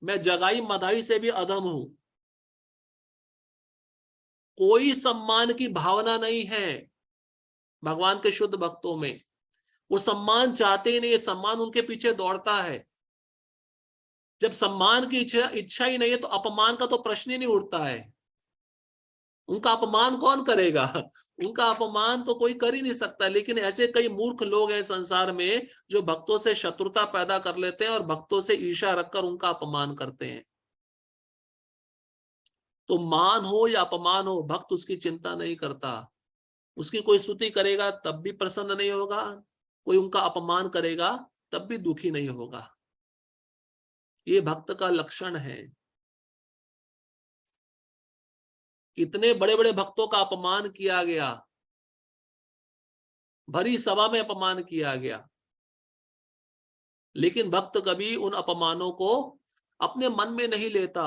मैं जगाई मदाई से भी अधम हूं। कोई सम्मान की भावना नहीं है भगवान के शुद्ध भक्तों में। वो सम्मान चाहते ही नहीं है, सम्मान उनके पीछे दौड़ता है। जब सम्मान की इच्छा ही नहीं है तो अपमान का तो प्रश्न ही नहीं उठता है। उनका अपमान कौन करेगा उनका अपमान तो कोई कर ही नहीं सकता। लेकिन ऐसे कई मूर्ख लोग हैं संसार में जो भक्तों से शत्रुता पैदा कर लेते हैं और भक्तों से ईर्ष्या रखकर उनका अपमान करते हैं। तो मान हो या अपमान हो, भक्त उसकी चिंता नहीं करता। उसकी कोई स्तुति करेगा तब भी प्रसन्न नहीं होगा, कोई उनका अपमान करेगा तब भी दुखी नहीं होगा। ये भक्त का लक्षण है। कितने बड़े बड़े भक्तों का अपमान किया गया, भरी सभा में अपमान किया गया, लेकिन भक्त कभी उन अपमानों को अपने मन में नहीं लेता।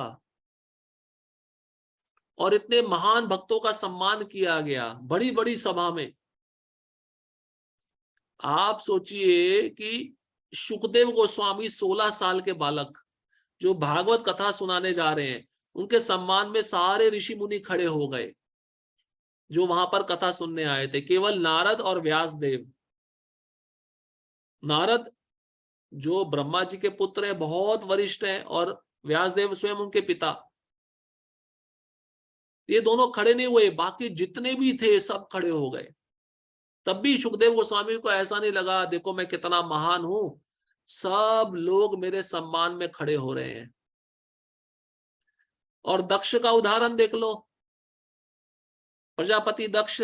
और इतने महान भक्तों का सम्मान किया गया बड़ी बड़ी सभा में। आप सोचिए कि सुखदेव गोस्वामी 16 साल के बालक जो भागवत कथा सुनाने जा रहे हैं, उनके सम्मान में सारे ऋषि मुनि खड़े हो गए जो वहां पर कथा सुनने आए थे। केवल नारद और व्यास देव, नारद जो ब्रह्मा जी के पुत्र हैं, बहुत वरिष्ठ हैं, और व्यास देव स्वयं उनके पिता, ये दोनों खड़े नहीं हुए, बाकी जितने भी थे सब खड़े हो गए। तब भी सुखदेव गोस्वामी को ऐसा नहीं लगा देखो मैं कितना महान हूं, सब लोग मेरे सम्मान में खड़े हो रहे हैं। और दक्ष का उदाहरण देख लो, प्रजापति दक्ष,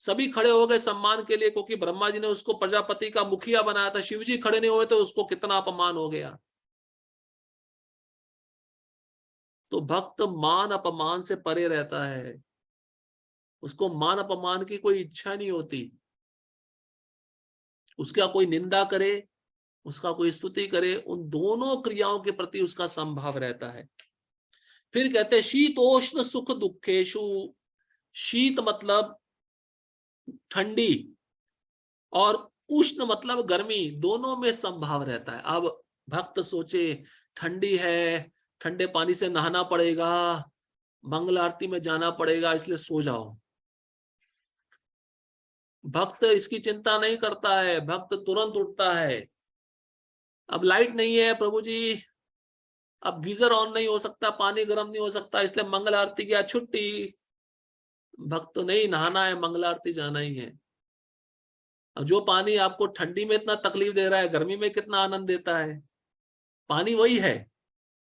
सभी खड़े हो गए सम्मान के लिए क्योंकि ब्रह्मा जी ने उसको प्रजापति का मुखिया बनाया था। शिव जी खड़े नहीं हुए तो उसको कितना अपमान हो गया। तो भक्त मान अपमान से परे रहता है, उसको मान अपमान की कोई इच्छा नहीं होती। उसका कोई निंदा करे, उसका कोई स्तुति करे, उन दोनों क्रियाओं के प्रति उसका संभाव रहता है। फिर कहते हैं शीतोष्ण सुख दुखेशु। शीत मतलब ठंडी और उष्ण मतलब गर्मी, दोनों में संभाव रहता है। अब भक्त सोचे ठंडी है, ठंडे पानी से नहाना पड़ेगा, मंगल आरती में जाना पड़ेगा, इसलिए सो जाओ। भक्त इसकी चिंता नहीं करता है, भक्त तुरंत उठता है। अब लाइट नहीं है प्रभु जी, अब गीजर ऑन नहीं हो सकता, पानी गर्म नहीं हो सकता, इसलिए मंगल आरती की छुट्टी। भक्त नहीं, नहाना है, मंगल आरती जाना ही है। जो पानी आपको ठंडी में इतना तकलीफ दे रहा है, गर्मी में कितना आनंद देता है, पानी वही है।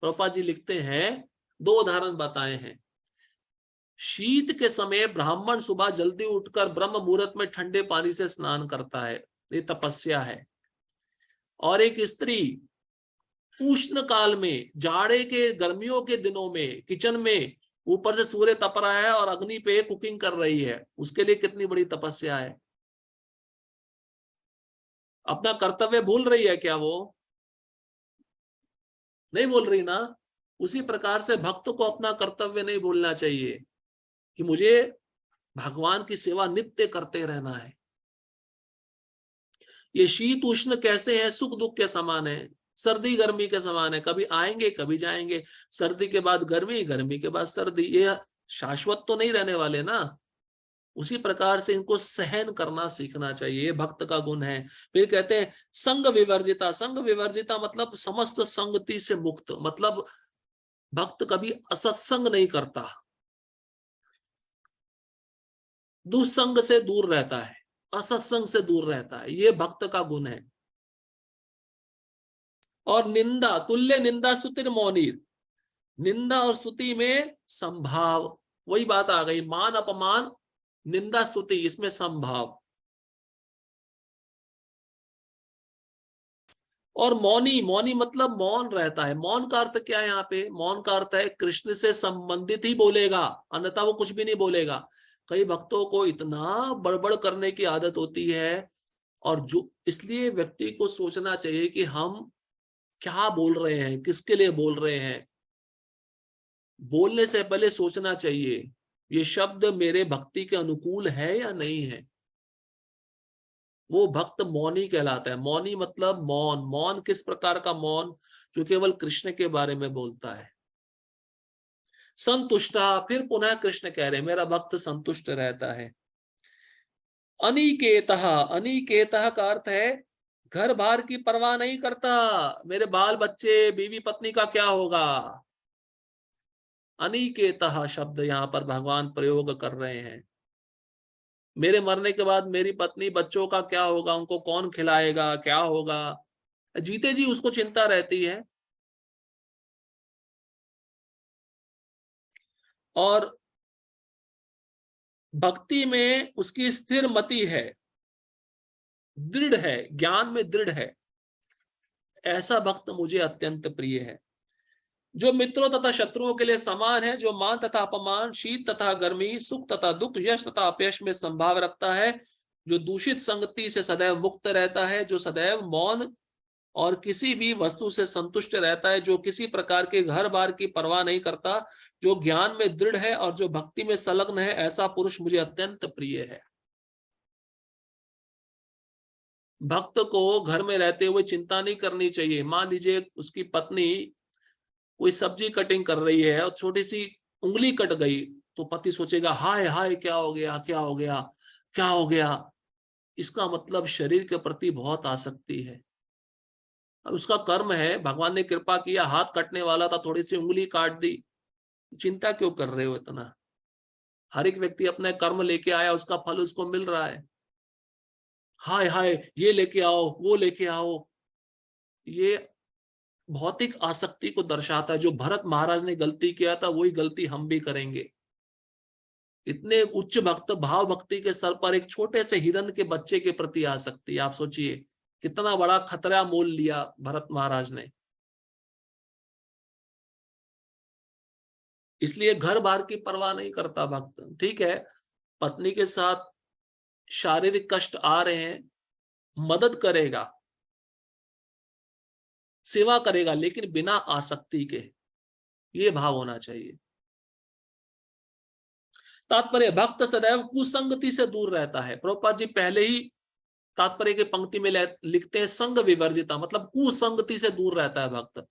प्रभुपाद जी लिखते हैं, दो उदाहरण बताए हैं। शीत के समय ब्राह्मण सुबह जल्दी उठकर ब्रह्म मुहूर्त में ठंडे पानी से स्नान करता है, ये तपस्या है। और एक स्त्री उष्ण काल में, जाड़े के गर्मियों के दिनों में किचन में ऊपर से सूर्य तप रहा है और अग्नि पे कुकिंग कर रही है, उसके लिए कितनी बड़ी तपस्या है। अपना कर्तव्य भूल रही है क्या? वो नहीं बोल रही ना। उसी प्रकार से भक्त को अपना कर्तव्य नहीं भूलना चाहिए कि मुझे भगवान की सेवा नित्य करते रहना है। ये शीत उष्ण कैसे है? सुख दुख के समान है, सर्दी गर्मी के समान है, कभी आएंगे कभी जाएंगे। सर्दी के बाद गर्मी, गर्मी के बाद सर्दी, ये शाश्वत तो नहीं रहने वाले ना। उसी प्रकार से इनको सहन करना सीखना चाहिए, ये भक्त का गुण है। फिर कहते हैं संग विवर्जिता। संग विवर्जिता मतलब समस्त संगति से मुक्त, मतलब भक्त कभी असत्संग नहीं करता, दुसंग से दूर रहता है, असत्संग से दूर रहता है, ये भक्त का गुण है। और निंदा तुल्य निंदा स्तुतिर मौनीर, निंदा और स्तुति में संभाव, वही बात आ गई, मान अपमान निंदा स्तुति, इसमें संभाव। और मौनी, मौनी मतलब मौन रहता है। मौन का अर्थ क्या है यहाँ पे? मौन का अर्थ है कृष्ण से संबंधित ही बोलेगा, अन्यथा वो कुछ भी नहीं बोलेगा। कई भक्तों को इतना बड़बड़ करने की आदत होती है, और जो इसलिए व्यक्ति को सोचना चाहिए कि हम क्या बोल रहे हैं, किसके लिए बोल रहे हैं। बोलने से पहले सोचना चाहिए ये शब्द मेरे भक्ति के अनुकूल है या नहीं है। वो भक्त मौनी कहलाता है। मौनी मतलब मौन। मौन किस प्रकार का मौन? जो केवल कृष्ण के बारे में बोलता है। संतुष्टा, फिर पुनः कृष्ण कह रहे मेरा भक्त संतुष्ट रहता है। अनिकेतः, अनिकेतः का अर्थ है घर बार की परवाह नहीं करता। मेरे बाल बच्चे बीवी पत्नी का क्या होगा। अनिकेतः शब्द यहाँ पर भगवान प्रयोग कर रहे हैं। मेरे मरने के बाद मेरी पत्नी बच्चों का क्या होगा, उनको कौन खिलाएगा, क्या होगा, जीते जी उसको चिंता रहती है। और भक्ति में उसकी स्थिर मति है, दृढ़ है, ज्ञान में दृढ़ है। ऐसा भक्त मुझे अत्यंत प्रिय है। जो मित्रों तथा शत्रुओं के लिए समान है, जो मान तथा अपमान, शीत तथा गर्मी, सुख तथा दुख, यश तथा अपयश में संभाव रखता है, जो दूषित संगति से सदैव मुक्त रहता है, जो सदैव मौन और किसी भी वस्तु से संतुष्ट रहता है, जो किसी प्रकार के घर बार की परवाह नहीं करता, जो ज्ञान में दृढ़ है और जो भक्ति में संलग्न है, ऐसा पुरुष मुझे अत्यंत प्रिय है। भक्त को घर में रहते हुए चिंता नहीं करनी चाहिए। मान लीजिए उसकी पत्नी कोई सब्जी कटिंग कर रही है और छोटी सी उंगली कट गई, तो पति सोचेगा हाय हाय क्या हो गया, क्या हो गया, क्या हो गया। इसका मतलब शरीर के प्रति बहुत आसक्ति है। अब उसका कर्म है, भगवान ने कृपा किया, हाथ कटने वाला था, थोड़ी सी उंगली काट दी, चिंता क्यों कर रहे हो इतना। हर एक व्यक्ति अपने कर्म लेके आया, उसका फल उसको मिल रहा है। हाय हाय ये लेके आओ, वो लेके आओ, ये भौतिक आसक्ति को दर्शाता है। जो भरत महाराज ने गलती किया था वही गलती हम भी करेंगे। इतने उच्च भक्त भाव भक्ति के स्तर पर एक छोटे से हिरन के बच्चे के प्रति आसक्ति, आप सोचिए कितना बड़ा खतरा मोल लिया भरत महाराज ने। इसलिए घर बार की परवाह नहीं करता भक्त। ठीक है, पत्नी के साथ शारीरिक कष्ट आ रहे हैं, मदद करेगा, सेवा करेगा, लेकिन बिना आसक्ति के। ये भाव होना चाहिए। तात्पर्य, भक्त सदैव कुसंगति से दूर रहता है। प्रभुपाद जी पहले ही तात्पर्य की पंक्ति में लिखते हैं संग विवर्जिता, मतलब कुसंगति से दूर रहता है भक्त।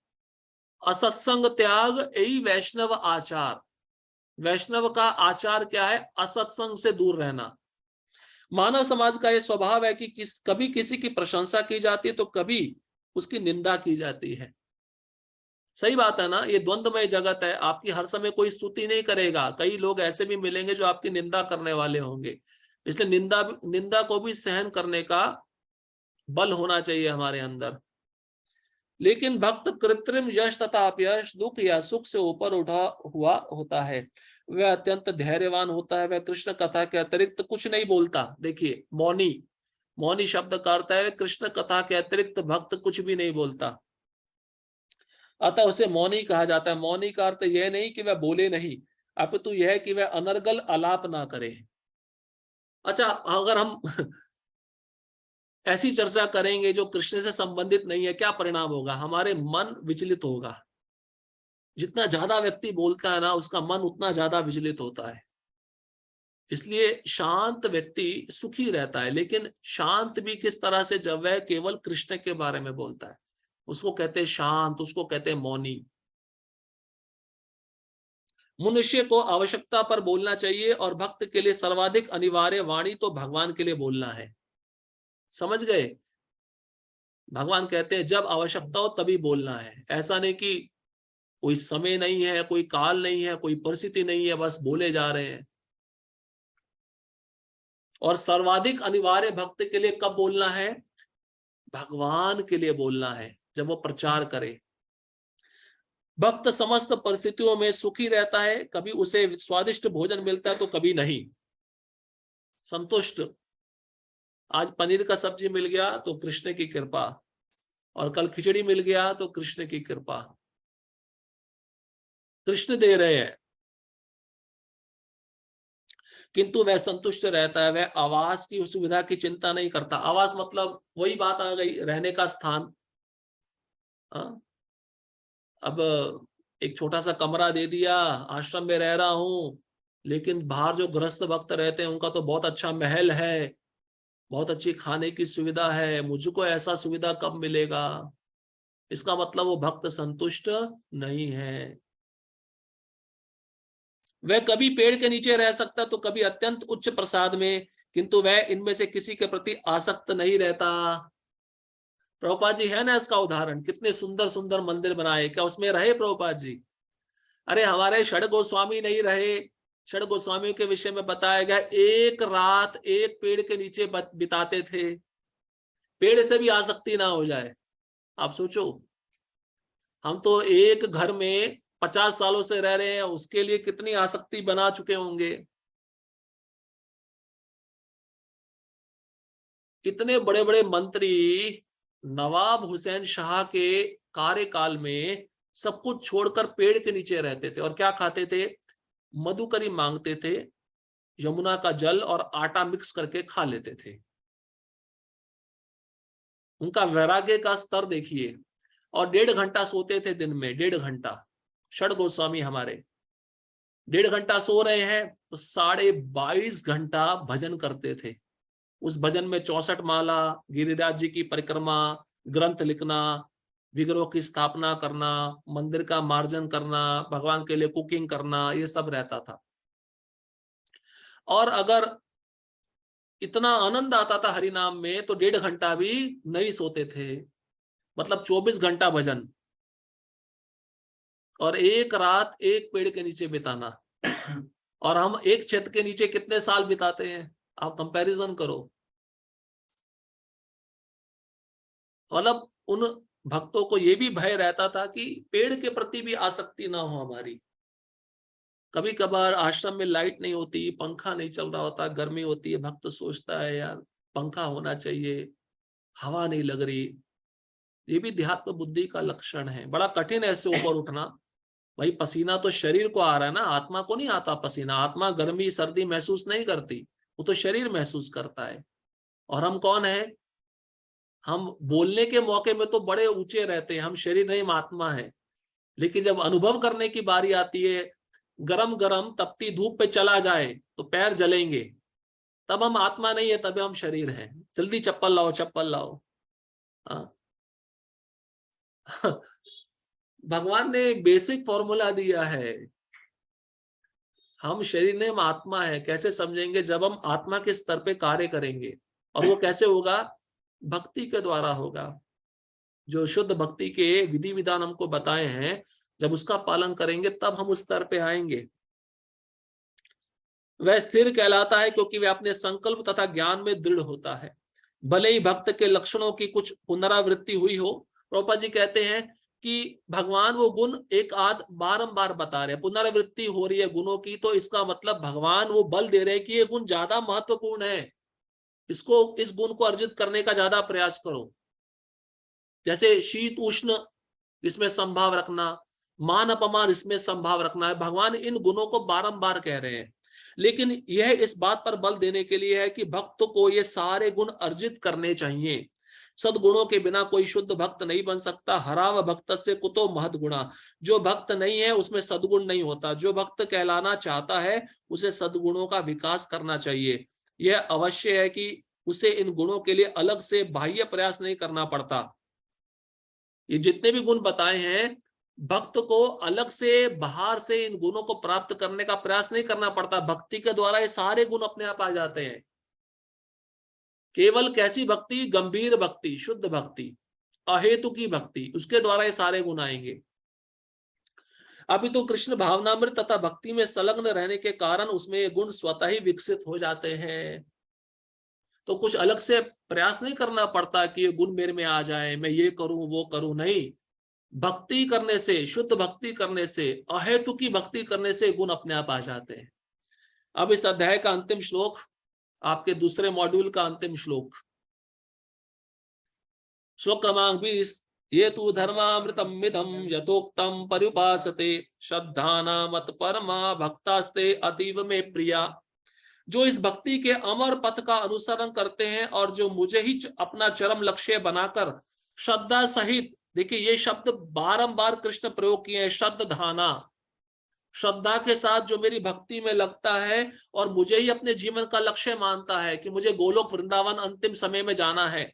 असत्संग त्याग यही वैष्णव आचार। वैष्णव का आचार क्या है? असत्संग से दूर रहना। मानव समाज का यह स्वभाव है कि कभी किसी की प्रशंसा की जाती है तो कभी उसकी निंदा की जाती है। सही बात है ना, ये द्वंद्वमय जगत है। आपकी हर समय कोई स्तुति नहीं करेगा, कई लोग ऐसे भी मिलेंगे जो आपकी निंदा करने वाले होंगे। इसलिए निंदा को भी सहन करने का बल होना चाहिए हमारे अंदर। लेकिन भक्त कृत्रिम यश तथा अपयश, दुख या सुख से ऊपर उठा हुआ होता है। वह अत्यंत धैर्यवान होता है। वह कृष्ण कथा के अतिरिक्त कुछ नहीं बोलता। देखिए मौनी, मौनी शब्द का अर्थ है कृष्ण कथा के अतिरिक्त भक्त कुछ भी नहीं बोलता, अतः उसे मौनी कहा जाता है। मौनी का अर्थ यह नहीं कि वह बोले नहीं, अपितु यह कि वह अनर्गल आलाप ना करे। अच्छा, अगर हम ऐसी चर्चा करेंगे जो कृष्ण से संबंधित नहीं है, क्या परिणाम होगा? हमारे मन विचलित होगा। जितना ज्यादा व्यक्ति बोलता है ना, उसका मन उतना ज्यादा विचलित होता है। इसलिए शांत व्यक्ति सुखी रहता है। लेकिन शांत भी किस तरह से? जब वह केवल कृष्ण के बारे में बोलता है, उसको कहते हैं शांत, उसको कहते हैं मौनी। मनुष्य को आवश्यकता पर बोलना चाहिए, और भक्त के लिए सर्वाधिक अनिवार्य वाणी तो भगवान के लिए बोलना है। समझ गए? भगवान कहते हैं जब आवश्यकता हो तभी बोलना है। ऐसा नहीं कि कोई समय नहीं है, कोई काल नहीं है, कोई परिस्थिति नहीं है, बस बोले जा रहे हैं। और सर्वाधिक अनिवार्य भक्त के लिए कब बोलना है? भगवान के लिए बोलना है, जब वो प्रचार करे। भक्त समस्त परिस्थितियों में सुखी रहता है। कभी उसे स्वादिष्ट भोजन मिलता है तो कभी नहीं। संतुष्ट, आज पनीर का सब्जी मिल गया तो कृष्ण की कृपा, और कल खिचड़ी मिल गया तो कृष्ण की कृपा, कृष्ण दे रहे हैं। किंतु वह संतुष्ट रहता है, वह आवास की सुविधा की चिंता नहीं करता। आवास मतलब वही बात आ गई, रहने का स्थान। हाँ, अब एक छोटा सा कमरा दे दिया, आश्रम में रह रहा हूं, लेकिन बाहर जो गृहस्थ भक्त रहते हैं उनका तो बहुत अच्छा महल है, बहुत अच्छी खाने की सुविधा है, मुझको ऐसा सुविधा कब मिलेगा? इसका मतलब वो भक्त संतुष्ट नहीं है। वह कभी पेड़ के नीचे रह सकता तो कभी अत्यंत उच्च प्रसाद में, किंतु वह इनमें से किसी के प्रति आसक्त नहीं रहता। प्रभुपाद जी है ना इसका उदाहरण, कितने सुंदर सुंदर मंदिर बनाए, क्या उसमें रहे प्रभुपाद जी? अरे हमारे षड गोस्वामी नहीं रहे। षड गोस्वामी के विषय में बताया गया, एक रात एक पेड़ के नीचे बिताते थे, पेड़ से भी आसक्ति ना हो जाए। आप सोचो, हम तो एक घर में 50 सालों से रह रहे हैं, उसके लिए कितनी आसक्ति बना चुके होंगे। इतने बड़े बड़े मंत्री नवाब हुसैन शाह के कार्यकाल में सब कुछ छोड़कर पेड़ के नीचे रहते थे और क्या खाते थे? मधुकरी मांगते थे, यमुना का जल और आटा मिक्स करके खा लेते थे। उनका वैराग्य का स्तर देखिए। और 1.5 घंटा सोते थे दिन में, 1.5 घंटा। षड गोस्वामी हमारे 1.5 घंटा सो रहे हैं तो 22.5 घंटा भजन करते थे। उस भजन में 64 माला, गिरिराज जी की परिक्रमा, ग्रंथ लिखना, विग्रह की स्थापना करना, मंदिर का मार्जन करना, भगवान के लिए कुकिंग करना, ये सब रहता था। और अगर इतना आनंद आता था हरि नाम में तो 1.5 घंटा भी नहीं सोते थे, मतलब 24 घंटा भजन। और एक रात एक पेड़ के नीचे बिताना। और हम एक छत के नीचे कितने साल बिताते हैं, आप कंपैरिजन करो। मतलब उन भक्तों को यह भी भय रहता था कि पेड़ के प्रति भी आसक्ति ना हो हमारी। कभी कभार आश्रम में लाइट नहीं होती, पंखा नहीं चल रहा होता, गर्मी होती है, भक्त सोचता है यार पंखा होना चाहिए, हवा नहीं लग रही। ये भी देहात्म बुद्धि का लक्षण है। बड़ा कठिन है इससे ऊपर उठना। भाई पसीना तो शरीर को आ रहा है ना, आत्मा को नहीं आता पसीना। आत्मा गर्मी सर्दी महसूस नहीं करती, वो तो शरीर महसूस करता है। और हम कौन है? हम बोलने के मौके में तो बड़े ऊंचे रहते हैं, हम शरीर नहीं, आत्मा है। लेकिन जब अनुभव करने की बारी आती है, गरम गरम तपती धूप पे चला जाए तो पैर जलेंगे, तब हम आत्मा नहीं है, तब हम शरीर हैं। जल्दी चप्पल लाओ, चप्पल लाओ। हाँ। भगवान ने एक बेसिक फॉर्मूला दिया है। हम शरीर नहीं, हम आत्मा है। कैसे समझेंगे? जब हम आत्मा के स्तर पे कार्य करेंगे। और वो कैसे होगा? भक्ति के द्वारा होगा। जो शुद्ध भक्ति के विधि विधान हमको बताए हैं, जब उसका पालन करेंगे तब हम उस स्तर पे आएंगे। वह स्थिर कहलाता है क्योंकि वह अपने संकल्प तथा ज्ञान में दृढ़ होता है, भले ही भक्त के लक्षणों की कुछ पुनरावृत्ति हुई हो। प्रभुपाद जी कहते हैं कि भगवान वो गुण एक आध बारंबार बता रहे हैं, पुनरावृत्ति हो रही है गुणों की, तो इसका मतलब भगवान वो बल दे रहे हैं कि ये गुण ज्यादा महत्वपूर्ण है, इसको, इस गुण को अर्जित करने का ज्यादा प्रयास करो। जैसे शीत उष्ण इसमें संभाव रखना, मान अपमान इसमें संभाव रखना है। भगवान इन गुणों को बारंबार कह रहे हैं, लेकिन यह इस बात पर बल देने के लिए है कि भक्त को ये सारे गुण अर्जित करने चाहिए। सद्गुणों के बिना कोई शुद्ध भक्त नहीं बन सकता। हराव भक्त से कुतो महद गुणा। जो भक्त नहीं है उसमें सद्गुण नहीं होता। जो भक्त कहलाना चाहता है उसे सद्गुणों का विकास करना चाहिए। यह अवश्य है कि उसे इन गुणों के लिए अलग से बाह्य प्रयास नहीं करना पड़ता। ये जितने भी गुण बताए हैं, भक्त को अलग से बाहर से इन गुणों को प्राप्त करने का प्रयास नहीं करना पड़ता। भक्ति के द्वारा ये सारे गुण अपने आप आ जाते हैं। केवल कैसी भक्ति? गंभीर भक्ति, शुद्ध भक्ति, अहेतु की भक्ति, उसके द्वारा ये सारे गुण आएंगे। अभी तो कृष्ण भावनामृत तथा भक्ति में संलग्न रहने के कारण उसमें ये गुण स्वतः ही विकसित हो जाते हैं। तो कुछ अलग से प्रयास नहीं करना पड़ता कि ये गुण मेरे में आ जाए, मैं ये करूं वो करूं, नहीं। भक्ति करने से, शुद्ध भक्ति करने से, अहेतु की भक्ति करने से गुण अपने आप आ जाते हैं। अब इस अध्याय का अंतिम श्लोक, आपके दूसरे मॉड्यूल का अंतिम श्लोक, श्लोक क्रमांक 20। ये तु धर्मामृतमिदं यथोक्तं पर्युपासते श्रद्धानामत परमा भक्तास्ते अतीव में प्रिया। जो इस भक्ति के अमर पथ का अनुसरण करते हैं और जो मुझे ही अपना चरम लक्ष्य बनाकर श्रद्धा सहित, देखिए ये शब्द बारंबार कृष्ण प्रयोग किए हैं, श्रद्धाना, श्रद्धा के साथ जो मेरी भक्ति में लगता है और मुझे ही अपने जीवन का लक्ष्य मानता है कि मुझे गोलोक वृंदावन अंतिम समय में जाना है,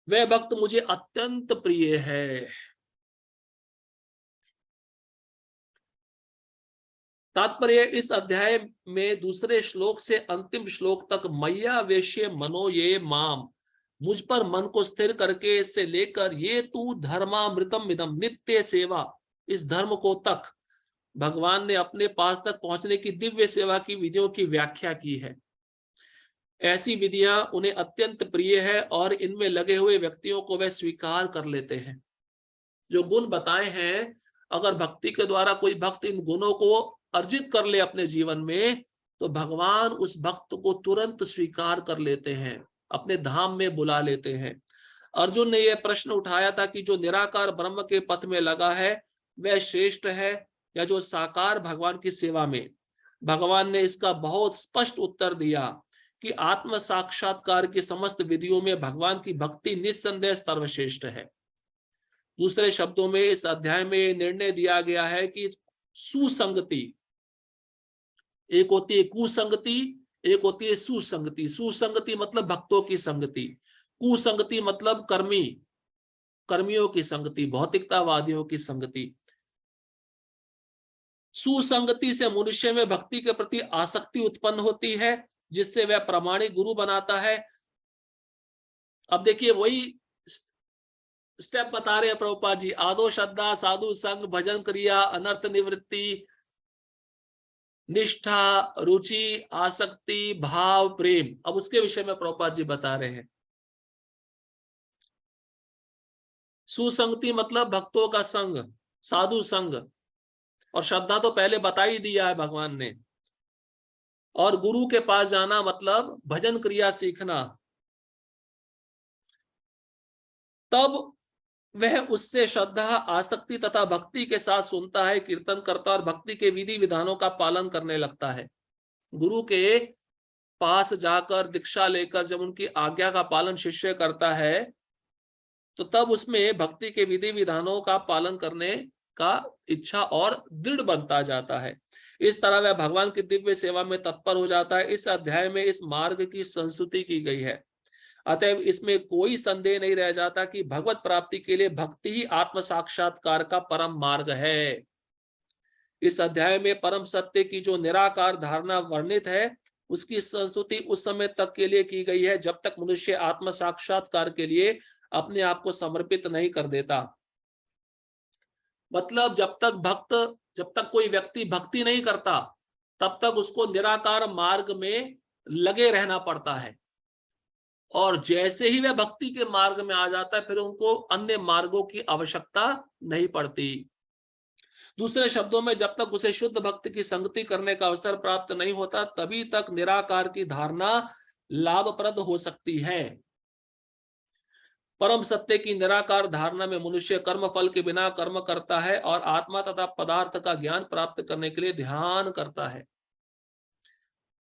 वह भक्त मुझे अत्यंत प्रिय है। तात्पर्य इस अध्याय में दूसरे श्लोक से अंतिम श्लोक तक मैया वेश्य मनो ये माम, मुझ पर मन को स्थिर करके से लेकर ये तू धर्मामृतम इदम नित्य सेवा, इस धर्म को तक भगवान ने अपने पास तक पहुंचने की दिव्य सेवा की विधियों की व्याख्या की है। ऐसी विधियां उन्हें अत्यंत प्रिय है और इनमें लगे हुए व्यक्तियों को वे स्वीकार कर लेते हैं। जो गुण बताए हैं, अगर भक्ति के द्वारा कोई भक्त इन गुणों को अर्जित कर ले अपने जीवन में, तो भगवान उस भक्त को तुरंत स्वीकार कर लेते हैं, अपने धाम में बुला लेते हैं। अर्जुन ने यह प्रश्न उठाया था कि जो निराकार ब्रह्म के पथ में लगा है वह श्रेष्ठ है या जो साकार भगवान की सेवा में। भगवान ने इसका बहुत स्पष्ट उत्तर दिया कि आत्म साक्षात्कार की समस्त विधियों में भगवान की भक्ति निस्संदेह सर्वश्रेष्ठ है। दूसरे शब्दों में इस अध्याय में निर्णय दिया गया है कि सुसंगति, एक होती है कुसंगति, एक होती है सुसंगति। सुसंगति मतलब भक्तों की संगति, कुसंगति मतलब कर्मियों की संगति, भौतिकतावादियों की संगति। सुसंगति से मनुष्य में भक्ति के प्रति आसक्ति उत्पन्न होती है, जिससे वह प्रामाणिक गुरु बनाता है। अब देखिए वही स्टेप बता रहे हैं प्रभुपाद जी, आदो श्रद्धा, साधु संग, भजन क्रिया, अनर्थ निवृत्ति, निष्ठा, रुचि, आसक्ति, भाव, प्रेम। अब उसके विषय में प्रभुपाद जी बता रहे हैं। सुसंगति मतलब भक्तों का संग, साधु संग, और श्रद्धा तो पहले बता ही दिया है भगवान ने। और गुरु के पास जाना मतलब भजन क्रिया सीखना, तब वह उससे श्रद्धा, आसक्ति तथा भक्ति के साथ सुनता है, कीर्तन करता है और भक्ति के विधि विधानों का पालन करने लगता है। गुरु के पास जाकर दीक्षा लेकर जब उनकी आज्ञा का पालन शिष्य करता है, तो तब उसमें भक्ति के विधि विधानों का पालन करने का इच्छा और दृढ़ बनता जाता है। इस तरह वह भगवान की दिव्य सेवा में तत्पर हो जाता है। इस अध्याय में इस मार्ग की संस्तुति की गई है। अतएव इसमें कोई संदेह नहीं रह जाता कि भगवत प्राप्ति के लिए भक्ति ही आत्म साक्षात्कार का परम मार्ग है। इस अध्याय में परम सत्य की जो निराकार धारणा वर्णित है, उसकी संस्तुति उस समय तक के लिए की गई है जब तक मनुष्य आत्म साक्षात्कार के लिए अपने आप को समर्पित नहीं कर देता। मतलब जब तक कोई व्यक्ति भक्ति नहीं करता, तब तक उसको निराकार मार्ग में लगे रहना पड़ता है, और जैसे ही वह भक्ति के मार्ग में आ जाता है, फिर उनको अन्य मार्गों की आवश्यकता नहीं पड़ती। दूसरे शब्दों में, जब तक उसे शुद्ध भक्ति की संगति करने का अवसर प्राप्त नहीं होता, तभी तक निराकार की धारणा लाभप्रद हो सकती है। परम सत्य की निराकार धारणा में मनुष्य कर्म फल के बिना कर्म करता है और आत्मा तथा पदार्थ का ज्ञान प्राप्त करने के लिए ध्यान करता है।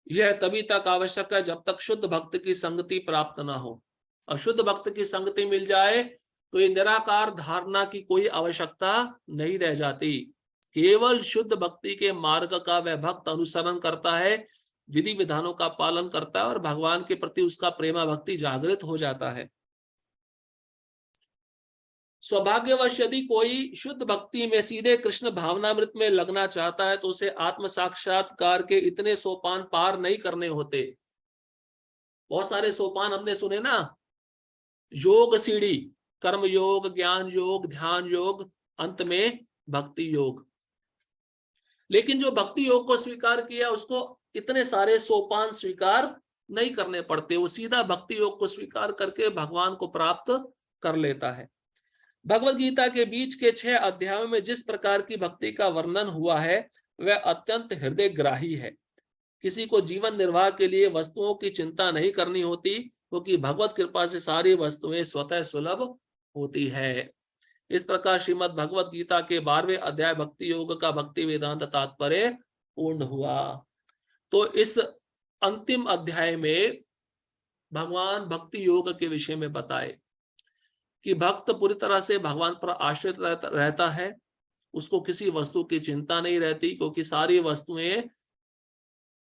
यह तभी तक आवश्यक है जब तक शुद्ध भक्त की संगति प्राप्त ना हो। और शुद्ध भक्त की संगति मिल जाए तो ये निराकार धारणा की कोई आवश्यकता नहीं रह जाती। केवल शुद्ध भक्ति के मार्ग का वह भक्त अनुसरण करता है, विधि विधानों का पालन करता है और भगवान के प्रति उसका प्रेमा भक्ति जागृत हो जाता है। सौभाग्यवश यदि कोई शुद्ध भक्ति में सीधे कृष्ण भावनामृत में लगना चाहता है, तो उसे आत्म साक्षात्कार के इतने सोपान पार नहीं करने होते। बहुत सारे सोपान हमने सुने ना, योग सीढ़ी, कर्म योग, ज्ञान योग, ध्यान योग, अंत में भक्ति योग। लेकिन जो भक्ति योग को स्वीकार किया, उसको इतने सारे सोपान स्वीकार नहीं करने पड़ते। वो सीधा भक्ति योग को स्वीकार करके भगवान को प्राप्त कर लेता है। भगवत गीता के बीच के 6 अध्यायों में जिस प्रकार की भक्ति का वर्णन हुआ है, वह अत्यंत हृदयग्राही है। किसी को जीवन निर्वाह के लिए वस्तुओं की चिंता नहीं करनी होती, क्योंकि भगवत कृपा से सारी वस्तुएं स्वतः सुलभ होती है। इस प्रकार श्रीमद् भगवत गीता के 12वें अध्याय भक्ति योग का भक्ति वेदांत तात्पर्य पूर्ण हुआ। तो इस अंतिम अध्याय में भगवान भक्ति योग के विषय में बताए कि भक्त पूरी तरह से भगवान पर आश्रित रहता है, उसको किसी वस्तु की चिंता नहीं रहती, क्योंकि सारी वस्तुएं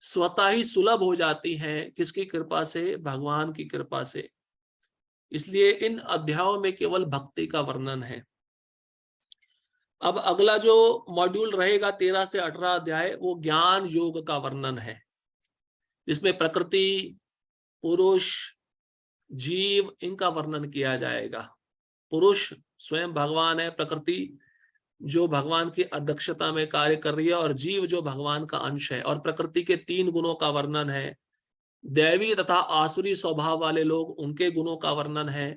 स्वतः ही सुलभ हो जाती हैं। किसकी कृपा से? भगवान की कृपा से। इसलिए इन अध्यायों में केवल भक्ति का वर्णन है। अब अगला जो मॉड्यूल रहेगा 13 से 18 अध्याय, वो ज्ञान योग का वर्णन है, जिसमें प्रकृति, पुरुष, जीव, इनका वर्णन किया जाएगा। पुरुष स्वयं भगवान है, प्रकृति जो भगवान की अध्यक्षता में कार्य कर रही है, और जीव जो भगवान का अंश है। और प्रकृति के 3 गुणों का वर्णन है। दैवी तथा आसुरी स्वभाव वाले लोग, उनके गुणों का वर्णन है।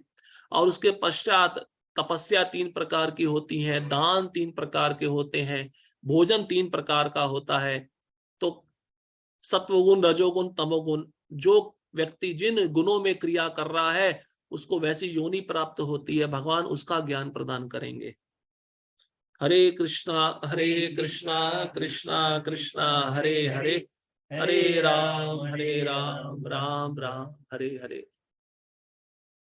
और उसके पश्चात तपस्या 3 प्रकार की होती है, दान 3 प्रकार के होते हैं, भोजन 3 प्रकार का होता है। तो सत्वगुण, रजोगुण, तमोगुण, जो व्यक्ति जिन गुणों में क्रिया कर रहा है उसको वैसी योनि प्राप्त होती है, भगवान उसका ज्ञान प्रदान करेंगे। हरे कृष्णा कृष्णा कृष्णा हरे हरे, हरे राम राम राम हरे हरे।